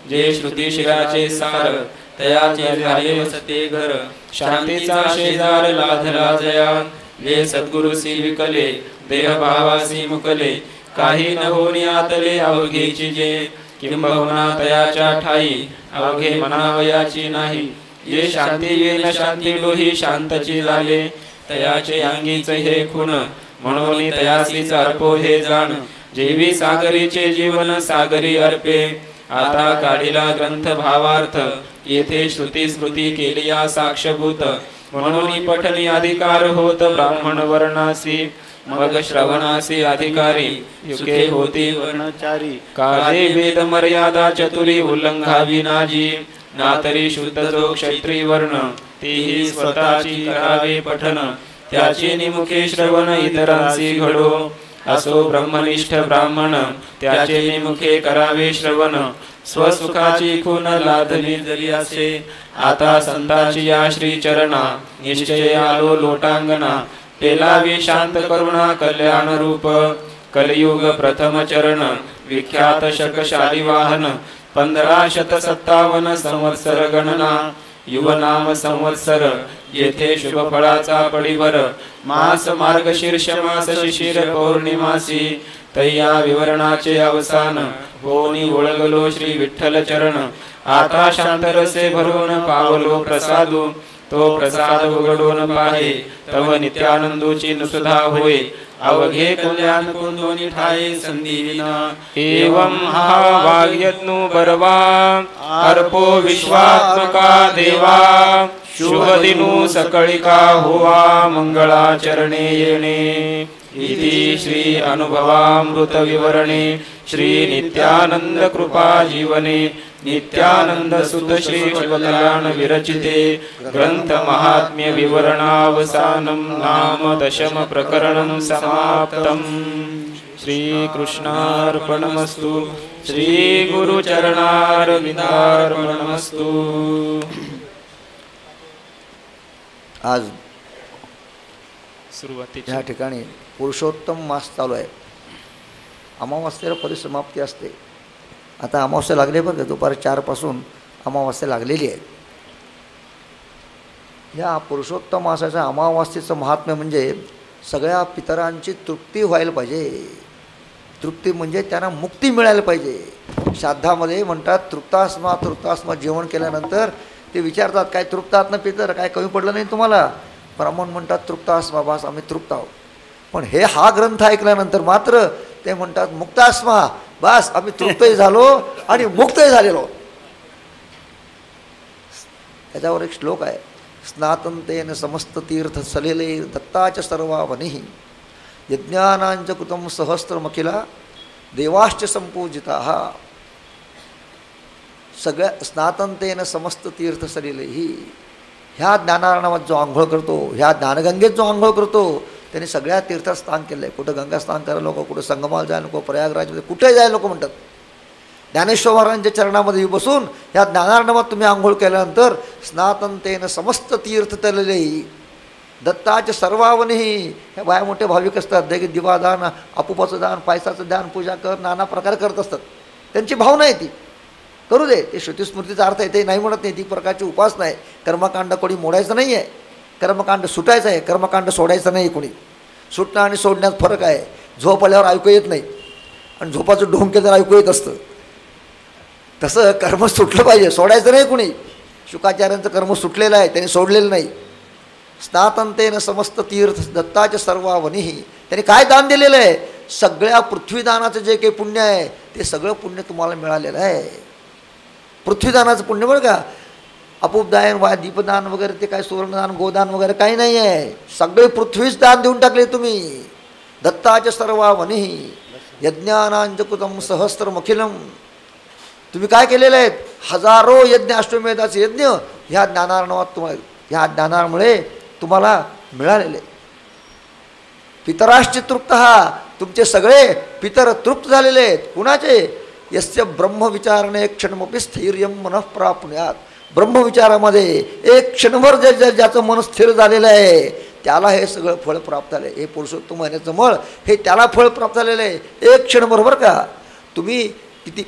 जे श्रुती शिराचे सार तयाचे झाले वसते घर शांतीचा शेजार लाधला जया जे सद्गुरुसी विकले देह भावासी मुकले काही न होणी आतले अवघेची जे किंबहुना तयाच्या ठाई अवघे मनावयाची नाही जे शांती येन शांती लोही शांतची झाले तयाचे अंगीचे हे खून म्हणून तयासीच अर्पो हे जाण जेवी सागरीचे जीवन सागरी अर्पे आता काढिला ग्रंथ भावार्थ येथे श्रुती स्मृती केलिया साक्षभूत म्हणून पठनी अधिकार होत ब्राह्मण वर्णासी मग श्रवणासी अधिकारी युके होती वर्णचारी काजे वेद मर्यादा चतुरी उल्लंघावी नाजी नातरी शुद्ध जो क्षत्रिय वर्ण तेही स्वतःची करावे पठन त्याचे निमुखे श्रवण इतरांसी घडो असो ब्रह्मनिष्ठ ब्राह्मण त्याचे निमुखे करावे श्रवण स्वसुखाची खून लादली जरी असे आता संताची या श्री चरणा निश्चय आलो लोटांगणा पेलावी शांत करुणा कल्याण रूप कलयुग प्रथम चरण विख्यात शकशाली वाहन 1557 संवत्सर गणना युवनाम संवत्सर येथे शुभ फळाचा पडिभर मास मार्गशीर्ष मास शिशिर पौर्णिमासी तय्या विवरणाचे अवसान होनी ओळगलो श्री विठ्ठल चरण आता शांतरसे भरून पावलो प्रसादू तो प्रसाद उघडून पाहे तव नित्यानंदोची नुसुधा होय अवघे कल्याण कुंदोनी ठाई संधीविना एवं हा वाग्यज्ञ बरवा अर्पो विश्वात्मका देवा शुभ दिनु सकळिका होवा मंगळाचरणे येणे इति श्री अनुभवामृत विवरणे श्री नित्यानंद कृपा जीवने नित्यानंद सुत श्री शिवकल्याण विरचिते ग्रंथ महात्म्य विवरणावसानं नाम दशम प्रकरणं समाप्तम् श्री कृष्णार्पणमस्तु श्री गुरु चरणारविंदार्पणमस्तु। आज सुरुवातीच्या या ठिकाणी पुरुषोत्तम मास चालू आहे. अमावास्येला परिसमाप्ती असते. आता अमावास्या लागली बरं का, दुपारी 4 पासून अमावास्या लागलेली आहे. या पुरुषोत्तम मासाच्या अमावास्येचं महात्म्य म्हणजे सगळ्या पितरांची तृप्ती व्हायला पाहिजे. तृप्ती म्हणजे त्यांना मुक्ती मिळायला पाहिजे. श्राद्धामध्ये म्हणतात तृप्तास्मा तृप्तास्मा. जेवण केल्यानंतर ते विचारतात काय तृप्तात ना पितर, काय कमी पडलं नाही तुम्हाला? ब्राह्मण म्हणतात तृप्तास्मा, बास आम्ही तृप्त आहोत. पण हा ग्रंथ ऐकल्यानंतर मात्र ते म्हणतात मुक्तास्मा, बास आम्ही तृप्तही झालो आणि मुक्तही झालेलो. त्याच्यावर एक श्लोक आहे, स्नातंतेन समस्त तीर्थ सलिले दत्ताच सर्वावनिः यज्ञानांच कृतं सहस्त्रमखिला देवाश्च संपूजिताः. सगळ्या स्नातंतेन समस्त तीर्थ सलिलेही, ह्या ज्ञानार्णवात जो आंघोळ करतो, ह्या ज्ञानगंगेत जो आंघोळ करतो त्यांनी सगळ्या तीर्थात स्नान केलं आहे. कुठं गंगा स्नान करायला लोक, कुठं संगमाला जायला लोक, प्रयागराजमध्ये कुठेही जायला लोक म्हणतात. ज्ञानेश्वर महाराजांच्या चरणामध्ये बसून ह्या ज्ञानार्णवात तुम्ही आंघोळ केल्यानंतर स्नातंतेन समस्त तीर्थ तलेलेही दत्ताचे सर्वावनीही. ह्या बाया मोठे भाविक असतात, देखील दिवादान, आपुपाचं दान, पायसाचं दान, पूजा कर, नाना प्रकार करत असतात. त्यांची भावना आहे ती, करू दे. ते श्रुतीस्मृतीचा अर्थ आहे, ते नाही म्हणत नाही. ती प्रकारची उपासना आहे. कर्मकांड कोणी मोडायचं नाही आहे, कर्मकांड सुटायचं आहे, कर्मकांड सोडायचं नाही. कोणी सुटणं आणि सोडण्यात फरक आहे. झोप आल्यावर ऐकू येत नाही आणि झोपाचं ढोंके जर ऐकू येत असतं. तसं कर्म सुटलं पाहिजे, सोडायचं नाही. कुणी शुकाचार्यांचं कर्म सुटलेलं आहे, त्यांनी सोडलेलं नाही. स्नातंतेन समस्त तीर्थ दत्ताच्या सर्वावनीः. त्यांनी काय दान दिलेलं आहे? सगळ्या पृथ्वीदानाचं जे काही पुण्य आहे ते सगळं पुण्य तुम्हाला मिळालेलं आहे. पृथ्वीदानाचं पुण्य बरं का, अपूपदान वा दीपदान वगैरे ते काय सुवर्णदान गोदान वगैरे काही नाही आहे. सगळे पृथ्वीच दान देऊन टाकले तुम्ही. दत्ताच्या सर्वावनीः यज्ञानांच कृतं सहस्त्रमखिलम. तुम्ही काय केलेलं आहे? हजारो यज्ञ, अश्वमेधाचे यज्ञ ह्या ज्ञानार्णवात तुम्हाला, ह्या ज्ञानामुळे तुम्हाला मिळालेले. पितराश्च तृप्तः. तुमचे सगळे पितर तृप्त झालेले आहेत. कुणाचे? यस्य ब्रह्मविचारणे क्षणमपि स्थैर्यं मनः प्राप्नुयात्. ब्रह्मविचारामध्ये एक क्षणभर ज्याचं मन स्थिर झालेलं आहे त्याला हे सगळं फळ प्राप्त झालं आहे. हे पुरुषोत्तम महिन्याचं मळ हे त्याला फळ प्राप्त झालेलं आहे. एक क्षण बरोबर का. तुम्ही किती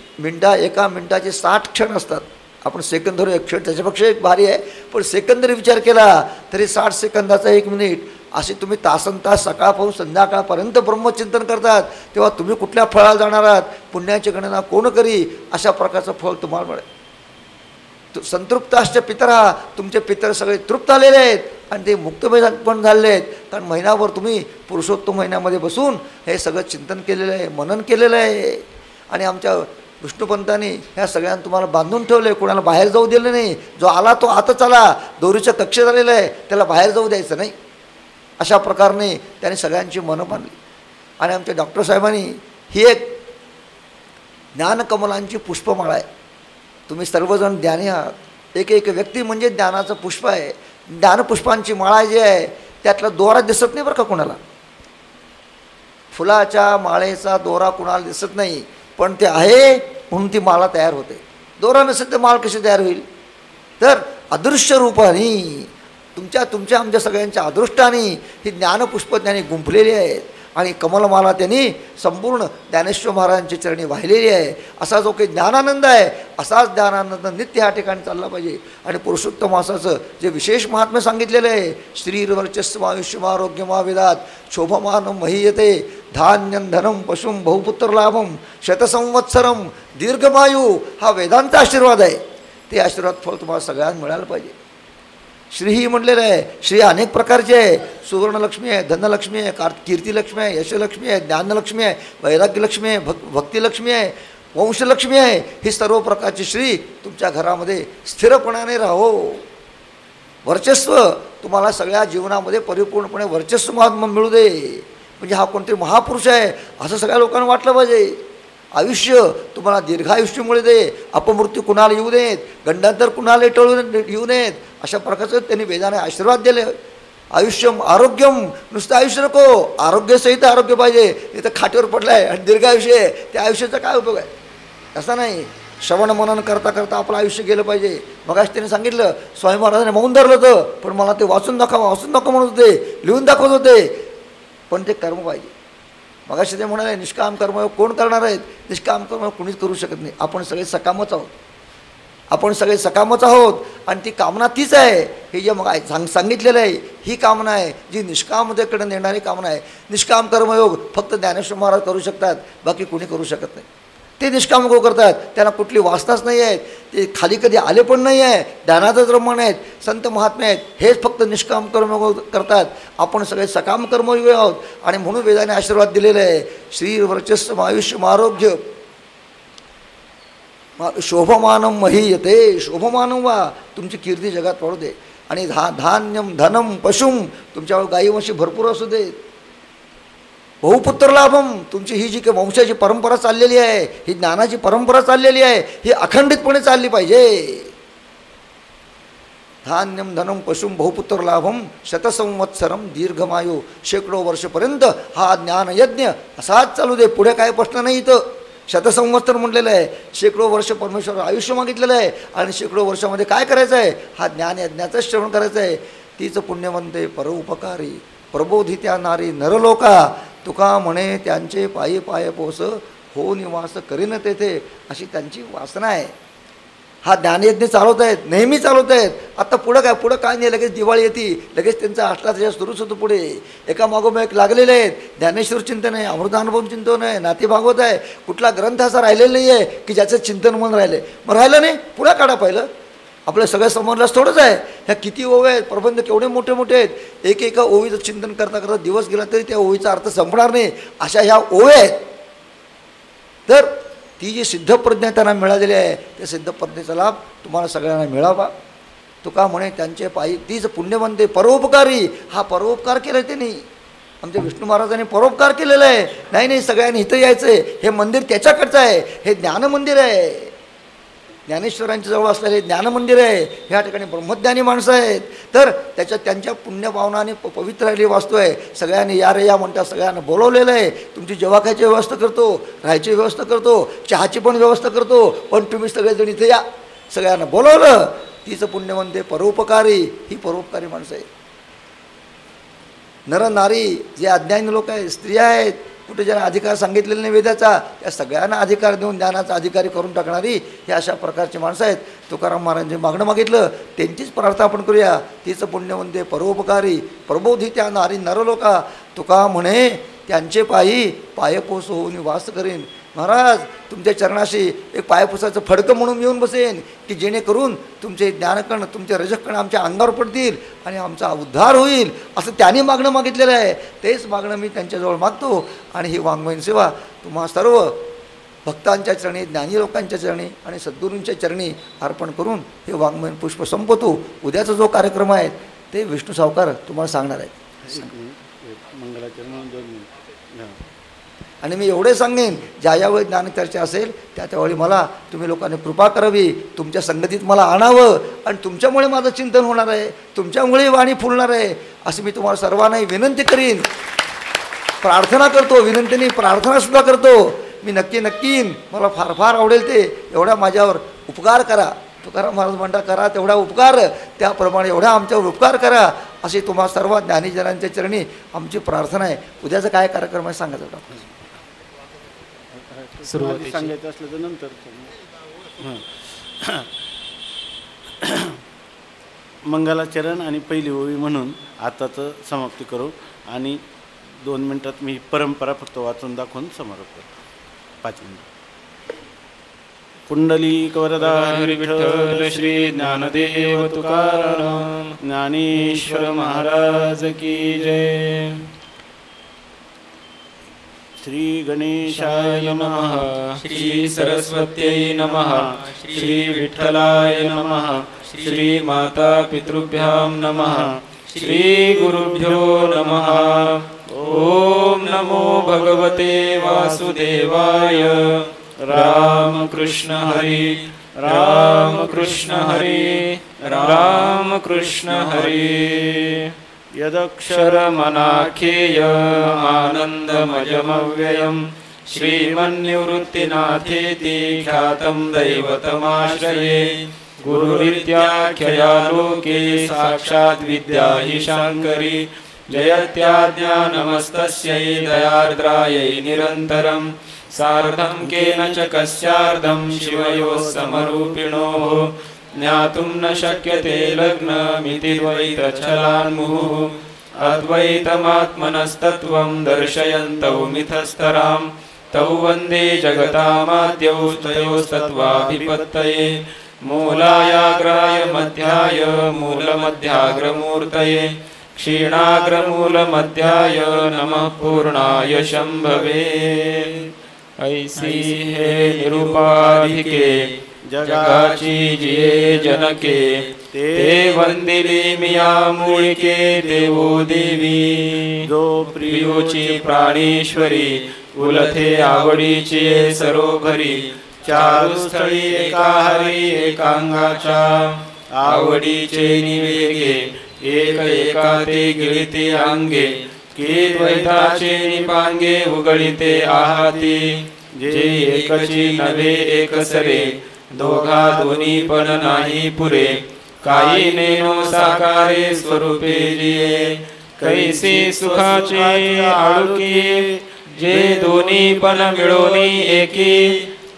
एका मिनिटाचे 60 क्षण असतात. आपण सेकंद धरू, एक क्षण त्याच्यापेक्षा एक भारी आहे, पण सेकंदरी विचार केला तरी 60 सेकंदाचा 1 मिनिट. असे तुम्ही तासनतास सकाळपासून संध्याकाळपर्यंत ब्रह्मचिंतन करतात, तेव्हा तुम्ही कुठल्या फळाला जाणार आहात? पुण्याची गणना कोण करी? अशा प्रकारचं फळ तुम्हाला मिळेल. संतृप्ताश्च पितरा. तुमचे पितर सगळे तृप्त आलेले आहेत आणि ते मुक्त पण झालेले आहेत. कारण महिनाभर तुम्ही पुरुषोत्तम महिन्यामध्ये बसून हे सगळं चिंतन केलेलं आहे, मनन केलेलं आहे. आणि आमच्या विष्णुपंतांनी ह्या सगळ्यांना तुम्हाला बांधून ठेवलं आहे. कोणाला बाहेर जाऊ दिलं नाही. जो आला तो आतच आला. दोरीच्या कक्षेत झालेलं आहे, त्याला बाहेर जाऊ द्यायचं नाही. अशा प्रकारे त्यांनी सगळ्यांची मनं बांधली. आणि आमच्या डॉक्टर साहेबांनी ही एक ज्ञानकमलांची पुष्पमाळा आहे. तुम्ही सर्वजण ज्ञानी आहात. एक एक व्यक्ती म्हणजे ज्ञानाचं पुष्प आहे. ज्ञानपुष्पांची माळा जी आहे त्यातला दोरा दिसत नाही बरं का कुणाला. फुलाच्या माळेचा दोरा कुणाला दिसत नाही, पण ते आहे म्हणून ती माळा तयार होते. दोरा नसेल तर माळ कशी तयार होईल? तर अदृश्य रूपाने तुमच्या आमच्या सगळ्यांच्या अदृष्टाने ही ज्ञानपुष्प त्यांनी गुंफलेली आहेत. आणि कमलमाला त्यांनी संपूर्ण ज्ञानेश्वर महाराजांच्या चरणी वाहिलेली आहे. असा जो काही ज्ञानानंद आहे असाच ज्ञानानंद नित्य ह्या ठिकाणी चालला पाहिजे. आणि पुरुषोत्तम मासाचं जे विशेष महात्म्य सांगितलेलं आहे, श्रीर्वर्चस्वायुष्यमारोग्यमाविदात शोभमानं महीयते धान्यं धनं पशुं बहुपुत्रलाभं शतसंवत्सरं दीर्घमायू. हा वेदांचा आशीर्वाद आहे. ते आशीर्वाद फळ तुम्हाला सगळ्यांना मिळालं पाहिजे. श्री ही म्हटलेलं आहे. श्री अनेक प्रकारचे आहे. सुवर्णलक्ष्मी आहे, धनलक्ष्मी आहे, कीर्तिलक्ष्मी आहे, यशलक्ष्मी आहे, ज्ञानलक्ष्मी आहे, वैराग्यलक्ष्मी आहे, भक्तिलक्ष्मी आहे, वंशलक्ष्मी आहे. ही सर्व प्रकारची श्री तुमच्या घरामध्ये स्थिरपणाने राहो. वर्चस्व तुम्हाला सगळ्या जीवनामध्ये परिपूर्णपणे वर्चस्व महात्मा मिळू दे. म्हणजे हा कोणतरी महापुरुष आहे असं सगळ्या लोकांना वाटलं पाहिजे. आयुष्य तुम्हाला दीर्घायुष्य मिळू दे. अपमृत्यू कुणाला येऊ देत, गंडांतर कुणाला टळून येऊ नयेत. अशा प्रकारचं त्यांनी वेदाने आशीर्वाद दिले. आयुष्यम आरोग्यम. नुसतं आयुष्य नको, आरोग्यसहित आरोग्य पाहिजे. इथं खाटेवर पडलं आहे आणि दीर्घायुष्य आहे, त्या आयुष्याचा काय उपयोग आहे? असं नाही. श्रवण मनन करता करता आपलं आयुष्य गेलं पाहिजे. मगाशी त्याने सांगितलं, स्वामी महाराजांनी मौन धरलं होतं, पण मला ते वाचून दाखव म्हणत होते, लिहून दाखवत होते, पण ते कर्म पाहिजे. मगाशी ते म्हणाले निष्काम कर्मयोग कोण करणार आहेत? निष्काम कर्मयोग कुणीच करू शकत नाही. आपण सगळे सकामच आहोत, आपण सगळे सकामच आहोत. आणि ती कामना तीच आहे, हे जे मग सांगितलेलं आहे ही कामना आहे, जी निष्कामतेकडे नेणारी कामना आहे. निष्काम कर्मयोग फक्त ज्ञानेश्वर महाराज करू शकतात, बाकी कुणी करू शकत नाही. ते निष्काम योग करतात, त्यांना कुठली वासनाच नाही आहेत, ते खाली कधी आले पण नाही आहे, ज्ञानातच रमण आहेत, संत महात्मे आहेत, हेच फक्त निष्काम कर्मयोग करतात. आपण सगळे सकाम कर्मयोग आहोत. आणि म्हणून वेदाने आशीर्वाद दिलेला आहे, श्री वर्चस्व आयुष्य आरोग्य शोभमानम महीयते. शोभमानम वा, तुमची कीर्ती जगात वाढू दे. आणि धान्यम धनम पशुम, तुमच्यावर गाई म्हशी भरपूर असू दे. बहुपुत्र लाभम, तुमची ही जी काही वंशाची परंपरा चाललेली आहे, ही ज्ञानाची परंपरा चाललेली आहे, ही अखंडितपणे चालली पाहिजे. धान्यम धनम पशुम बहुपुत्र लाभम शतसंवत्सरम दीर्घमायू, शेकडो वर्षपर्यंत हा ज्ञानयज्ञ असाच चालू दे. पुढे काय प्रश्न नाही. इथं शतसंवत्सर म्हटलेलं आहे, शेकडो वर्ष परमेश्वर आयुष्य मागितलेलं आहे. आणि शेकडो वर्षामध्ये काय करायचं आहे? हा ज्ञानयज्ञाचं श्रवण करायचं आहे. तीच पुण्यवंते परोपकारी प्रबोधित्या नारी नरलोका, तुका म्हणे त्यांचे पायी पाय पोस हो निवास करीन तेथे, अशी त्यांची वासना आहे. हा ज्ञानयज्ञ चालवत आहेत, नेहमी चालवत आहेत. आता पुढं काय नाही, लगेच दिवाळी येते, लगेच त्यांचा आठला त्याच्या सुरूच होतो. पुढे एका मागोमाग एक लागलेले आहेत. ज्ञानेश्वर चिंतन आहे, अमृतानुभव चिंतन आहे, नाती भागवत आहे. कुठला ग्रंथ असा राहिलेला नाही आहे की ज्याचं चिंतन म्हणून राहिले. मग राहिलं नाही, पुढं काढा पाहिलं. आपल्या सगळ्या समोरलाच थोडंच आहे. ह्या किती ओव्या आहेत, प्रबंध केवढे मोठे मोठे आहेत. एका ओवीचं चिंतन करता करता दिवस गेला तरी त्या ओवीचा अर्थ संपणार नाही, अशा ह्या ओव्या आहेत. तर ती जी सिद्धप्रज्ञा त्यांना मिळालेली आहे, त्या सिद्धप्रज्ञेचा लाभ तुम्हाला सगळ्यांना मिळावा. तुका म्हणे त्यांचे पायी, तीच पुण्यवंते परोपकारी. हा परोपकार केला त्यांनी, आमच्या विष्णू महाराजांनी परोपकार केलेला आहे. नाही सगळ्यांनी इथं यायचं आहे, हे मंदिर त्याच्याकडचं आहे, हे ज्ञानमंदिर आहे, ज्ञानेश्वरांच्या जवळ असलेले ज्ञानमंदिर आहे. ह्या ठिकाणी ब्रह्मज्ञानी माणसं आहेत. तर त्यांच्या पुण्यभावनाने पवित्र राहिलेली वास्तू आहे. सगळ्यांनी या रे या म्हणतात, सगळ्यांना बोलवलेलं आहे. तुमची जेवाखायची व्यवस्था करतो, राहायची व्यवस्था करतो, चहाची पण व्यवस्था करतो, पण तुम्ही सगळेजण इथे या. सगळ्यांना बोलवलं. तिचं पुण्यवंते परोपकारी, ही परोपकारी माणसं आहे. नर नारी जे अज्ञानी लोक आहेत, स्त्रिया आहेत, कुठे ज्यांना अधिकार सांगितलेला नाही वेदाचा, त्या सगळ्यांना अधिकार देऊन ज्ञानाचा अधिकारी करून टाकणारी ही अशा प्रकारची माणसं आहेत. तुकाराम महाराजांनी मागणं मागितलं, त्यांचीच प्रार्थना आपण करूया. तिचं पुण्यवंते परोपकारी प्रबोधित्या नारी नरलोका, तुका म्हणे त्यांचे पायी पायपोस होऊन वास करेन. महाराज तुमच्या चरणाशी एक पायपुसाचं फडकं म्हणून येऊन बसेन, की जेणेकरून तुमचे ज्ञानकण, तुमचे रजकण आमच्या अंगावर पडतील आणि आमचा उद्धार होईल, असं त्यांनी मागणं मागितलेलं आहे. तेच मागणं मी त्यांच्याजवळ मागतो. आणि ही वाङ्मयीन सेवा तुम्हा सर्व भक्तांच्या चरणी, ज्ञानी लोकांच्या चरणी आणि सद्गुरूंच्या चरणी अर्पण करून हे वाङ्मयीन पुष्प संपवतो. उद्याचा जो कार्यक्रम आहे ते विष्णू सावकार तुम्हाला सांगणार आहेत. मंगलाचरण 2 मिनिट. आणि मी एवढे सांगेन, ज्या यावेळी ज्ञानचर्चा असेल त्यावेळी मला तुम्ही लोकांनी कृपा करावी, तुमच्या संगतीत मला आणावं. आणि तुमच्यामुळे माझं चिंतन होणार आहे, तुमच्यामुळे वाणी फुलणार आहे, अशी मी तुम्हाला सर्वांनाही विनंती करीन, प्रार्थना करतो. विनंतीने प्रार्थनासुद्धा करतो. मी नक्की मला फार फार आवडेल ते एवढा माझ्यावर उपकार करा. तुकाराम महाराज म्हणता, करा तेवढा उपकार, त्याप्रमाणे एवढा आमच्यावर उपकार करा, अशी तुम्हा सर्व ज्ञानीजनांच्या चरणी आमची प्रार्थना आहे. उद्याचा काय कार्यक्रम आहे सांगा जरा. सुरुवाती सांगायचं असलं तर नंतर. मंगलाचरण आणि पहिली ओवी म्हणून आताचं समाप्ती करू. आणि 2 मिनिटात मी परंपरा फक्त वाचून दाखवून समारोप करतो. 5 मिनिट. पुंडलिक वरदा विठ्ठल श्री ज्ञानदेव तुकाराम ज्ञानेश्वर महाराज की जय. श्री गणेशाय नमः. श्री सरस्वत्यै नमः. श्री विठ्ठलाय नमः. श्री माता पितृभ्यां नमः. श्री गुरुभ्यो नमः. ओम नमो भगवते वासुदेवाय. राम कृष्ण हरी राम कृष्ण हरी राम कृष्ण हरी. यदक्षरमनाख्येय आनन्दमयमव्ययम् श्रीमन्निवृत्तिनाथेति ख्यातं दैवतमाश्रये गुरुरित्याख्यया लोके साक्षात् विद्या हि शाङ्करी जयत्याज्ञानमस्तस्यै दयार्द्रायै निरन्तरं सार्धं केन च कस्यार्धं शिवयोः समरूपिणोः ज्ञातुं न शक्यते लग्नमिति द्वैतच्छलान्मुहुः अद्वैतमात्मनस्तत्त्वं दर्शयन्तौ मिथस्तरां तौ वन्दे जगतामाद्यौ तयोस्तत्त्वाभिपत्तये मूलायाग्राय मध्याय मूलमध्याग्रमूर्तये क्षीणाग्रमूलमध्याय नमः पूर्णाय शम्भवे। ऐसी हे निरुपाधिके जगाची जिये जनके ते वंदिली मिया मूळिके देवो देवी जो प्रियोची प्राणेश्वरी उलथे आवडीची सरोभरी चारुस्थळी एका हरी एकांगाच्या आवडीचे निवेगे एक एका ते गिळिते अंगे के द्वैताचे निपांगे उगळिते आहाती जे एकची नव्हे एकसरे दोघा दोन्ही पण नाही पुरे काही नेनो साकारे स्वरूपे जिये कैसे सुखाचे आळुकी जे दोन्ही पण मिळोनी एकी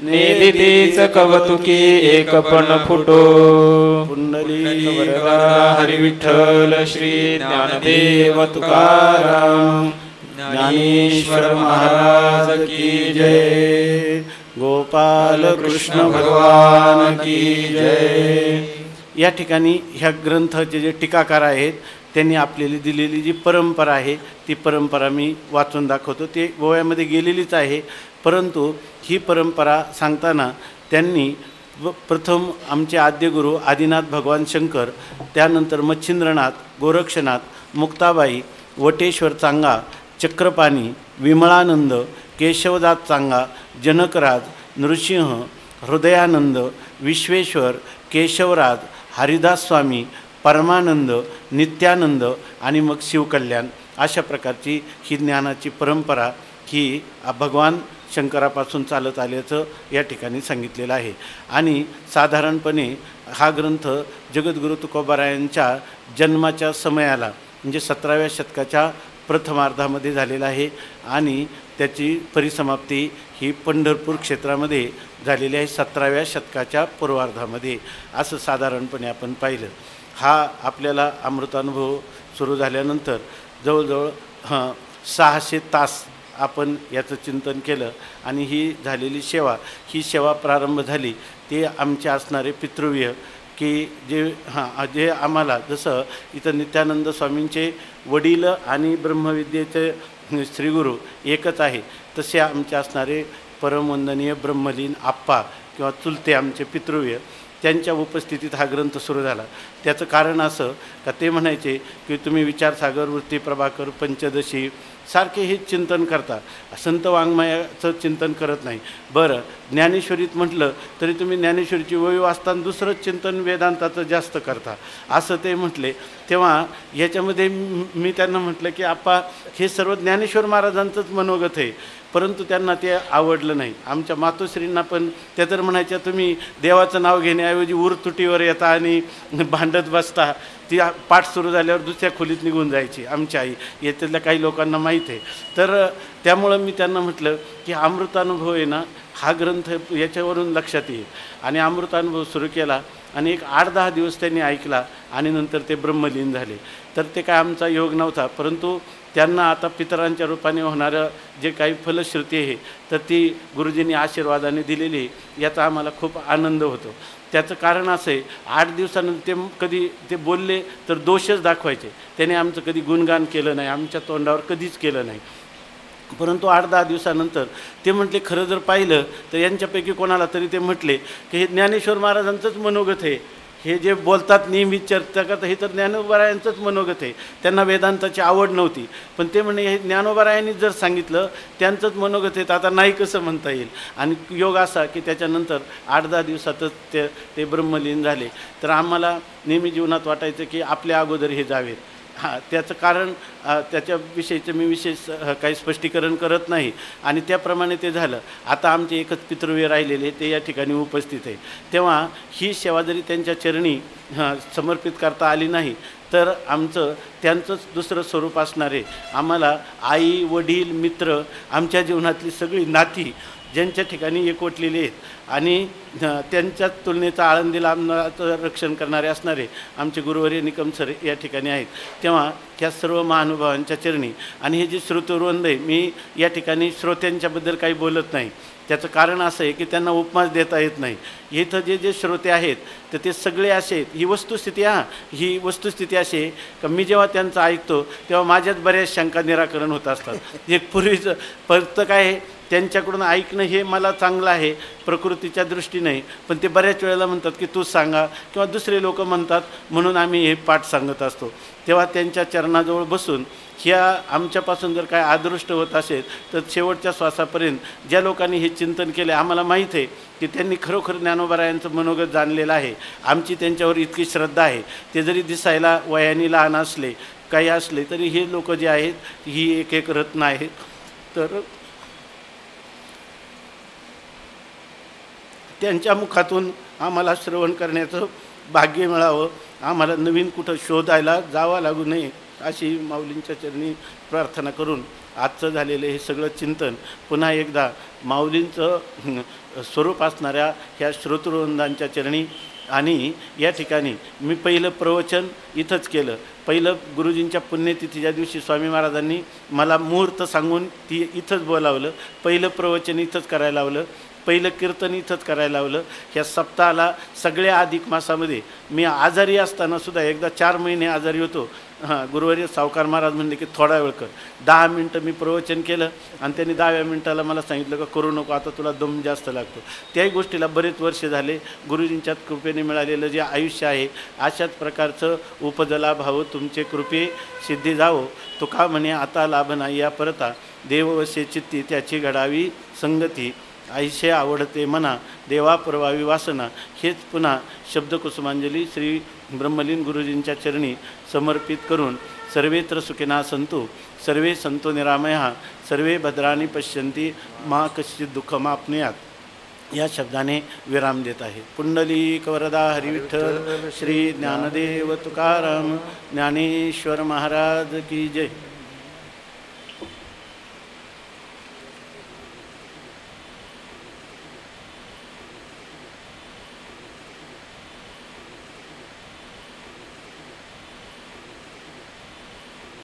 नेदितीच कवतुकी एक पण फुटो पुंडली वरदा हरी विठ्ठल श्री ज्ञानदेव तुकाराम ज्ञानेश्वर महाराज की जय गोपाल कृष्ण भगवान की जय। या ठिकाणी ह्या ग्रंथाचे जे टीकाकार आहेत त्यांनी आपल्याला दिलेली जी परंपरा आहे ती परंपरा मी वाचून दाखवतो। ते गोव्यामध्ये गेलेलीच आहे, परंतु ही परंपरा सांगताना त्यांनी प्रथम आमचे आद्यगुरू आदिनाथ भगवान शंकर, त्यानंतर मच्छिंद्रनाथ, गोरक्षनाथ, मुक्ताबाई, वटेश्वर चांगा, चक्रपाणी, विमळानंद, केशवदास चांगा, जनकराज, नृसिंह, हृदयानंद, विश्वेश्वर, केशवराज, हरिदास स्वामी, परमानंद, नित्यानंद आणि मग शिवकल्याण अशा प्रकारची ही ज्ञानाची परंपरा ही भगवान शंकरापासून चालत आल्याचं या ठिकाणी सांगितलेलं आहे। आणि साधारणपणे हा ग्रंथ जगद्गुरु तुकोबारायांच्या जन्माच्या समयाला म्हणजे 17व्या शतकाच्या प्रथमार्धामध्ये झालेला आहे आणि त्याची परिसमाप्ती ही पंढरपूर क्षेत्रामध्ये झालेली आहे 17व्या शतकाच्या पूर्वार्धामध्ये, असं साधारणपणे आपण पाहिलं। हा आपल्याला अमृतानुभव सुरू झाल्यानंतर जवळजवळ 600 तास आपण याचं चिंतन केलं आणि ही झालेली सेवा, ही सेवा प्रारंभ झाली ते आमचे असणारे पितृव्य की जे आम्हाला जसं इथं नित्यानंद स्वामींचे वडील आणि ब्रह्मविद्येचे श्रीगुरू एकच आहे, तसे आमचे असणारे परमवंदनीय ब्रह्मलीन आप्पा किंवा चुलते आमचे पितृव्य त्यांच्या उपस्थितीत हा ग्रंथ सुरू झाला। त्याचं कारण असं का ते म्हणायचे की तुम्ही विचारसागर, वृत्ती प्रभाकर, पंचदशी सारखे हे चिंतन करता, संत वाङ्मयाचं चिंतन करत नाही। बरं, ज्ञानेश्वरीत म्हटलं तरी तुम्ही ज्ञानेश्वरीची वही वाचताना दुसरं चिंतन वेदांताचं जास्त करता, असं ते म्हटले। तेव्हा याच्यामध्ये मी त्यांना म्हटलं की आप्पा हे सर्व ज्ञानेश्वर महाराजांचंच मनोगत आहे, परंतु त्यांना ते आवडलं नाही। आमच्या मातोश्रींना पण त्या तर म्हणायच्या तुम्ही देवाचं नाव घेण्याऐवजी उरतुटीवर येता आणि भांडत बसता, ती पाठ सुरू झाल्यावर दुसऱ्या खोलीत निघून जायची आमची आई, याच्यातल्या काही लोकांना माहीत आहे। तर त्यामुळं मी त्यांना म्हटलं की अमृतानुभव आहे ना हा ग्रंथ याच्यावरून लक्षात येईल, आणि अमृतानुभव सुरू केला आणि एक 8-10 दिवस त्यांनी ऐकला आणि नंतर ते ब्रह्मलीन झाले। तर ते काय आमचा योग नव्हता, परंतु त्यांना आता पितरांच्या रूपाने होणारं जे काही फलश्रुती आहे तर ती गुरुजींनी आशीर्वादाने दिलेली, याचा आम्हाला खूप आनंद होतो। त्याचं कारण असं आहे 8 दिवसानंतर ते कधी ते बोलले तर दोषच दाखवायचे, त्याने आमचं कधी गुणगान केलं नाही, आमच्या तोंडावर कधीच केलं नाही। परंतु 8-10 दिवसानंतर ते म्हटले खरं जर पाहिलं तर यांच्यापैकी कोणाला तरी ते म्हटले की हे ज्ञानेश्वर महाराजांचंच मनोगत आहे, हे जे बोलतात नेहमी चर्चा करतात हे तर ज्ञानोबारायांचंच मनोगत आहे। त्यांना वेदांताची आवड नव्हती, पण ते म्हणे हे ज्ञानोबारायांनी जर सांगितलं त्यांचंच मनोगत आहे तर आता नाही कसं म्हणता येईल। आणि योग असा की त्याच्यानंतर 8-10 दिवसातच ते ब्रह्मलीन झाले। तर आम्हाला नेहमी जीवनात वाटायचं की आपल्या अगोदर हे जावेत, हां, त्याचं कारण त्याच्याविषयीचं मी विशेष काही स्पष्टीकरण करत नाही आणि त्याप्रमाणे ते झालं. आता आमचे एकच पितृव्य राहिलेले ते या ठिकाणी उपस्थित आहे. तेव्हा ही सेवा जरी त्यांच्या चरणी समर्पित करता आली नाही तर आमचं त्यांचंच दुसरं स्वरूप असणार आहे. आम्हाला आई वडील मित्र आमच्या जीवनातली सगळी नाती ज्यांच्या ठिकाणी एकवटलेली आहेत आणि त्यांच्या तुलनेचा आळंदीला आम्हाला रक्षण करणारे असणारे आमचे गुरुवर्य निकम सर या ठिकाणी आहेत. तेव्हा त्या सर्व महानुभावांच्या चरणी आणि हे जे श्रोतवृंद आहे, मी या ठिकाणी श्रोत्यांच्याबद्दल काही बोलत नाही. त्याचं कारण असं आहे की त्यांना उपमास देता येत नाही. इथं जे श्रोते आहेत तर ते सगळे असे आहेत. ही वस्तुस्थिती अशी आहे का मी जेव्हा त्यांचं ऐकतो तेव्हा माझ्याच बऱ्याच शंका निराकरण होत असतात. एक पूर्वीचं फक्त काय आहे, त्यांच्याकडून ऐकणं हे मला चांगलं आहे प्रकृतीच्या दृष्टीने, पण ते बऱ्याच वेळेला म्हणतात की तूच सांगा किंवा दुसरे लोक म्हणतात म्हणून आम्ही हे पाठ सांगत असतो. तेव्हा त्यांच्या चरणाजवळ बसून ह्या आमच्यापासून जर काय अदृष्ट होत असेल तर शेवटच्या श्वासापर्यंत ज्या लोकांनी हे चिंतन केले आम्हाला माहीत आहे की त्यांनी खरोखर ज्ञानोबारायांचं मनोगत जाणलेलं आहे. आमची त्यांच्यावर इतकी श्रद्धा आहे. ते जरी दिसायला वयाने लहान असले काही असले तरी हे लोक जे आहेत ही एक एक रत्न आहेत. तर त्यांच्या मुखातून आम्हाला श्रवण करण्याचं भाग्य मिळावं, आम्हाला नवीन कुठं शोधायला जावं लागू नये अशी माऊलींच्या चरणी प्रार्थना करून आजचं झालेलं हे सगळं चिंतन पुन्हा एकदा माऊलींचं स्वरूप असणाऱ्या ह्या श्रोतृवृंदांच्या चरणी आणि या ठिकाणी मी पहिलं प्रवचन इथंच केलं. पहिलं गुरुजींच्या पुण्यतिथीच्या दिवशी स्वामी महाराजांनी मला मुहूर्त सांगून ती इथंच बोलावलं. पहिलं प्रवचन इथंच करायला लावलं. पहिलं कीर्तन इथंच करायला लावलं. ह्या सप्ताहाला सगळ्या अधिक मासामध्ये मी आजारी असतानासुद्धा एकदा 4 महिने आजारी होतो. गुरुवारी सावकार महाराज म्हणले की थोडा वेळ कर. 10 मिनटं मी प्रवचन केलं आणि त्यांनी 10व्या मिनटाला मला सांगितलं का करू नको, आता तुला दम जास्त लागतो. त्याही गोष्टीला बरेच वर्ष झाले. गुरुजींच्या कृपेने मिळालेलं जे आयुष्य आहे अशाच प्रकारचं उपजला भाव तुमचे कृपे सिद्धी जावो. तुका म्हणे आता लाभ नाही या परता, देववसे चित्ती त्याची घडावी संगती, ऐशे आवडते मना देवा परवावी वासना. हेच पुन्हा शब्दकुसुमांजली श्री ब्रह्मलीन गुरुजींच्या चरणी समर्पित करून सर्वेत्र सुखिना संतु सर्वे संतो निरामया सर्वे भद्राणी पश्यन्ति मा कश्चित दुःखमाप्नुयात् या शब्दाने विराम देत आहे. पुंडलिक वरदा हरिविठ्ठल श्री ज्ञानदेव तुकाराम ज्ञानेश्वर महाराज की जय.